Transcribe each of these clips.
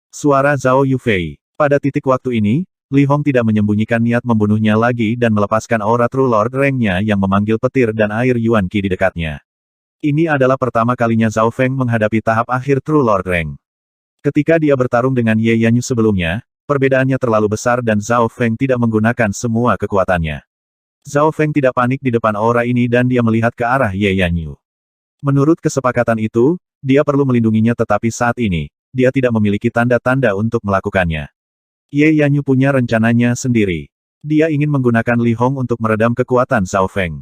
Suara Zhao Yufei. Pada titik waktu ini, Li Hong tidak menyembunyikan niat membunuhnya lagi dan melepaskan aura True Lord Rank-nya yang memanggil petir dan air Yuan Qi di dekatnya. Ini adalah pertama kalinya Zhao Feng menghadapi tahap akhir True Lord Rank. Ketika dia bertarung dengan Ye Yanyu sebelumnya, perbedaannya terlalu besar dan Zhao Feng tidak menggunakan semua kekuatannya. Zhao Feng tidak panik di depan aura ini dan dia melihat ke arah Ye Yanyu. Menurut kesepakatan itu, dia perlu melindunginya tetapi saat ini, dia tidak memiliki tanda-tanda untuk melakukannya. Ye Yanyu punya rencananya sendiri. Dia ingin menggunakan Li Hong untuk meredam kekuatan Zhao Feng.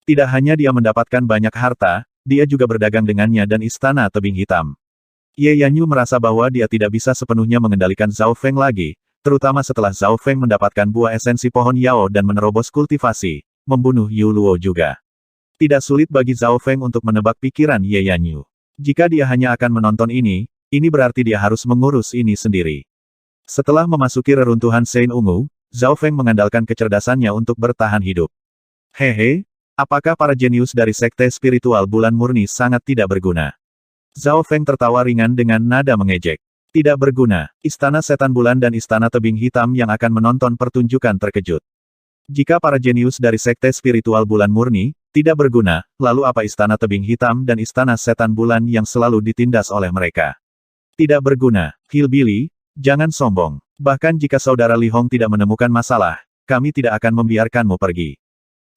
Tidak hanya dia mendapatkan banyak harta, dia juga berdagang dengannya dan istana tebing hitam. Ye Yanyu merasa bahwa dia tidak bisa sepenuhnya mengendalikan Zhao Feng lagi, terutama setelah Zhao Feng mendapatkan buah esensi pohon Yao dan menerobos kultivasi, membunuh Yu Luo juga. Tidak sulit bagi Zhao Feng untuk menebak pikiran Ye Yanyu. Jika dia hanya akan menonton ini berarti dia harus mengurus ini sendiri. Setelah memasuki reruntuhan Sein Ungu, Zhao Feng mengandalkan kecerdasannya untuk bertahan hidup. Hehe, apakah para jenius dari Sekte Spiritual Bulan Murni sangat tidak berguna? Zhao Feng tertawa ringan dengan nada mengejek. Tidak berguna, Istana Setan Bulan dan Istana Tebing Hitam yang akan menonton pertunjukan terkejut. Jika para jenius dari Sekte Spiritual Bulan Murni tidak berguna, lalu apa Istana Tebing Hitam dan Istana Setan Bulan yang selalu ditindas oleh mereka? Tidak berguna, Hillbilly, jangan sombong. Bahkan jika saudara Li Hong tidak menemukan masalah, kami tidak akan membiarkanmu pergi.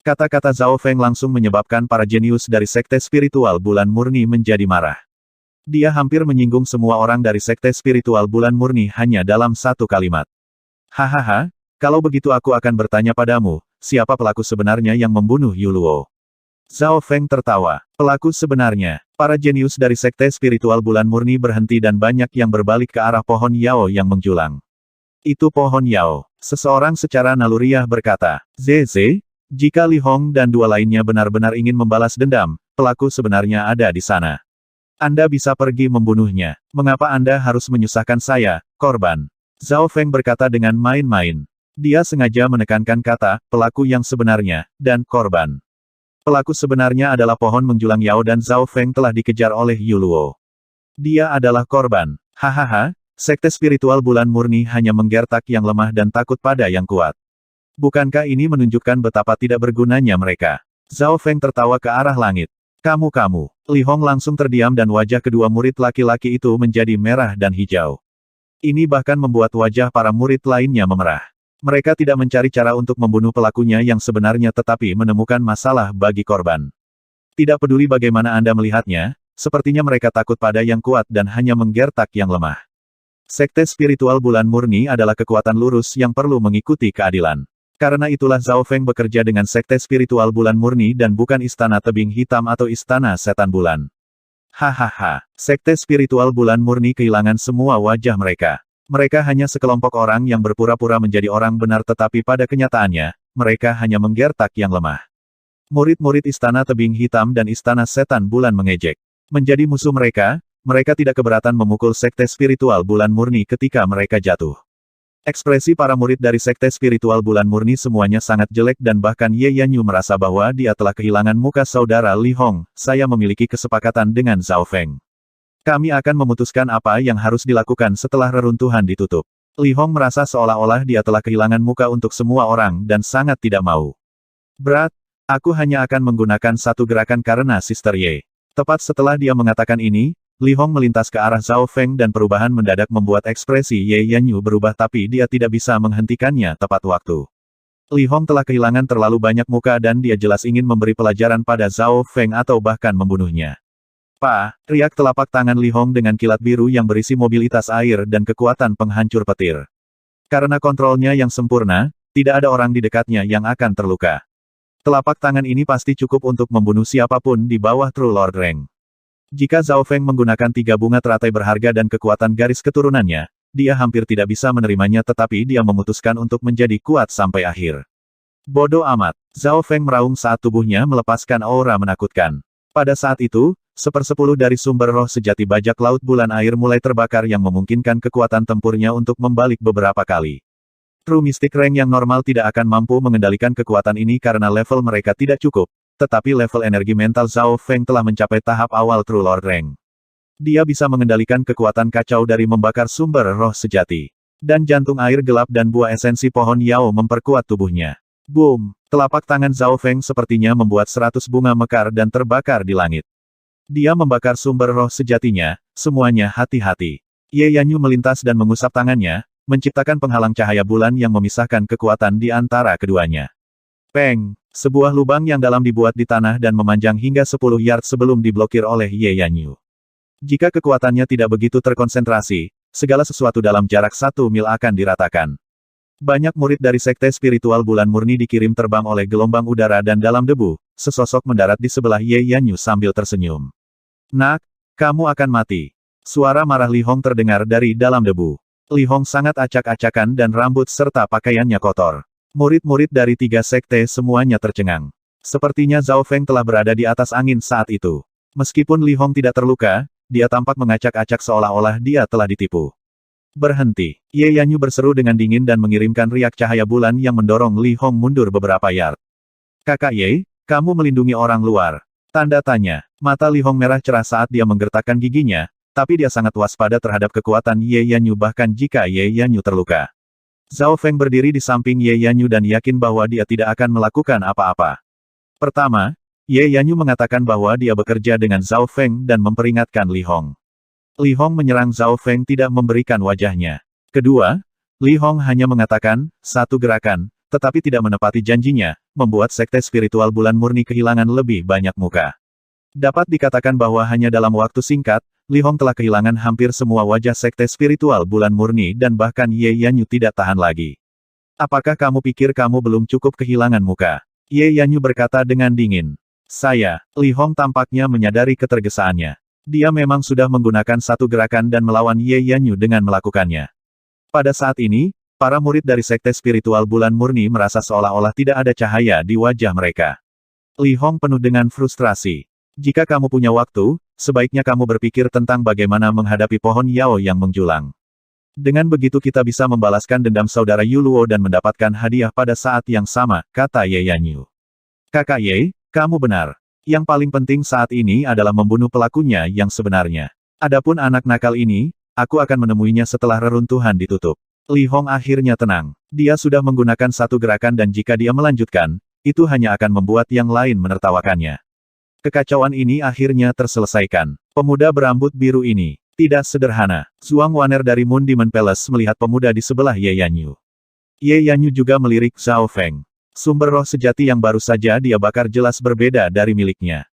Kata-kata Zhao Feng langsung menyebabkan para jenius dari Sekte Spiritual Bulan Murni menjadi marah. Dia hampir menyinggung semua orang dari Sekte Spiritual Bulan Murni hanya dalam satu kalimat. Hahaha, kalau begitu aku akan bertanya padamu, siapa pelaku sebenarnya yang membunuh Yu Luo? Zhao Feng tertawa. Pelaku sebenarnya. Para jenius dari Sekte Spiritual Bulan Murni berhenti dan banyak yang berbalik ke arah pohon Yao yang menjulang. Itu pohon Yao. Seseorang secara naluriah berkata, Zeze, jika Li Hong dan dua lainnya benar-benar ingin membalas dendam, pelaku sebenarnya ada di sana. Anda bisa pergi membunuhnya. Mengapa Anda harus menyusahkan saya, korban? Zhao Feng berkata dengan main-main. Dia sengaja menekankan kata, pelaku yang sebenarnya, dan korban. Pelaku sebenarnya adalah pohon menjulang Yao dan Zhao Feng telah dikejar oleh Yu Luo. Dia adalah korban. Hahaha, Sekte Spiritual Bulan Murni hanya menggertak yang lemah dan takut pada yang kuat. Bukankah ini menunjukkan betapa tidak bergunanya mereka? Zhao Feng tertawa ke arah langit. Kamu. Li Hong langsung terdiam dan wajah kedua murid laki-laki itu menjadi merah dan hijau. Ini bahkan membuat wajah para murid lainnya memerah. Mereka tidak mencari cara untuk membunuh pelakunya yang sebenarnya tetapi menemukan masalah bagi korban. Tidak peduli bagaimana Anda melihatnya, sepertinya mereka takut pada yang kuat dan hanya menggertak yang lemah. Sekte Spiritual Bulan Murni adalah kekuatan lurus yang perlu mengikuti keadilan. Karena itulah Zhao Feng bekerja dengan Sekte Spiritual Bulan Murni dan bukan Istana Tebing Hitam atau Istana Setan Bulan. Hahaha, Sekte Spiritual Bulan Murni kehilangan semua wajah mereka. Mereka hanya sekelompok orang yang berpura-pura menjadi orang benar tetapi pada kenyataannya, mereka hanya menggertak yang lemah. Murid-murid Istana Tebing Hitam dan Istana Setan Bulan mengejek. Menjadi musuh mereka tidak keberatan memukul Sekte Spiritual Bulan Murni ketika mereka jatuh. Ekspresi para murid dari Sekte Spiritual Bulan Murni semuanya sangat jelek dan bahkan Ye Yanyu merasa bahwa dia telah kehilangan muka saudara Li Hong. Saya memiliki kesepakatan dengan Zhao Feng. Kami akan memutuskan apa yang harus dilakukan setelah reruntuhan ditutup. Li Hong merasa seolah-olah dia telah kehilangan muka untuk semua orang dan sangat tidak mau. Berat, aku hanya akan menggunakan satu gerakan karena Sister Ye. Tepat setelah dia mengatakan ini, Li Hong melintas ke arah Zhao Feng dan perubahan mendadak membuat ekspresi Ye Yanyu berubah tapi dia tidak bisa menghentikannya tepat waktu. Li Hong telah kehilangan terlalu banyak muka dan dia jelas ingin memberi pelajaran pada Zhao Feng atau bahkan membunuhnya. Riak telapak tangan Li Hong dengan kilat biru yang berisi mobilitas air dan kekuatan penghancur petir. Karena kontrolnya yang sempurna, tidak ada orang di dekatnya yang akan terluka. Telapak tangan ini pasti cukup untuk membunuh siapapun di bawah True Lord Rank. Jika Zhao Feng menggunakan 3 bunga teratai berharga dan kekuatan garis keturunannya, dia hampir tidak bisa menerimanya tetapi dia memutuskan untuk menjadi kuat sampai akhir. Bodoh amat, Zhao Feng meraung saat tubuhnya melepaskan aura menakutkan. Pada saat itu, 1/10 dari sumber roh sejati bajak laut bulan air mulai terbakar yang memungkinkan kekuatan tempurnya untuk membalik beberapa kali. True Mystic Rank yang normal tidak akan mampu mengendalikan kekuatan ini karena level mereka tidak cukup, tetapi level energi mental Zhao Feng telah mencapai tahap awal True Lord Rank. Dia bisa mengendalikan kekuatan kacau dari membakar sumber roh sejati. Dan jantung air gelap dan buah esensi pohon Yao memperkuat tubuhnya. Boom! Telapak tangan Zhao Feng sepertinya membuat 100 bunga mekar dan terbakar di langit. Dia membakar sumber roh sejatinya, semuanya hati-hati. Ye Yanyu melintas dan mengusap tangannya, menciptakan penghalang cahaya bulan yang memisahkan kekuatan di antara keduanya. Peng! Sebuah lubang yang dalam dibuat di tanah dan memanjang hingga 10 yard sebelum diblokir oleh Ye Yanyu. Jika kekuatannya tidak begitu terkonsentrasi, segala sesuatu dalam jarak 1 mil akan diratakan. Banyak murid dari Sekte Spiritual Bulan Murni dikirim terbang oleh gelombang udara dan dalam debu, sesosok mendarat di sebelah Ye Yanyu sambil tersenyum. Nak, kamu akan mati. Suara marah Li Hong terdengar dari dalam debu. Li Hong sangat acak-acakan dan rambut serta pakaiannya kotor. Murid-murid dari 3 sekte semuanya tercengang. Sepertinya Zhao Feng telah berada di atas angin saat itu. Meskipun Li Hong tidak terluka, dia tampak mengacak-acak seolah-olah dia telah ditipu. Berhenti. Ye Yanyu berseru dengan dingin dan mengirimkan riak cahaya bulan yang mendorong Li Hong mundur beberapa yard. Kakak Ye, kamu melindungi orang luar. Tanda tanya. Mata Li Hong merah cerah saat dia menggertakkan giginya, tapi dia sangat waspada terhadap kekuatan Ye Yanyu bahkan jika Ye Yanyu terluka. Zhao Feng berdiri di samping Ye Yanyu dan yakin bahwa dia tidak akan melakukan apa-apa. Pertama, Ye Yanyu mengatakan bahwa dia bekerja dengan Zhao Feng dan memperingatkan Li Hong. Li Hong menyerang Zhao Feng tidak memberikan wajahnya. Kedua, Li Hong hanya mengatakan, satu gerakan, tetapi tidak menepati janjinya, membuat Sekte Spiritual Bulan Murni kehilangan lebih banyak muka. Dapat dikatakan bahwa hanya dalam waktu singkat, Li Hong telah kehilangan hampir semua wajah Sekte Spiritual Bulan Murni dan bahkan Ye Yanyu tidak tahan lagi. Apakah kamu pikir kamu belum cukup kehilangan muka? Ye Yanyu berkata dengan dingin. Li Hong tampaknya menyadari ketergesaannya. Dia memang sudah menggunakan satu gerakan dan melawan Ye Yanyu dengan melakukannya. Pada saat ini, para murid dari Sekte Spiritual Bulan Murni merasa seolah-olah tidak ada cahaya di wajah mereka. Li Hong penuh dengan frustrasi. Jika kamu punya waktu, sebaiknya kamu berpikir tentang bagaimana menghadapi pohon Yao yang menjulang. Dengan begitu kita bisa membalaskan dendam saudara Yu Luo dan mendapatkan hadiah pada saat yang sama, kata Ye Yanyu. Kakak Ye, kamu benar. Yang paling penting saat ini adalah membunuh pelakunya yang sebenarnya. Adapun anak nakal ini, aku akan menemuinya setelah reruntuhan ditutup. Li Hong akhirnya tenang. Dia sudah menggunakan satu gerakan dan jika dia melanjutkan, itu hanya akan membuat yang lain menertawakannya. Kekacauan ini akhirnya terselesaikan. Pemuda berambut biru ini tidak sederhana. Zhuang Waner dari Moon Demon Palace melihat pemuda di sebelah Ye Yanyu. Ye Yanyu juga melirik Zhao Feng. Sumber roh sejati yang baru saja dia bakar jelas berbeda dari miliknya.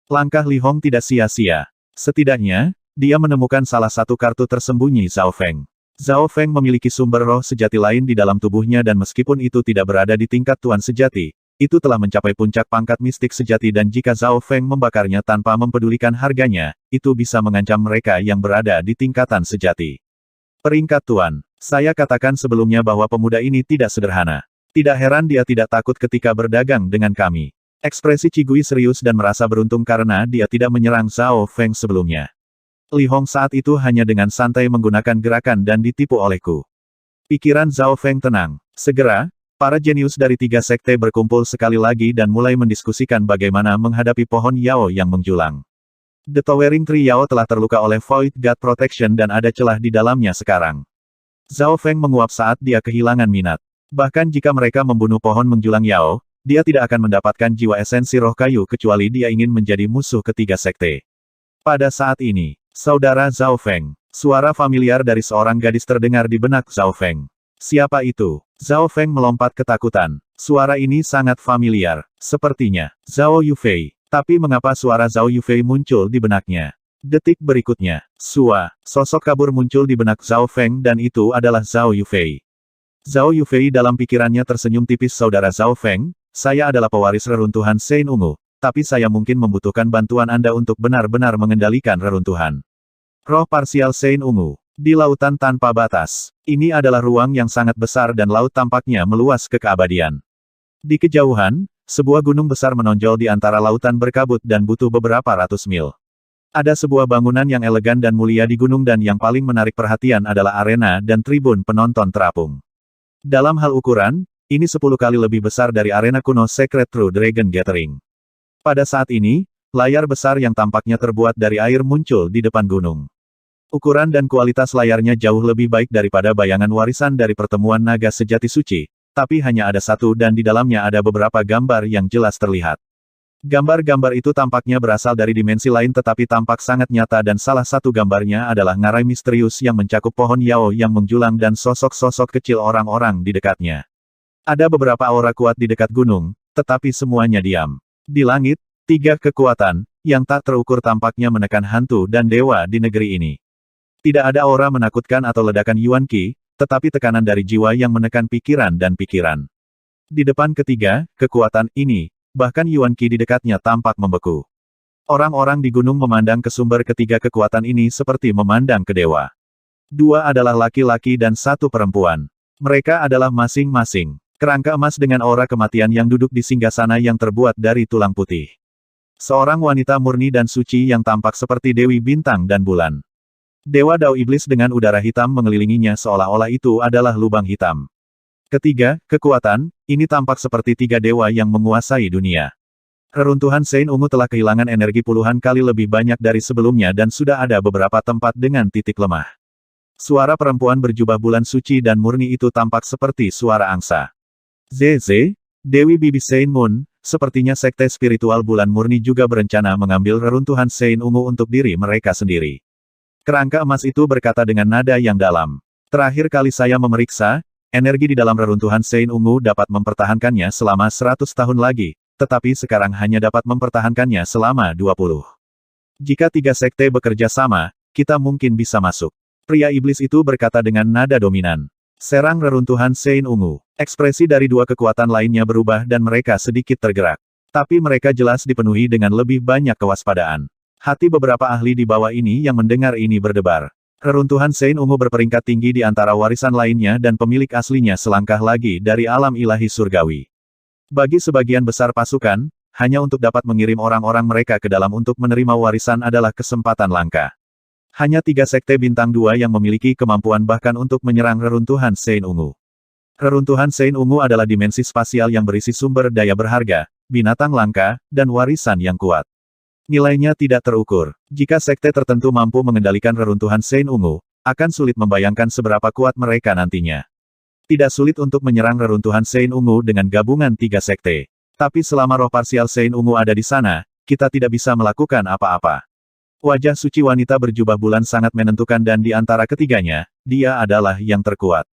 Langkah Li Hong tidak sia-sia. Setidaknya, dia menemukan salah satu kartu tersembunyi Zhao Feng. Zhao Feng memiliki sumber roh sejati lain di dalam tubuhnya dan meskipun itu tidak berada di tingkat Tuan Sejati, itu telah mencapai puncak pangkat mistik sejati dan jika Zhao Feng membakarnya tanpa mempedulikan harganya, itu bisa mengancam mereka yang berada di tingkatan sejati. Peringkat Tuan. Saya katakan sebelumnya bahwa pemuda ini tidak sederhana. Tidak heran dia tidak takut ketika berdagang dengan kami. Ekspresi Qigui serius dan merasa beruntung karena dia tidak menyerang Zhao Feng sebelumnya. Li Hong saat itu hanya dengan santai menggunakan gerakan dan ditipu olehku. Pikiran Zhao Feng tenang. Segera, para jenius dari 3 sekte berkumpul sekali lagi dan mulai mendiskusikan bagaimana menghadapi pohon Yao yang menjulang. The Towering Tree Yao telah terluka oleh Void God Protection dan ada celah di dalamnya sekarang. Zhao Feng menguap saat dia kehilangan minat. Bahkan jika mereka membunuh pohon menjulang Yao, dia tidak akan mendapatkan jiwa esensi roh kayu kecuali dia ingin menjadi musuh ketiga sekte. Pada saat ini, saudara Zhao Feng, suara familiar dari seorang gadis terdengar di benak Zhao Feng. Siapa itu? Zhao Feng melompat ketakutan. Suara ini sangat familiar. Sepertinya, Zhao Yufei. Tapi mengapa suara Zhao Yufei muncul di benaknya? Detik berikutnya, sosok kabur muncul di benak Zhao Feng dan itu adalah Zhao Yufei. Zhao Yufei dalam pikirannya tersenyum tipis saudara Zhao Feng, saya adalah pewaris reruntuhan Sein Ungu, tapi saya mungkin membutuhkan bantuan Anda untuk benar-benar mengendalikan reruntuhan. Roh parsial Sein Ungu. Di lautan tanpa batas. Ini adalah ruang yang sangat besar dan laut tampaknya meluas ke keabadian. Di kejauhan, sebuah gunung besar menonjol di antara lautan berkabut dan butuh beberapa ratus mil. Ada sebuah bangunan yang elegan dan mulia di gunung dan yang paling menarik perhatian adalah arena dan tribun penonton terapung. Dalam hal ukuran, ini 10 kali lebih besar dari arena kuno Sacred True Dragon Gathering. Pada saat ini, layar besar yang tampaknya terbuat dari air muncul di depan gunung. Ukuran dan kualitas layarnya jauh lebih baik daripada bayangan warisan dari pertemuan naga sejati suci, tapi hanya ada satu dan di dalamnya ada beberapa gambar yang jelas terlihat. Gambar-gambar itu tampaknya berasal dari dimensi lain tetapi tampak sangat nyata dan salah satu gambarnya adalah ngarai misterius yang mencakup pohon Yao yang menjulang dan sosok-sosok kecil orang-orang di dekatnya. Ada beberapa aura kuat di dekat gunung, tetapi semuanya diam. Di langit, 3 kekuatan, yang tak terukur tampaknya menekan hantu dan dewa di negeri ini. Tidak ada aura menakutkan atau ledakan Yuan Qi, tetapi tekanan dari jiwa yang menekan pikiran dan pikiran. Di depan ketiga kekuatan ini, bahkan Yuan Qi di dekatnya tampak membeku. Orang-orang di gunung memandang ke sumber ketiga kekuatan ini seperti memandang ke dewa. 2 adalah laki-laki dan 1 perempuan. Mereka adalah masing-masing kerangka emas dengan aura kematian yang duduk di singgasana yang terbuat dari tulang putih. Seorang wanita murni dan suci yang tampak seperti Dewi Bintang dan Bulan. Dewa Dao Iblis dengan udara hitam mengelilinginya seolah-olah itu adalah lubang hitam. Ketiga kekuatan, ini tampak seperti 3 dewa yang menguasai dunia. Reruntuhan Sein Ungu telah kehilangan energi puluhan kali lebih banyak dari sebelumnya dan sudah ada beberapa tempat dengan titik lemah. Suara perempuan berjubah bulan suci dan murni itu tampak seperti suara angsa. Zeze, Dewi Bibi Sein Moon, sepertinya sekte spiritual bulan murni juga berencana mengambil reruntuhan Sein Ungu untuk diri mereka sendiri. Kerangka emas itu berkata dengan nada yang dalam. Terakhir kali saya memeriksa, energi di dalam reruntuhan Sein Ungu dapat mempertahankannya selama 100 tahun lagi, tetapi sekarang hanya dapat mempertahankannya selama 20. Jika 3 sekte bekerja sama, kita mungkin bisa masuk. Pria iblis itu berkata dengan nada dominan. Serang reruntuhan Sein Ungu. Ekspresi dari 2 kekuatan lainnya berubah dan mereka sedikit tergerak. Tapi mereka jelas dipenuhi dengan lebih banyak kewaspadaan. Hati beberapa ahli di bawah ini yang mendengar ini berdebar. Reruntuhan Sein Ungu berperingkat tinggi di antara warisan lainnya dan pemilik aslinya selangkah lagi dari alam ilahi surgawi. Bagi sebagian besar pasukan, hanya untuk dapat mengirim orang-orang mereka ke dalam untuk menerima warisan adalah kesempatan langka. Hanya 3 sekte bintang 2 yang memiliki kemampuan bahkan untuk menyerang reruntuhan Sein Ungu. Reruntuhan Sein Ungu adalah dimensi spasial yang berisi sumber daya berharga, binatang langka, dan warisan yang kuat. Nilainya tidak terukur. Jika sekte tertentu mampu mengendalikan reruntuhan Sein Ungu, akan sulit membayangkan seberapa kuat mereka nantinya. Tidak sulit untuk menyerang reruntuhan Sein Ungu dengan gabungan 3 sekte. Tapi selama roh parsial Sein Ungu ada di sana, kita tidak bisa melakukan apa-apa. Wajah suci wanita berjubah bulan sangat menentukan dan di antara ketiganya, dia adalah yang terkuat.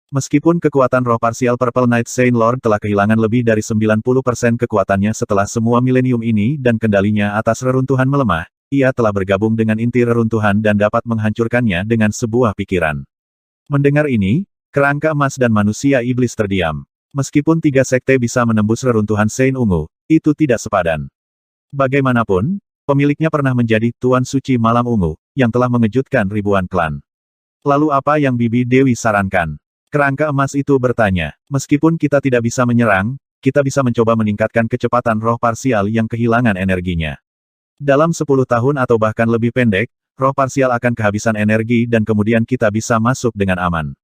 Meskipun kekuatan roh parsial Purple Knight Sein Lord telah kehilangan lebih dari 90% kekuatannya setelah semua milenium ini dan kendalinya atas reruntuhan melemah, ia telah bergabung dengan inti reruntuhan dan dapat menghancurkannya dengan sebuah pikiran. Mendengar ini, kerangka emas dan manusia iblis terdiam. Meskipun 3 sekte bisa menembus reruntuhan Sein Ungu, itu tidak sepadan. Bagaimanapun, pemiliknya pernah menjadi Tuan Suci Malam Ungu, yang telah mengejutkan ribuan klan. Lalu apa yang Bibi Dewi sarankan? Kerangka emas itu bertanya, meskipun kita tidak bisa menyerang, kita bisa mencoba meningkatkan kecepatan roh parsial yang kehilangan energinya. Dalam 10 tahun atau bahkan lebih pendek, roh parsial akan kehabisan energi dan kemudian kita bisa masuk dengan aman.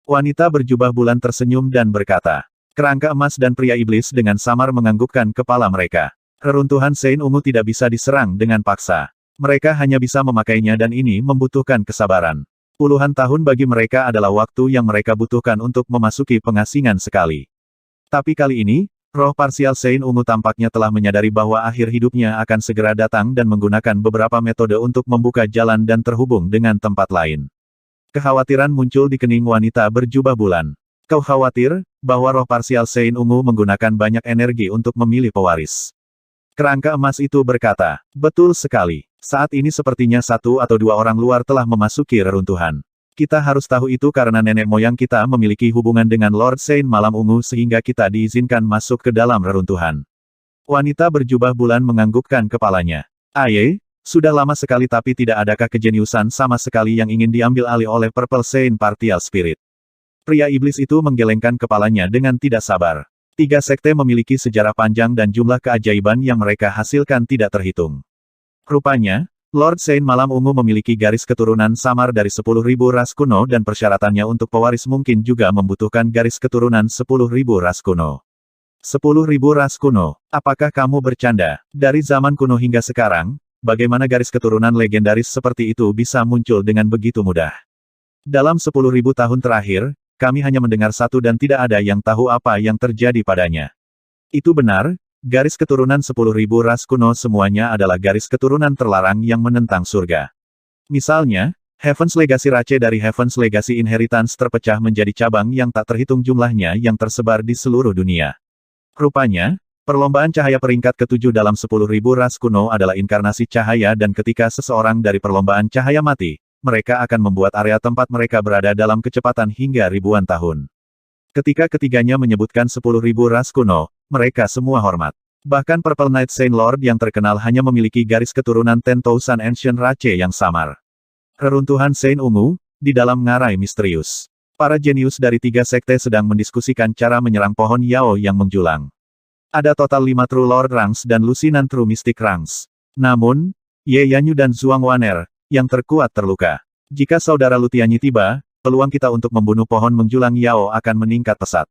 Wanita berjubah bulan tersenyum dan berkata, kerangka emas dan pria iblis dengan samar menganggukkan kepala mereka. Reruntuhan Sein Ungu tidak bisa diserang dengan paksa. Mereka hanya bisa memakainya dan ini membutuhkan kesabaran. Puluhan tahun bagi mereka adalah waktu yang mereka butuhkan untuk memasuki pengasingan sekali. Tapi kali ini, roh parsial Sein Ungu tampaknya telah menyadari bahwa akhir hidupnya akan segera datang dan menggunakan beberapa metode untuk membuka jalan dan terhubung dengan tempat lain. Kekhawatiran muncul di kening wanita berjubah bulan. Kau khawatir, bahwa roh parsial Sein Ungu menggunakan banyak energi untuk memilih pewaris. Kerangka emas itu berkata, betul sekali. Saat ini sepertinya 1 atau 2 orang luar telah memasuki reruntuhan. Kita harus tahu itu karena nenek moyang kita memiliki hubungan dengan Lord Sein Malam Ungu sehingga kita diizinkan masuk ke dalam reruntuhan. Wanita berjubah bulan menganggukkan kepalanya. Aye, sudah lama sekali tapi tidak adakah kejeniusan sama sekali yang ingin diambil alih oleh Purple Sein Partial Spirit. Pria iblis itu menggelengkan kepalanya dengan tidak sabar. 3 sekte memiliki sejarah panjang dan jumlah keajaiban yang mereka hasilkan tidak terhitung. Rupanya, Lord Sein Malam Ungu memiliki garis keturunan samar dari 10.000 ras kuno dan persyaratannya untuk pewaris mungkin juga membutuhkan garis keturunan 10.000 ras kuno. 10.000 ras kuno. Apakah kamu bercanda? Dari zaman kuno hingga sekarang, bagaimana garis keturunan legendaris seperti itu bisa muncul dengan begitu mudah? Dalam 10.000 tahun terakhir, kami hanya mendengar satu dan tidak ada yang tahu apa yang terjadi padanya. Itu benar, garis keturunan 10.000 ras kuno semuanya adalah garis keturunan terlarang yang menentang surga. Misalnya, Heaven's Legacy Rache dari Heaven's Legacy Inheritance terpecah menjadi cabang yang tak terhitung jumlahnya yang tersebar di seluruh dunia. Rupanya, perlombaan cahaya peringkat ke-7 dalam 10.000 ras kuno adalah inkarnasi cahaya dan ketika seseorang dari perlombaan cahaya mati, mereka akan membuat area tempat mereka berada dalam kecepatan hingga ribuan tahun. Ketika ketiganya menyebutkan 10.000 ras kuno, mereka semua hormat. Bahkan Purple Knight Saint Lord yang terkenal hanya memiliki garis keturunan 10,000 Ancient Rache yang samar. Reruntuhan Saint Ungu, di dalam ngarai misterius. Para jenius dari 3 sekte sedang mendiskusikan cara menyerang pohon Yao yang menjulang. Ada total 5 True Lord Ranks dan lusinan True Mystic Ranks. Namun, Ye Yanyu dan Zhuang Waner, yang terkuat terluka. Jika saudara Lutianyi tiba, peluang kita untuk membunuh pohon menjulang Yao akan meningkat pesat.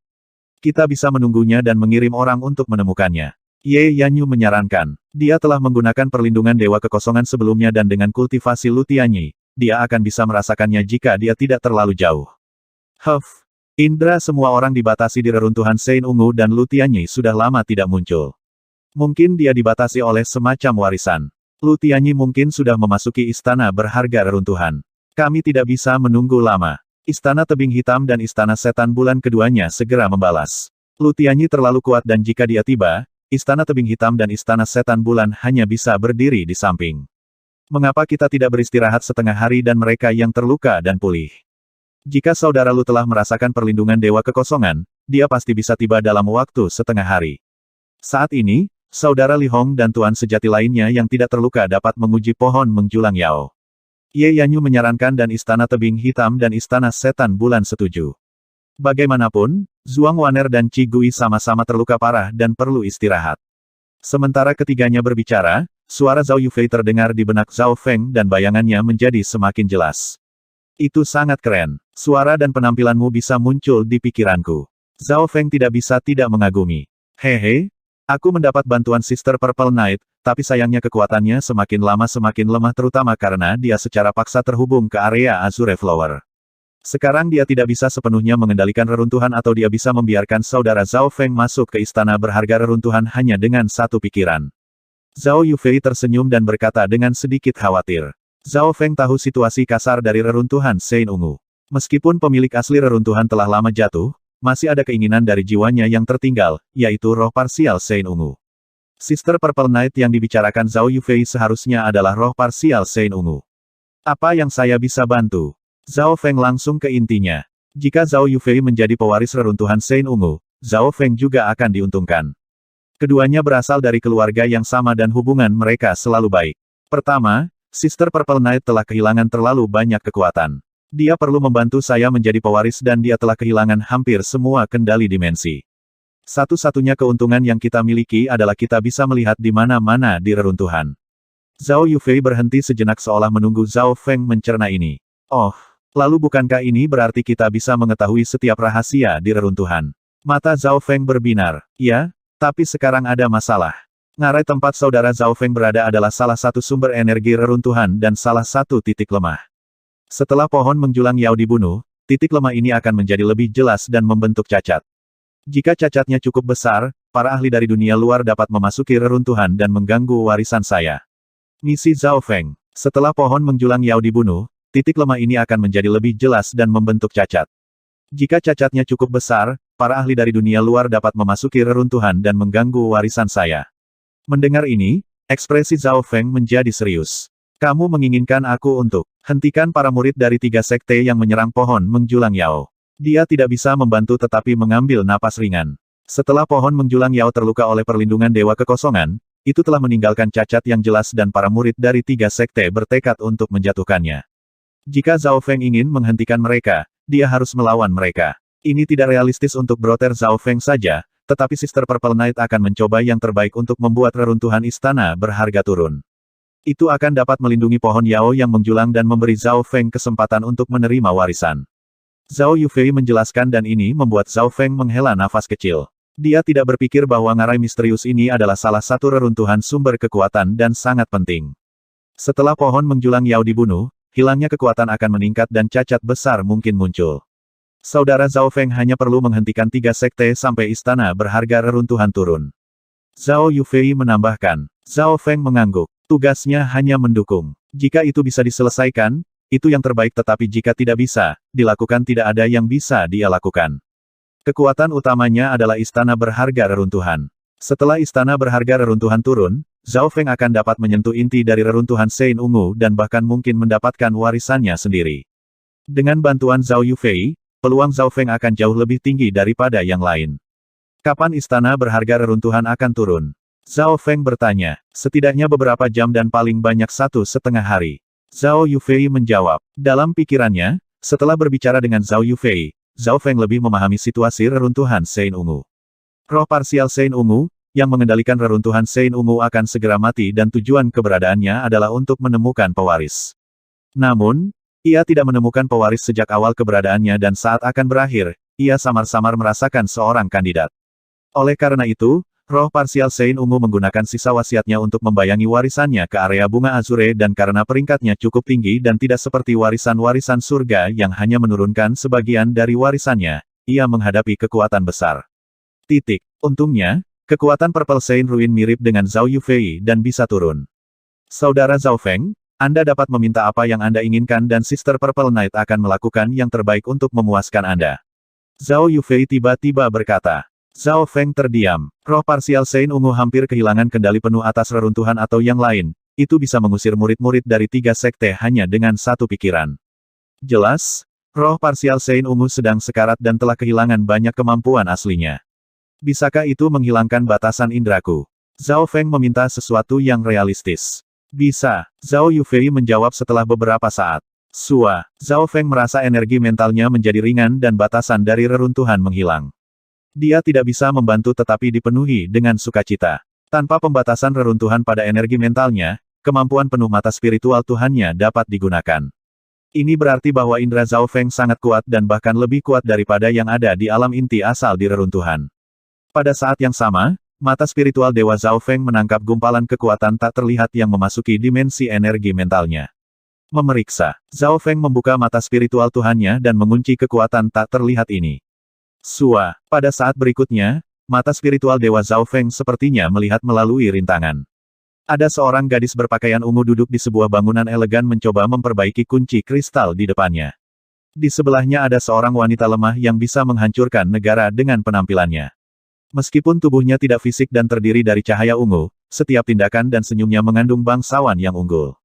Kita bisa menunggunya dan mengirim orang untuk menemukannya. Ye Yanyu menyarankan. Dia telah menggunakan perlindungan Dewa Kekosongan sebelumnya dan dengan kultivasi Lutianyi, dia akan bisa merasakannya jika dia tidak terlalu jauh. Indra semua orang dibatasi di reruntuhan Saint Ungu dan Lutianyi sudah lama tidak muncul. Mungkin dia dibatasi oleh semacam warisan. Lutianyi mungkin sudah memasuki istana berharga reruntuhan. Kami tidak bisa menunggu lama. Istana Tebing Hitam dan Istana Setan Bulan keduanya segera membalas. Lutianyi terlalu kuat dan jika dia tiba, Istana Tebing Hitam dan Istana Setan Bulan hanya bisa berdiri di samping. Mengapa kita tidak beristirahat setengah hari dan mereka yang terluka dan pulih? Jika saudara Lu telah merasakan perlindungan Dewa Kekosongan, dia pasti bisa tiba dalam waktu setengah hari. Saat ini, saudara Li Hong dan tuan sejati lainnya yang tidak terluka dapat menguji pohon menjulang Yao. Ye Yanyu menyarankan dan Istana Tebing Hitam dan Istana Setan Bulan setuju. Bagaimanapun, Zhuang Waner dan Qi Gui sama-sama terluka parah dan perlu istirahat. Sementara ketiganya berbicara, suara Zhao Yufei terdengar di benak Zhao Feng dan bayangannya menjadi semakin jelas. Itu sangat keren. Suara dan penampilanmu bisa muncul di pikiranku. Zhao Feng tidak bisa tidak mengagumi. Hehe, aku mendapat bantuan Sister Purple Knight, tapi sayangnya kekuatannya semakin lama semakin lemah terutama karena dia secara paksa terhubung ke area Azure Flower. Sekarang dia tidak bisa sepenuhnya mengendalikan reruntuhan atau dia bisa membiarkan saudara Zhao Feng masuk ke istana berharga reruntuhan hanya dengan satu pikiran. Zhao Yufei tersenyum dan berkata dengan sedikit khawatir. Zhao Feng tahu situasi kasar dari reruntuhan Saint Ungu. Meskipun pemilik asli reruntuhan telah lama jatuh, masih ada keinginan dari jiwanya yang tertinggal, yaitu roh parsial Saint Ungu. Sister Purple Knight yang dibicarakan Zhao Yufei seharusnya adalah roh parsial Saint Ungu. Apa yang saya bisa bantu? Zhao Feng langsung ke intinya. Jika Zhao Yufei menjadi pewaris reruntuhan Saint Ungu, Zhao Feng juga akan diuntungkan. Keduanya berasal dari keluarga yang sama dan hubungan mereka selalu baik. Pertama, Sister Purple Knight telah kehilangan terlalu banyak kekuatan. Dia perlu membantu saya menjadi pewaris dan dia telah kehilangan hampir semua kendali dimensi. Satu-satunya keuntungan yang kita miliki adalah kita bisa melihat di mana-mana di reruntuhan. Zhao Yufei berhenti sejenak seolah menunggu Zhao Feng mencerna ini. Oh, lalu bukankah ini berarti kita bisa mengetahui setiap rahasia di reruntuhan? Mata Zhao Feng berbinar. Ya, tapi sekarang ada masalah. Ngarai tempat saudara Zhao Feng berada adalah salah satu sumber energi reruntuhan dan salah satu titik lemah. Setelah pohon menjulang Yao dibunuh, titik lemah ini akan menjadi lebih jelas dan membentuk cacat. Jika cacatnya cukup besar, para ahli dari dunia luar dapat memasuki reruntuhan dan mengganggu warisan saya. Misi Zhao Feng. Setelah pohon menjulang Yao dibunuh, titik lemah ini akan menjadi lebih jelas dan membentuk cacat. Jika cacatnya cukup besar, para ahli dari dunia luar dapat memasuki reruntuhan dan mengganggu warisan saya. Mendengar ini, ekspresi Zhao Feng menjadi serius. Kamu menginginkan aku untuk hentikan para murid dari 3 sekte yang menyerang pohon menjulang Yao. Dia tidak bisa membantu tetapi mengambil napas ringan. Setelah pohon menjulang Yao terluka oleh perlindungan Dewa Kekosongan, itu telah meninggalkan cacat yang jelas dan para murid dari 3 sekte bertekad untuk menjatuhkannya. Jika Zhao Feng ingin menghentikan mereka, dia harus melawan mereka. Ini tidak realistis untuk Brother Zhao Feng saja, tetapi Sister Purple Knight akan mencoba yang terbaik untuk membuat reruntuhan istana berharga turun. Itu akan dapat melindungi pohon Yao yang menjulang dan memberi Zhao Feng kesempatan untuk menerima warisan. Zhao Yufei menjelaskan dan ini membuat Zhao Feng menghela nafas kecil. Dia tidak berpikir bahwa ngarai misterius ini adalah salah satu reruntuhan sumber kekuatan dan sangat penting. Setelah pohon menjulang Yao dibunuh, hilangnya kekuatan akan meningkat dan cacat besar mungkin muncul. Saudara Zhao Feng hanya perlu menghentikan 3 sekte sampai istana berharga reruntuhan turun. Zhao Yufei menambahkan. Zhao Feng mengangguk. Tugasnya hanya mendukung. Jika itu bisa diselesaikan, itu yang terbaik, tetapi jika tidak bisa dilakukan, tidak ada yang bisa dia lakukan. Kekuatan utamanya adalah istana berharga reruntuhan. Setelah istana berharga reruntuhan turun, Zhao Feng akan dapat menyentuh inti dari reruntuhan Sein Ungu dan bahkan mungkin mendapatkan warisannya sendiri. Dengan bantuan Zhao Yufei, peluang Zhao Feng akan jauh lebih tinggi daripada yang lain. Kapan istana berharga reruntuhan akan turun? Zhao Feng bertanya. Setidaknya beberapa jam dan paling banyak 1,5 hari. Zhao Yufei menjawab. Dalam pikirannya, setelah berbicara dengan Zhao Yufei, Zhao Feng lebih memahami situasi reruntuhan Sein Ungu. Roh parsial Sein Ungu, yang mengendalikan reruntuhan Sein Ungu akan segera mati dan tujuan keberadaannya adalah untuk menemukan pewaris. Namun, ia tidak menemukan pewaris sejak awal keberadaannya dan saat akan berakhir, ia samar-samar merasakan seorang kandidat. Oleh karena itu, roh parsial Sein Ungu menggunakan sisa wasiatnya untuk membayangi warisannya ke area bunga Azure dan karena peringkatnya cukup tinggi dan tidak seperti warisan-warisan surga yang hanya menurunkan sebagian dari warisannya, ia menghadapi kekuatan besar. Untungnya, kekuatan Purple Sein Ruin mirip dengan Zhao Yufei dan bisa turun. Saudara Zhao Feng, Anda dapat meminta apa yang Anda inginkan dan Sister Purple Knight akan melakukan yang terbaik untuk memuaskan Anda. Zhao Yufei tiba-tiba berkata. Zhao Feng terdiam. Roh parsial Sein Ungu hampir kehilangan kendali penuh atas reruntuhan atau yang lain. Itu bisa mengusir murid-murid dari 3 sekte hanya dengan satu pikiran. Jelas, roh parsial Sein Ungu sedang sekarat dan telah kehilangan banyak kemampuan aslinya. Bisakah itu menghilangkan batasan indraku? Zhao Feng meminta sesuatu yang realistis. Bisa, Zhao Yufei menjawab setelah beberapa saat. Zhao Feng merasa energi mentalnya menjadi ringan dan batasan dari reruntuhan menghilang. Dia tidak bisa membantu tetapi dipenuhi dengan sukacita. Tanpa pembatasan reruntuhan pada energi mentalnya, kemampuan penuh mata spiritual Tuhannya dapat digunakan. Ini berarti bahwa indera Zhao Feng sangat kuat dan bahkan lebih kuat daripada yang ada di alam inti asal di reruntuhan. Pada saat yang sama, mata spiritual Dewa Zhao Feng menangkap gumpalan kekuatan tak terlihat yang memasuki dimensi energi mentalnya. Memeriksa, Zhao Feng membuka mata spiritual Tuhannya dan mengunci kekuatan tak terlihat ini. Pada saat berikutnya, mata spiritual Dewa Zhao Feng sepertinya melihat melalui rintangan. Ada seorang gadis berpakaian ungu duduk di sebuah bangunan elegan mencoba memperbaiki kunci kristal di depannya. Di sebelahnya ada seorang wanita lemah yang bisa menghancurkan negara dengan penampilannya. Meskipun tubuhnya tidak fisik dan terdiri dari cahaya ungu, setiap tindakan dan senyumnya mengandung bangsawan yang unggul.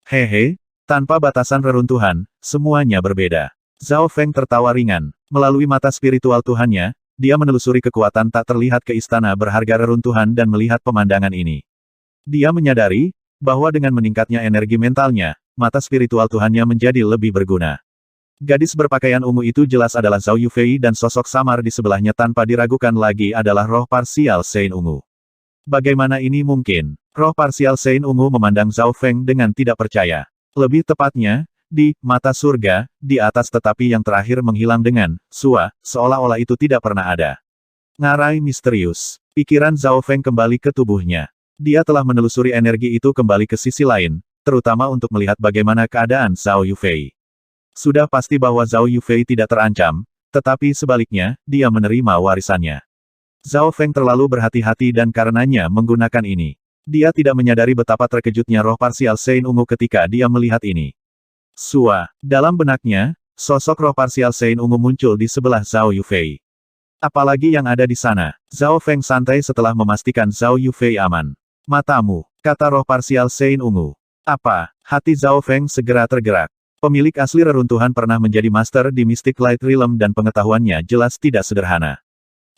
Hehe, tanpa batasan reruntuhan, semuanya berbeda. Zhao Feng tertawa ringan. Melalui mata spiritual Tuhannya, dia menelusuri kekuatan tak terlihat ke istana berharga reruntuhan dan melihat pemandangan ini. Dia menyadari, bahwa dengan meningkatnya energi mentalnya, mata spiritual Tuhannya menjadi lebih berguna. Gadis berpakaian ungu itu jelas adalah Zhao Yufei dan sosok samar di sebelahnya tanpa diragukan lagi adalah roh parsial Sein Ungu. Bagaimana ini mungkin? Roh parsial Sein Ungu memandang Zhao Feng dengan tidak percaya. Lebih tepatnya, di mata surga, di atas tetapi yang terakhir menghilang dengan seolah-olah itu tidak pernah ada. Ngarai misterius. Pikiran Zhao Feng kembali ke tubuhnya. Dia telah menelusuri energi itu kembali ke sisi lain, terutama untuk melihat bagaimana keadaan Zhao Yufei. Sudah pasti bahwa Zhao Yufei tidak terancam, tetapi sebaliknya, dia menerima warisannya. Zhao Feng terlalu berhati-hati dan karenanya menggunakan ini. Dia tidak menyadari betapa terkejutnya roh parsial Sein Ungu ketika dia melihat ini. Dalam benaknya, sosok roh parsial Sein Ungu muncul di sebelah Zhao Yufei. Apalagi yang ada di sana? Zhao Feng santai setelah memastikan Zhao Yufei aman. Matamu, kata roh parsial Sein Ungu. Apa? Hati Zhao Feng segera tergerak. Pemilik asli reruntuhan pernah menjadi master di Mystic Light Realm dan pengetahuannya jelas tidak sederhana.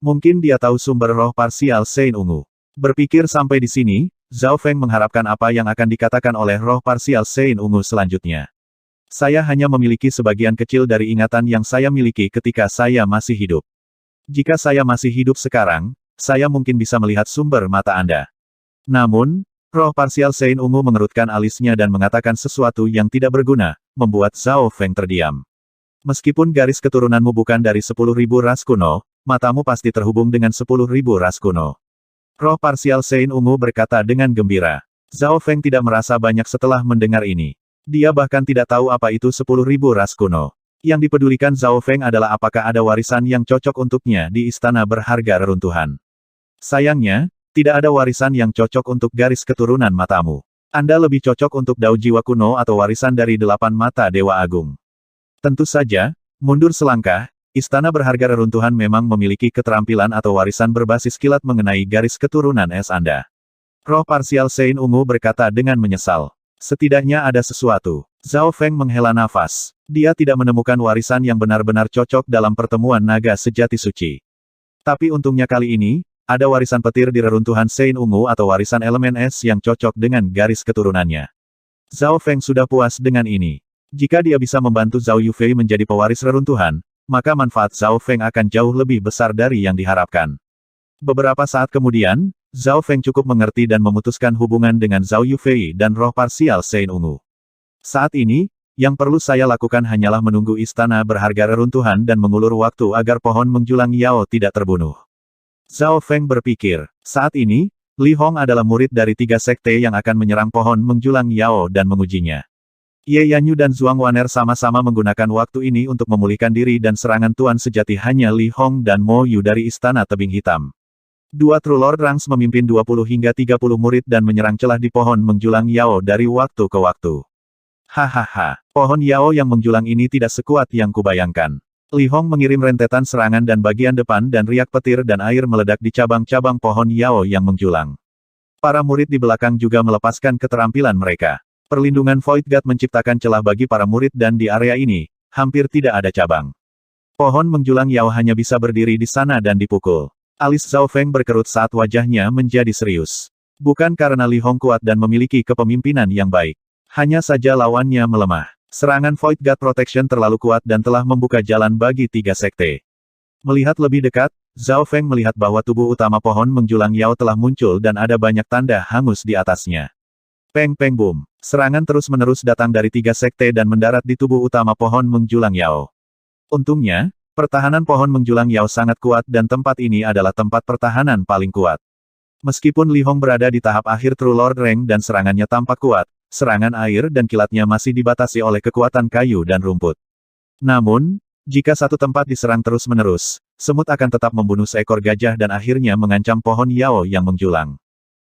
Mungkin dia tahu sumber roh parsial Sein Ungu. Berpikir sampai di sini, Zhao Feng mengharapkan apa yang akan dikatakan oleh roh parsial Sein Ungu selanjutnya. Saya hanya memiliki sebagian kecil dari ingatan yang saya miliki ketika saya masih hidup. Jika saya masih hidup sekarang, saya mungkin bisa melihat sumber mata Anda. Namun, roh parsial Sein Ungu mengerutkan alisnya dan mengatakan sesuatu yang tidak berguna, membuat Zhao Feng terdiam. Meskipun garis keturunanmu bukan dari 10.000 ras kuno, matamu pasti terhubung dengan 10.000 ras kuno. Roh parsial Sein Ungu berkata dengan gembira. Zhao Feng tidak merasa banyak setelah mendengar ini. Dia bahkan tidak tahu apa itu 10.000 ras kuno. Yang dipedulikan Zhao Feng adalah apakah ada warisan yang cocok untuknya di istana berharga reruntuhan. Sayangnya, tidak ada warisan yang cocok untuk garis keturunan matamu. Anda lebih cocok untuk dao jiwa kuno atau warisan dari 8 mata Dewa Agung. Tentu saja, mundur selangkah, istana berharga reruntuhan memang memiliki keterampilan atau warisan berbasis kilat mengenai garis keturunan es Anda. Roh parsial Sein Ungu berkata dengan menyesal. Setidaknya ada sesuatu. Zhao Feng menghela nafas. Dia tidak menemukan warisan yang benar-benar cocok dalam pertemuan naga sejati suci. Tapi untungnya kali ini, ada warisan petir di reruntuhan Sein Ungu atau warisan elemen es yang cocok dengan garis keturunannya. Zhao Feng sudah puas dengan ini. Jika dia bisa membantu Zhao Yufei menjadi pewaris reruntuhan, maka manfaat Zhao Feng akan jauh lebih besar dari yang diharapkan. Beberapa saat kemudian, Zhao Feng cukup mengerti dan memutuskan hubungan dengan Zhao Yufei dan roh parsial Sein Ungu. Saat ini, yang perlu saya lakukan hanyalah menunggu istana berharga reruntuhan dan mengulur waktu agar pohon menjulang Yao tidak terbunuh. Zhao Feng berpikir, saat ini, Li Hong adalah murid dari 3 sekte yang akan menyerang pohon menjulang Yao dan mengujinya. Ye Yanyu dan Zhuang Waner sama-sama menggunakan waktu ini untuk memulihkan diri dan serangan tuan sejati hanya Li Hong dan Mo Yu dari Istana Tebing Hitam. 2 True Lord Ranks memimpin 20 hingga 30 murid dan menyerang celah di pohon menjulang Yao dari waktu ke waktu. Hahaha, pohon Yao yang menjulang ini tidak sekuat yang kubayangkan. Li Hong mengirim rentetan serangan dan bagian depan dan riak petir dan air meledak di cabang-cabang pohon Yao yang menjulang. Para murid di belakang juga melepaskan keterampilan mereka. Perlindungan Void God menciptakan celah bagi para murid dan di area ini, hampir tidak ada cabang. Pohon menjulang Yao hanya bisa berdiri di sana dan dipukul. Alis Zhao Feng berkerut saat wajahnya menjadi serius. Bukan karena Li Hong kuat dan memiliki kepemimpinan yang baik. Hanya saja lawannya melemah. Serangan Void God Protection terlalu kuat dan telah membuka jalan bagi 3 sekte. Melihat lebih dekat, Zhao Feng melihat bahwa tubuh utama pohon menjulang Yao telah muncul dan ada banyak tanda hangus di atasnya. Peng peng boom. Serangan terus-menerus datang dari 3 sekte dan mendarat di tubuh utama pohon menjulang Yao. Untungnya, pertahanan pohon menjulang Yao sangat kuat dan tempat ini adalah tempat pertahanan paling kuat. Meskipun Li Hong berada di tahap akhir True Lord Rank dan serangannya tampak kuat, serangan air dan kilatnya masih dibatasi oleh kekuatan kayu dan rumput. Namun, jika satu tempat diserang terus-menerus, semut akan tetap membunuh seekor gajah dan akhirnya mengancam pohon Yao yang menjulang.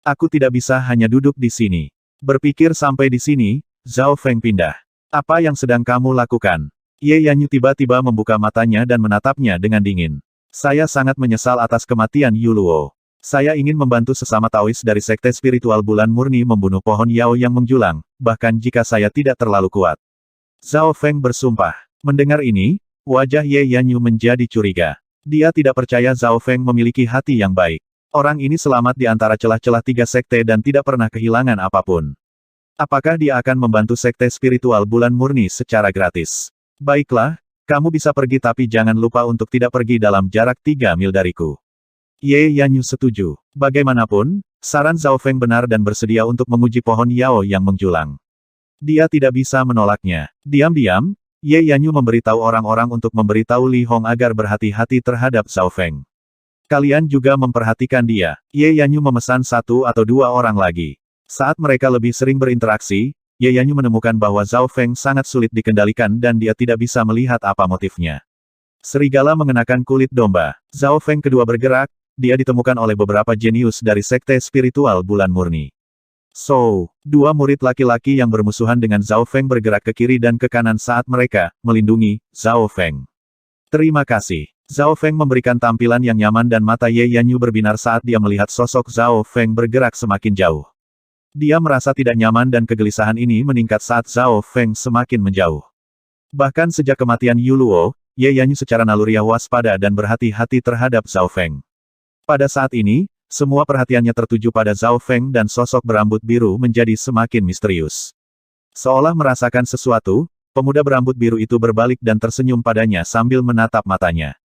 Aku tidak bisa hanya duduk di sini. Berpikir sampai di sini, Zhao Feng pindah. Apa yang sedang kamu lakukan? Ye Yanyu tiba-tiba membuka matanya dan menatapnya dengan dingin. Saya sangat menyesal atas kematian Yu Luo. Saya ingin membantu sesama Taois dari Sekte Spiritual Bulan Murni membunuh pohon Yao yang menjulang, bahkan jika saya tidak terlalu kuat. Zhao Feng bersumpah. Mendengar ini, wajah Ye Yanyu menjadi curiga. Dia tidak percaya Zhao Feng memiliki hati yang baik. Orang ini selamat di antara celah-celah 3 sekte dan tidak pernah kehilangan apapun. Apakah dia akan membantu Sekte Spiritual Bulan Murni secara gratis? Baiklah, kamu bisa pergi tapi jangan lupa untuk tidak pergi dalam jarak 3 mil dariku. Ye Yanyu setuju. Bagaimanapun, saran Zhao Feng benar dan bersedia untuk menguji pohon Yao yang menjulang. Dia tidak bisa menolaknya. Diam-diam, Ye Yanyu memberitahu orang-orang untuk memberitahu Li Hong agar berhati-hati terhadap Zhao Feng. Kalian juga memperhatikan dia. Ye Yanyu memesan 1 atau 2 orang lagi. Saat mereka lebih sering berinteraksi, Ye Yanyu menemukan bahwa Zhao Feng sangat sulit dikendalikan dan dia tidak bisa melihat apa motifnya. Serigala mengenakan kulit domba. Zhao Feng kedua bergerak, dia ditemukan oleh beberapa jenius dari Sekte Spiritual Bulan Murni. So, 2 murid laki-laki yang bermusuhan dengan Zhao Feng bergerak ke kiri dan ke kanan saat mereka melindungi Zhao Feng. Terima kasih. Zhao Feng memberikan tampilan yang nyaman dan mata Ye Yanyu berbinar saat dia melihat sosok Zhao Feng bergerak semakin jauh. Dia merasa tidak nyaman dan kegelisahan ini meningkat saat Zhao Feng semakin menjauh. Bahkan sejak kematian Yu Luo, Ye Yanyu secara naluriah waspada dan berhati-hati terhadap Zhao Feng. Pada saat ini, semua perhatiannya tertuju pada Zhao Feng dan sosok berambut biru menjadi semakin misterius. Seolah merasakan sesuatu, pemuda berambut biru itu berbalik dan tersenyum padanya sambil menatap matanya.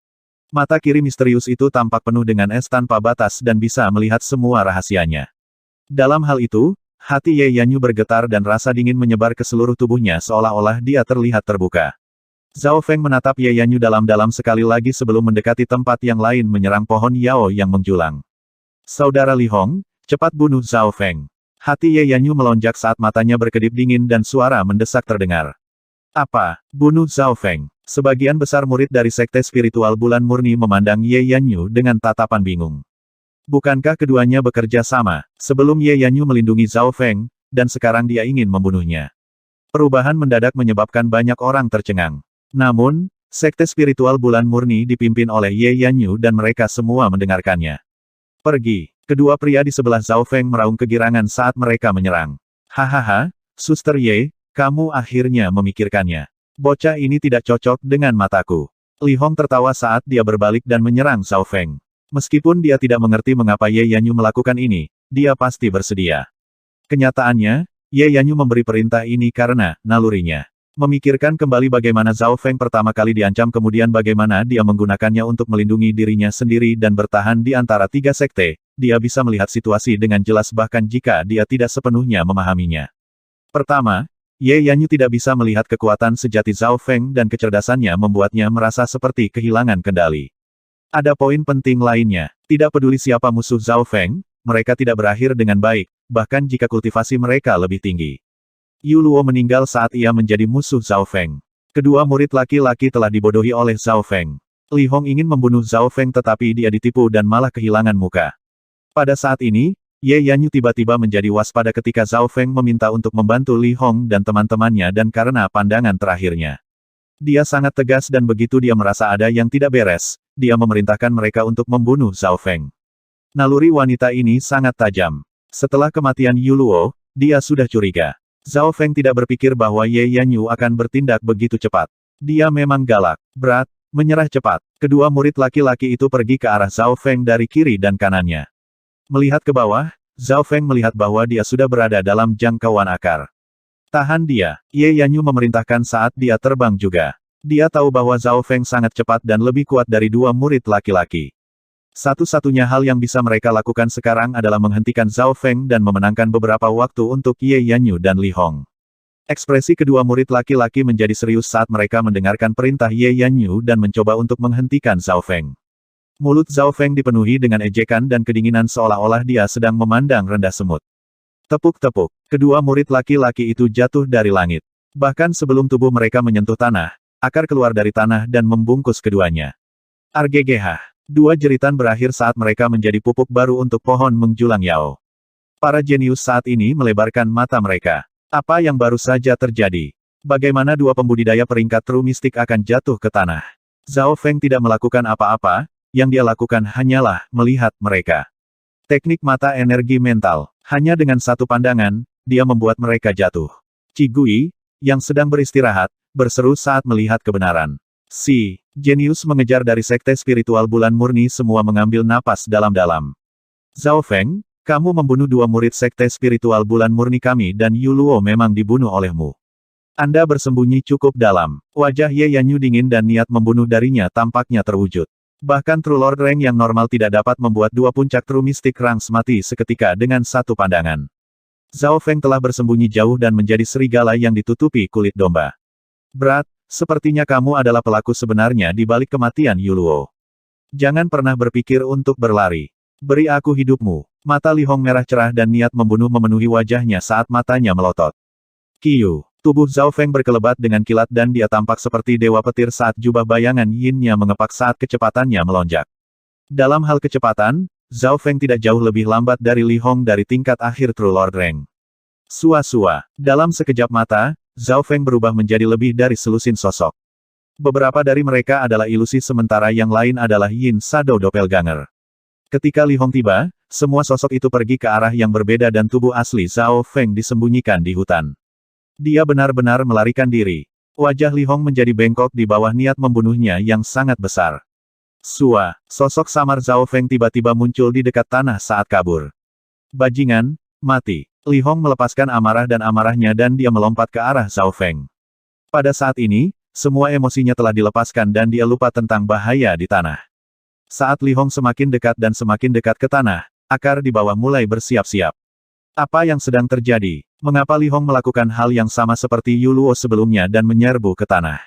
Mata kiri misterius itu tampak penuh dengan es tanpa batas dan bisa melihat semua rahasianya. Dalam hal itu, hati Ye Yanyu bergetar dan rasa dingin menyebar ke seluruh tubuhnya seolah-olah dia terlihat terbuka. Zhao Feng menatap Ye Yanyu dalam-dalam sekali lagi sebelum mendekati tempat yang lain menyerang pohon Yao yang menjulang. Saudara Li Hong, cepat bunuh Zhao Feng. Hati Ye Yanyu melonjak saat matanya berkedip dingin dan suara mendesak terdengar. Apa? Bunuh Zhao Feng? Sebagian besar murid dari Sekte Spiritual Bulan Murni memandang Ye Yanyu dengan tatapan bingung. Bukankah keduanya bekerja sama, sebelum Ye Yanyu melindungi Zhao Feng, dan sekarang dia ingin membunuhnya? Perubahan mendadak menyebabkan banyak orang tercengang. Namun, Sekte Spiritual Bulan Murni dipimpin oleh Ye Yanyu dan mereka semua mendengarkannya. Pergi. Kedua pria di sebelah Zhao Feng meraung kegirangan saat mereka menyerang. Hahaha, Suster Ye, kamu akhirnya memikirkannya. Bocah ini tidak cocok dengan mataku. Li Hong tertawa saat dia berbalik dan menyerang Zhao Feng. Meskipun dia tidak mengerti mengapa Ye Yanyu melakukan ini, dia pasti bersedia. Kenyataannya, Ye Yanyu memberi perintah ini karena nalurinya. Memikirkan kembali bagaimana Zhao Feng pertama kali diancam kemudian bagaimana dia menggunakannya untuk melindungi dirinya sendiri dan bertahan di antara tiga sekte, dia bisa melihat situasi dengan jelas bahkan jika dia tidak sepenuhnya memahaminya. Pertama, Ye Yanyu tidak bisa melihat kekuatan sejati Zhao Feng dan kecerdasannya membuatnya merasa seperti kehilangan kendali. Ada poin penting lainnya, tidak peduli siapa musuh Zhao Feng, mereka tidak berakhir dengan baik, bahkan jika kultivasi mereka lebih tinggi. Yu Luo meninggal saat ia menjadi musuh Zhao Feng. Kedua murid laki-laki telah dibodohi oleh Zhao Feng. Li Hong ingin membunuh Zhao Feng tetapi dia ditipu dan malah kehilangan muka. Pada saat ini, Ye Yanyu tiba-tiba menjadi waspada ketika Zhao Feng meminta untuk membantu Li Hong dan teman-temannya dan karena pandangan terakhirnya. Dia sangat tegas dan begitu dia merasa ada yang tidak beres, dia memerintahkan mereka untuk membunuh Zhao Feng. Naluri wanita ini sangat tajam. Setelah kematian Yu Luo, dia sudah curiga. Zhao Feng tidak berpikir bahwa Ye Yanyu akan bertindak begitu cepat. Dia memang galak, berat, menyerah cepat. Kedua murid laki-laki itu pergi ke arah Zhao Feng dari kiri dan kanannya. Melihat ke bawah, Zhao Feng melihat bahwa dia sudah berada dalam jangkauan akar. Tahan dia, Ye Yanyu memerintahkan saat dia terbang juga. Dia tahu bahwa Zhao Feng sangat cepat dan lebih kuat dari dua murid laki-laki. Satu-satunya hal yang bisa mereka lakukan sekarang adalah menghentikan Zhao Feng dan memenangkan beberapa waktu untuk Ye Yanyu dan Li Hong. Ekspresi kedua murid laki-laki menjadi serius saat mereka mendengarkan perintah Ye Yanyu dan mencoba untuk menghentikan Zhao Feng. Mulut Zhao Feng dipenuhi dengan ejekan dan kedinginan seolah-olah dia sedang memandang rendah semut. Tepuk-tepuk, kedua murid laki-laki itu jatuh dari langit. Bahkan sebelum tubuh mereka menyentuh tanah, akar keluar dari tanah dan membungkus keduanya. Argegeh. Dua jeritan berakhir saat mereka menjadi pupuk baru untuk pohon menjulang Yao. Para jenius saat ini melebarkan mata mereka. Apa yang baru saja terjadi? Bagaimana dua pembudidaya peringkat True Mystic akan jatuh ke tanah? Zhao Feng tidak melakukan apa-apa, yang dia lakukan hanyalah melihat mereka. Teknik mata energi mental. Hanya dengan satu pandangan, dia membuat mereka jatuh. Qi Gui, yang sedang beristirahat, berseru saat melihat kebenaran. Si jenius mengejar dari Sekte Spiritual Bulan Murni semua mengambil napas dalam-dalam. Zhao Feng, kamu membunuh dua murid Sekte Spiritual Bulan Murni kami dan Yu Luo memang dibunuh olehmu. Anda bersembunyi cukup dalam. Wajah Ye Yanyu dingin dan niat membunuh darinya tampaknya terwujud. Bahkan True Lord Rank yang normal tidak dapat membuat dua puncak True Mystic Ranks mati seketika dengan satu pandangan. Zhao Feng telah bersembunyi jauh dan menjadi serigala yang ditutupi kulit domba. Berat. Sepertinya kamu adalah pelaku sebenarnya di balik kematian Yu Luo. Jangan pernah berpikir untuk berlari. Beri aku hidupmu. Mata Li Hong merah cerah dan niat membunuh memenuhi wajahnya saat matanya melotot. Kiyu. Tubuh Zhao Feng berkelebat dengan kilat dan dia tampak seperti dewa petir saat jubah bayangan yin-nya mengepak saat kecepatannya melonjak. Dalam hal kecepatan, Zhao Feng tidak jauh lebih lambat dari Li Hong dari tingkat akhir True Lord Rank. Sua-sua. Dalam sekejap mata, Zhao Feng berubah menjadi lebih dari selusin sosok. Beberapa dari mereka adalah ilusi sementara yang lain adalah Yin Shadow Doppelganger. Ketika Li Hong tiba, semua sosok itu pergi ke arah yang berbeda dan tubuh asli Zhao Feng disembunyikan di hutan. Dia benar-benar melarikan diri. Wajah Li Hong menjadi bengkok di bawah niat membunuhnya yang sangat besar. Sosok samar Zhao Feng tiba-tiba muncul di dekat tanah saat kabur. Bajingan, mati. Li Hong melepaskan amarah dan amarahnya dan dia melompat ke arah Zhao Feng. Pada saat ini, semua emosinya telah dilepaskan dan dia lupa tentang bahaya di tanah. Saat Li Hong semakin dekat ke tanah, akar di bawah mulai bersiap-siap. Apa yang sedang terjadi? Mengapa Li Hong melakukan hal yang sama seperti Yu Luo sebelumnya dan menyerbu ke tanah?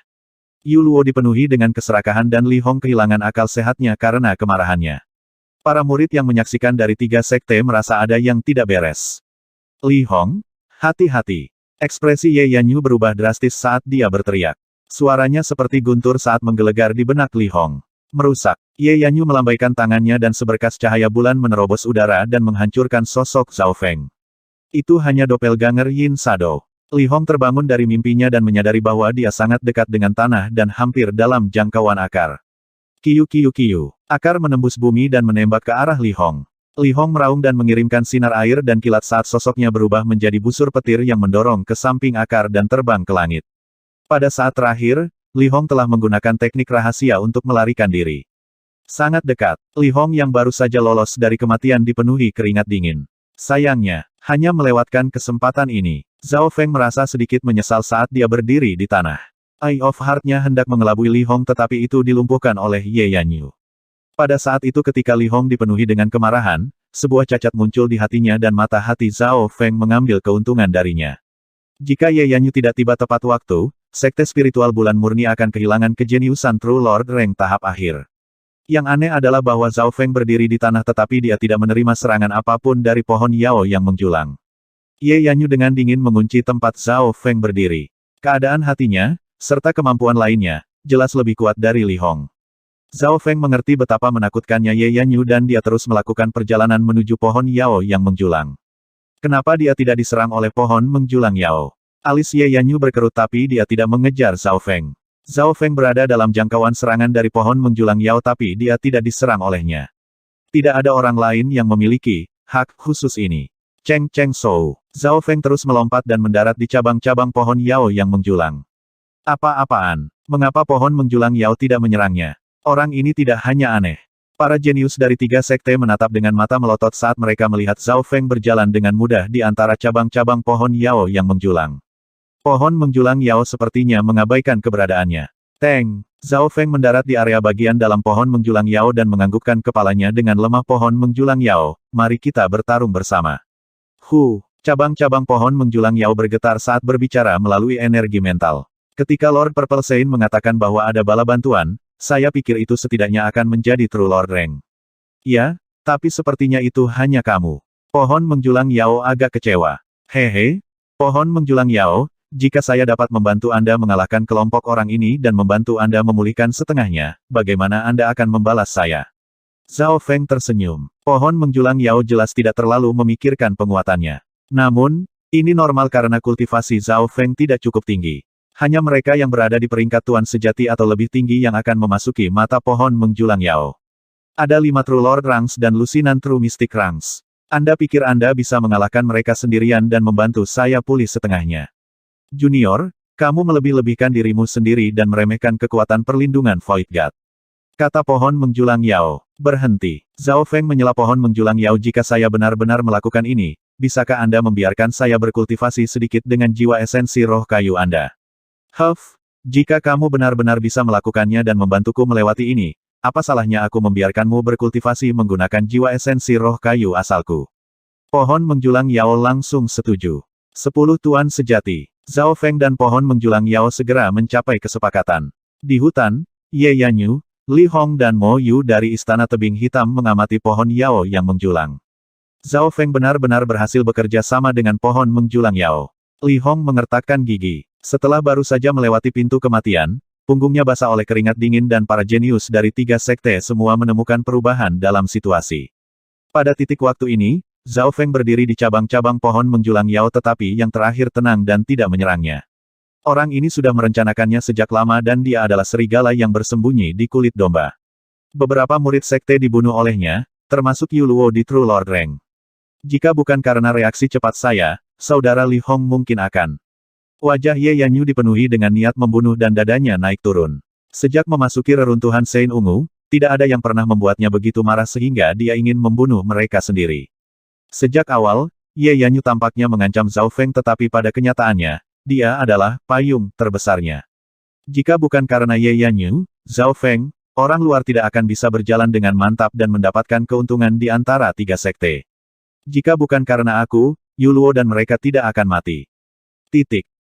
Yu Luo dipenuhi dengan keserakahan dan Li Hong kehilangan akal sehatnya karena kemarahannya. Para murid yang menyaksikan dari 3 sekte merasa ada yang tidak beres. Li Hong, hati-hati. Ekspresi Ye Yanyu berubah drastis saat dia berteriak. Suaranya seperti guntur saat menggelegar di benak Li Hong. Merusak. Ye Yanyu melambaikan tangannya dan seberkas cahaya bulan menerobos udara dan menghancurkan sosok Zhao Feng. Itu hanya doppelganger Yin Shadow. Li Hong terbangun dari mimpinya dan menyadari bahwa dia sangat dekat dengan tanah dan hampir dalam jangkauan akar. Kiu kiu kiu. Akar menembus bumi dan menembak ke arah Li Hong. Li Hong meraung dan mengirimkan sinar air dan kilat saat sosoknya berubah menjadi busur petir yang mendorong ke samping akar dan terbang ke langit. Pada saat terakhir, Li Hong telah menggunakan teknik rahasia untuk melarikan diri. Sangat dekat, Li Hong yang baru saja lolos dari kematian dipenuhi keringat dingin. Sayangnya, hanya melewatkan kesempatan ini. Zhao Feng merasa sedikit menyesal saat dia berdiri di tanah. Eye of Heart-nya hendak mengelabui Li Hong tetapi itu dilumpuhkan oleh Ye Yanyu. Pada saat itu ketika Li Hong dipenuhi dengan kemarahan, sebuah cacat muncul di hatinya dan mata hati Zhao Feng mengambil keuntungan darinya. Jika Ye Yanyu tidak tiba tepat waktu, sekte spiritual bulan murni akan kehilangan kejeniusan True Lord rank tahap akhir. Yang aneh adalah bahwa Zhao Feng berdiri di tanah tetapi dia tidak menerima serangan apapun dari pohon Yao yang menjulang. Ye Yanyu dengan dingin mengunci tempat Zhao Feng berdiri. Keadaan hatinya, serta kemampuan lainnya, jelas lebih kuat dari Li Hong. Zhao Feng mengerti betapa menakutkannya Ye Yanyu dan dia terus melakukan perjalanan menuju pohon Yao yang menjulang. Kenapa dia tidak diserang oleh pohon menjulang Yao? Alis Ye Yanyu berkerut tapi dia tidak mengejar Zhao Feng. Zhao Feng berada dalam jangkauan serangan dari pohon menjulang Yao tapi dia tidak diserang olehnya. Tidak ada orang lain yang memiliki hak khusus ini. Cheng Cheng Shou. Zhao Feng terus melompat dan mendarat di cabang-cabang pohon Yao yang menjulang. Apa-apaan? Mengapa pohon menjulang Yao tidak menyerangnya? Orang ini tidak hanya aneh. Para jenius dari 3 sekte menatap dengan mata melotot saat mereka melihat Zhao Feng berjalan dengan mudah di antara cabang-cabang pohon Yao yang menjulang. Pohon menjulang Yao sepertinya mengabaikan keberadaannya. Teng! Zhao Feng mendarat di area bagian dalam pohon menjulang Yao dan menganggukkan kepalanya dengan lemah pohon menjulang Yao. Mari kita bertarung bersama. Cabang-cabang pohon menjulang Yao bergetar saat berbicara melalui energi mental. Ketika Lord Purple Saint mengatakan bahwa ada bala bantuan, saya pikir itu setidaknya akan menjadi True Lord Rank. Ya, tapi sepertinya itu hanya kamu. Pohon menjulang Yao agak kecewa. Hehe, pohon menjulang Yao, jika saya dapat membantu Anda mengalahkan kelompok orang ini dan membantu Anda memulihkan setengahnya, bagaimana Anda akan membalas saya? Zhao Feng tersenyum. Pohon menjulang Yao jelas tidak terlalu memikirkan penguatannya. Namun, ini normal karena kultivasi Zhao Feng tidak cukup tinggi. Hanya mereka yang berada di peringkat tuan sejati atau lebih tinggi yang akan memasuki mata pohon menjulang Yao. Ada 5 True Lord Ranks dan lusinan True Mystic Ranks. Anda pikir Anda bisa mengalahkan mereka sendirian dan membantu saya pulih setengahnya. Junior, kamu melebih-lebihkan dirimu sendiri dan meremehkan kekuatan perlindungan Void God. Kata pohon menjulang Yao. Berhenti. Zhao Feng menyela pohon menjulang Yao jika saya benar-benar melakukan ini, bisakah Anda membiarkan saya berkultivasi sedikit dengan jiwa esensi roh kayu Anda? Jika kamu benar-benar bisa melakukannya dan membantuku melewati ini, apa salahnya aku membiarkanmu berkultivasi menggunakan jiwa esensi roh kayu asalku? Pohon menjulang Yao langsung setuju. 10 tuan sejati. Zhao Feng dan pohon menjulang Yao segera mencapai kesepakatan. Di hutan, Ye Yanyu, Li Hong dan Mo Yu dari Istana Tebing Hitam mengamati pohon Yao yang menjulang. Zhao Feng benar-benar berhasil bekerja sama dengan pohon menjulang Yao. Li Hong mengertakkan gigi. Setelah baru saja melewati pintu kematian, punggungnya basah oleh keringat dingin dan para jenius dari 3 sekte semua menemukan perubahan dalam situasi. Pada titik waktu ini, Zhao Feng berdiri di cabang-cabang pohon menjulang Yao tetapi yang terakhir tenang dan tidak menyerangnya. Orang ini sudah merencanakannya sejak lama dan dia adalah serigala yang bersembunyi di kulit domba. Beberapa murid sekte dibunuh olehnya, termasuk Yu Luo di True Lord Rank. Jika bukan karena reaksi cepat saya, saudara Li Hong mungkin akan. Wajah Ye Yanyu dipenuhi dengan niat membunuh dan dadanya naik turun. Sejak memasuki reruntuhan Sein Ungu, tidak ada yang pernah membuatnya begitu marah sehingga dia ingin membunuh mereka sendiri. Sejak awal, Ye Yanyu tampaknya mengancam Zhao Feng tetapi pada kenyataannya, dia adalah payung terbesarnya. Jika bukan karena Ye Yanyu, Zhao Feng, orang luar tidak akan bisa berjalan dengan mantap dan mendapatkan keuntungan di antara 3 sekte. Jika bukan karena aku, Yu Luo dan mereka tidak akan mati.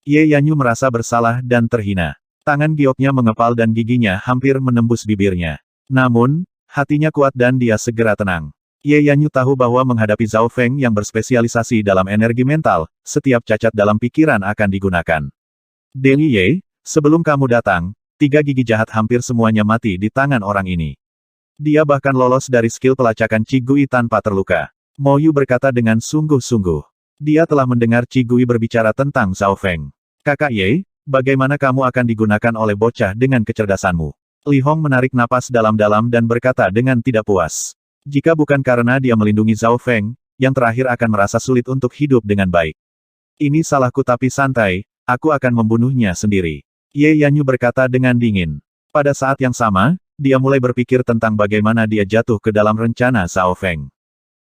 Ye Yanyu merasa bersalah dan terhina. Tangan gioknya mengepal dan giginya hampir menembus bibirnya. Namun, hatinya kuat dan dia segera tenang. Ye Yanyu tahu bahwa menghadapi Zhao Feng yang berspesialisasi dalam energi mental, setiap cacat dalam pikiran akan digunakan. Deng Ye, sebelum kamu datang, 3 gigi jahat hampir semuanya mati di tangan orang ini. Dia bahkan lolos dari skill pelacakan Qi Gui tanpa terluka. Mo Yu berkata dengan sungguh-sungguh. Dia telah mendengar Qi Gui berbicara tentang Zhao Feng. Kakak Ye, bagaimana kamu akan digunakan oleh bocah dengan kecerdasanmu? Li Hong menarik napas dalam-dalam dan berkata dengan tidak puas. Jika bukan karena dia melindungi Zhao Feng, yang terakhir akan merasa sulit untuk hidup dengan baik. Ini salahku tapi santai, aku akan membunuhnya sendiri. Ye Yanyu berkata dengan dingin. Pada saat yang sama, dia mulai berpikir tentang bagaimana dia jatuh ke dalam rencana Zhao Feng.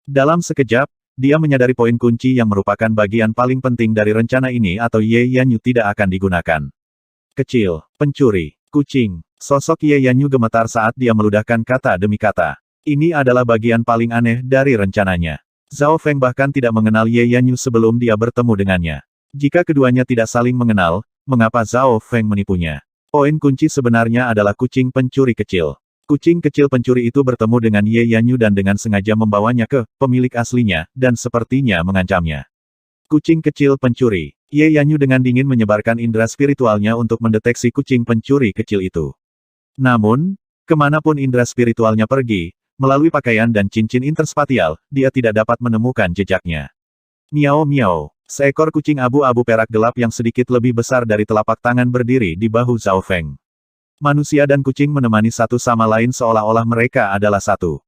Dalam sekejap, dia menyadari poin kunci yang merupakan bagian paling penting dari rencana ini atau Ye Yanyu tidak akan digunakan. Kecil, pencuri, kucing. Sosok Ye Yanyu gemetar saat dia meludahkan kata demi kata. Ini adalah bagian paling aneh dari rencananya. Zhao Feng bahkan tidak mengenal Ye Yanyu sebelum dia bertemu dengannya. Jika keduanya tidak saling mengenal, mengapa Zhao Feng menipunya? Poin kunci sebenarnya adalah kucing pencuri kecil. Kucing kecil pencuri itu bertemu dengan Ye Yanyu dan dengan sengaja membawanya ke pemilik aslinya, dan sepertinya mengancamnya. Kucing kecil pencuri. Ye Yanyu dengan dingin menyebarkan indera spiritualnya untuk mendeteksi kucing pencuri kecil itu. Namun, kemanapun indera spiritualnya pergi, melalui pakaian dan cincin interspatial, dia tidak dapat menemukan jejaknya. Miao miao. Seekor kucing abu-abu perak gelap yang sedikit lebih besar dari telapak tangan berdiri di bahu Zhao Feng. Manusia dan kucing menemani satu sama lain seolah-olah mereka adalah satu.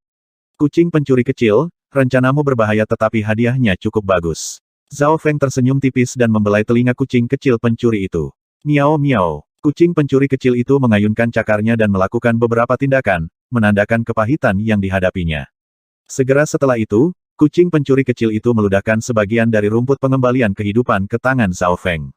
Kucing pencuri kecil, rencanamu berbahaya tetapi hadiahnya cukup bagus. Zhao Feng tersenyum tipis dan membelai telinga kucing kecil pencuri itu. Miao miao. Kucing pencuri kecil itu mengayunkan cakarnya dan melakukan beberapa tindakan, menandakan kepahitan yang dihadapinya. Segera setelah itu, kucing pencuri kecil itu meludahkan sebagian dari rumput pengembalian kehidupan ke tangan Zhao Feng.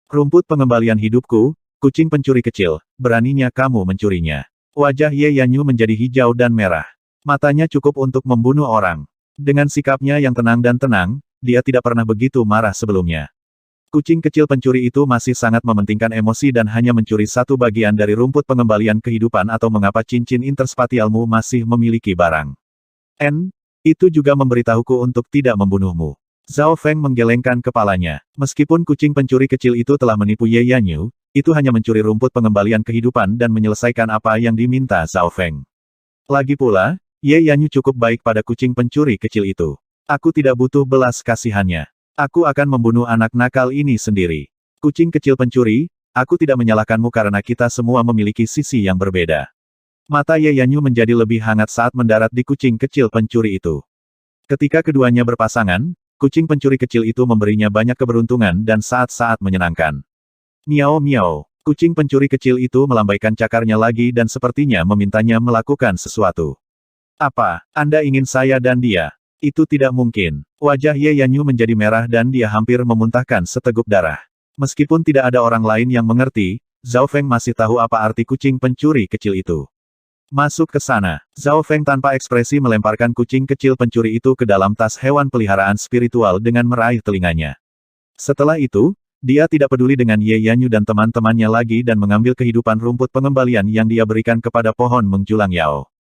Rumput pengembalian hidupku, kucing pencuri kecil, beraninya kamu mencurinya. Wajah Ye Yanyu menjadi hijau dan merah. Matanya cukup untuk membunuh orang. Dengan sikapnya yang tenang dan tenang, dia tidak pernah begitu marah sebelumnya. Kucing kecil pencuri itu masih sangat mementingkan emosi dan hanya mencuri satu bagian dari rumput pengembalian kehidupan atau mengapa cincin interspatialmu masih memiliki barang. Itu juga memberitahuku untuk tidak membunuhmu. Zhao Feng menggelengkan kepalanya. Meskipun kucing pencuri kecil itu telah menipu Ye Yanyu, itu hanya mencuri rumput pengembalian kehidupan dan menyelesaikan apa yang diminta Zhao Feng. Lagi pula, Ye Yanyu cukup baik pada kucing pencuri kecil itu. Aku tidak butuh belas kasihannya. Aku akan membunuh anak nakal ini sendiri. Kucing kecil pencuri, aku tidak menyalahkanmu karena kita semua memiliki sisi yang berbeda. Mata Ye Yanyu menjadi lebih hangat saat mendarat di kucing kecil pencuri itu. Ketika keduanya berpasangan, kucing pencuri kecil itu memberinya banyak keberuntungan dan saat-saat menyenangkan. Miao miao. Kucing pencuri kecil itu melambaikan cakarnya lagi dan sepertinya memintanya melakukan sesuatu. Apa, Anda ingin saya dan dia? Itu tidak mungkin. Wajah Ye Yanyu menjadi merah dan dia hampir memuntahkan seteguk darah. Meskipun tidak ada orang lain yang mengerti, Zhao Feng masih tahu apa arti kucing pencuri kecil itu. Masuk ke sana. Zhao Feng tanpa ekspresi melemparkan kucing kecil pencuri itu ke dalam tas hewan peliharaan spiritual dengan meraih telinganya. Setelah itu, dia tidak peduli dengan Ye Yanyu dan teman-temannya lagi dan mengambil kehidupan rumput pengembalian yang dia berikan kepada pohon menjulang Yao.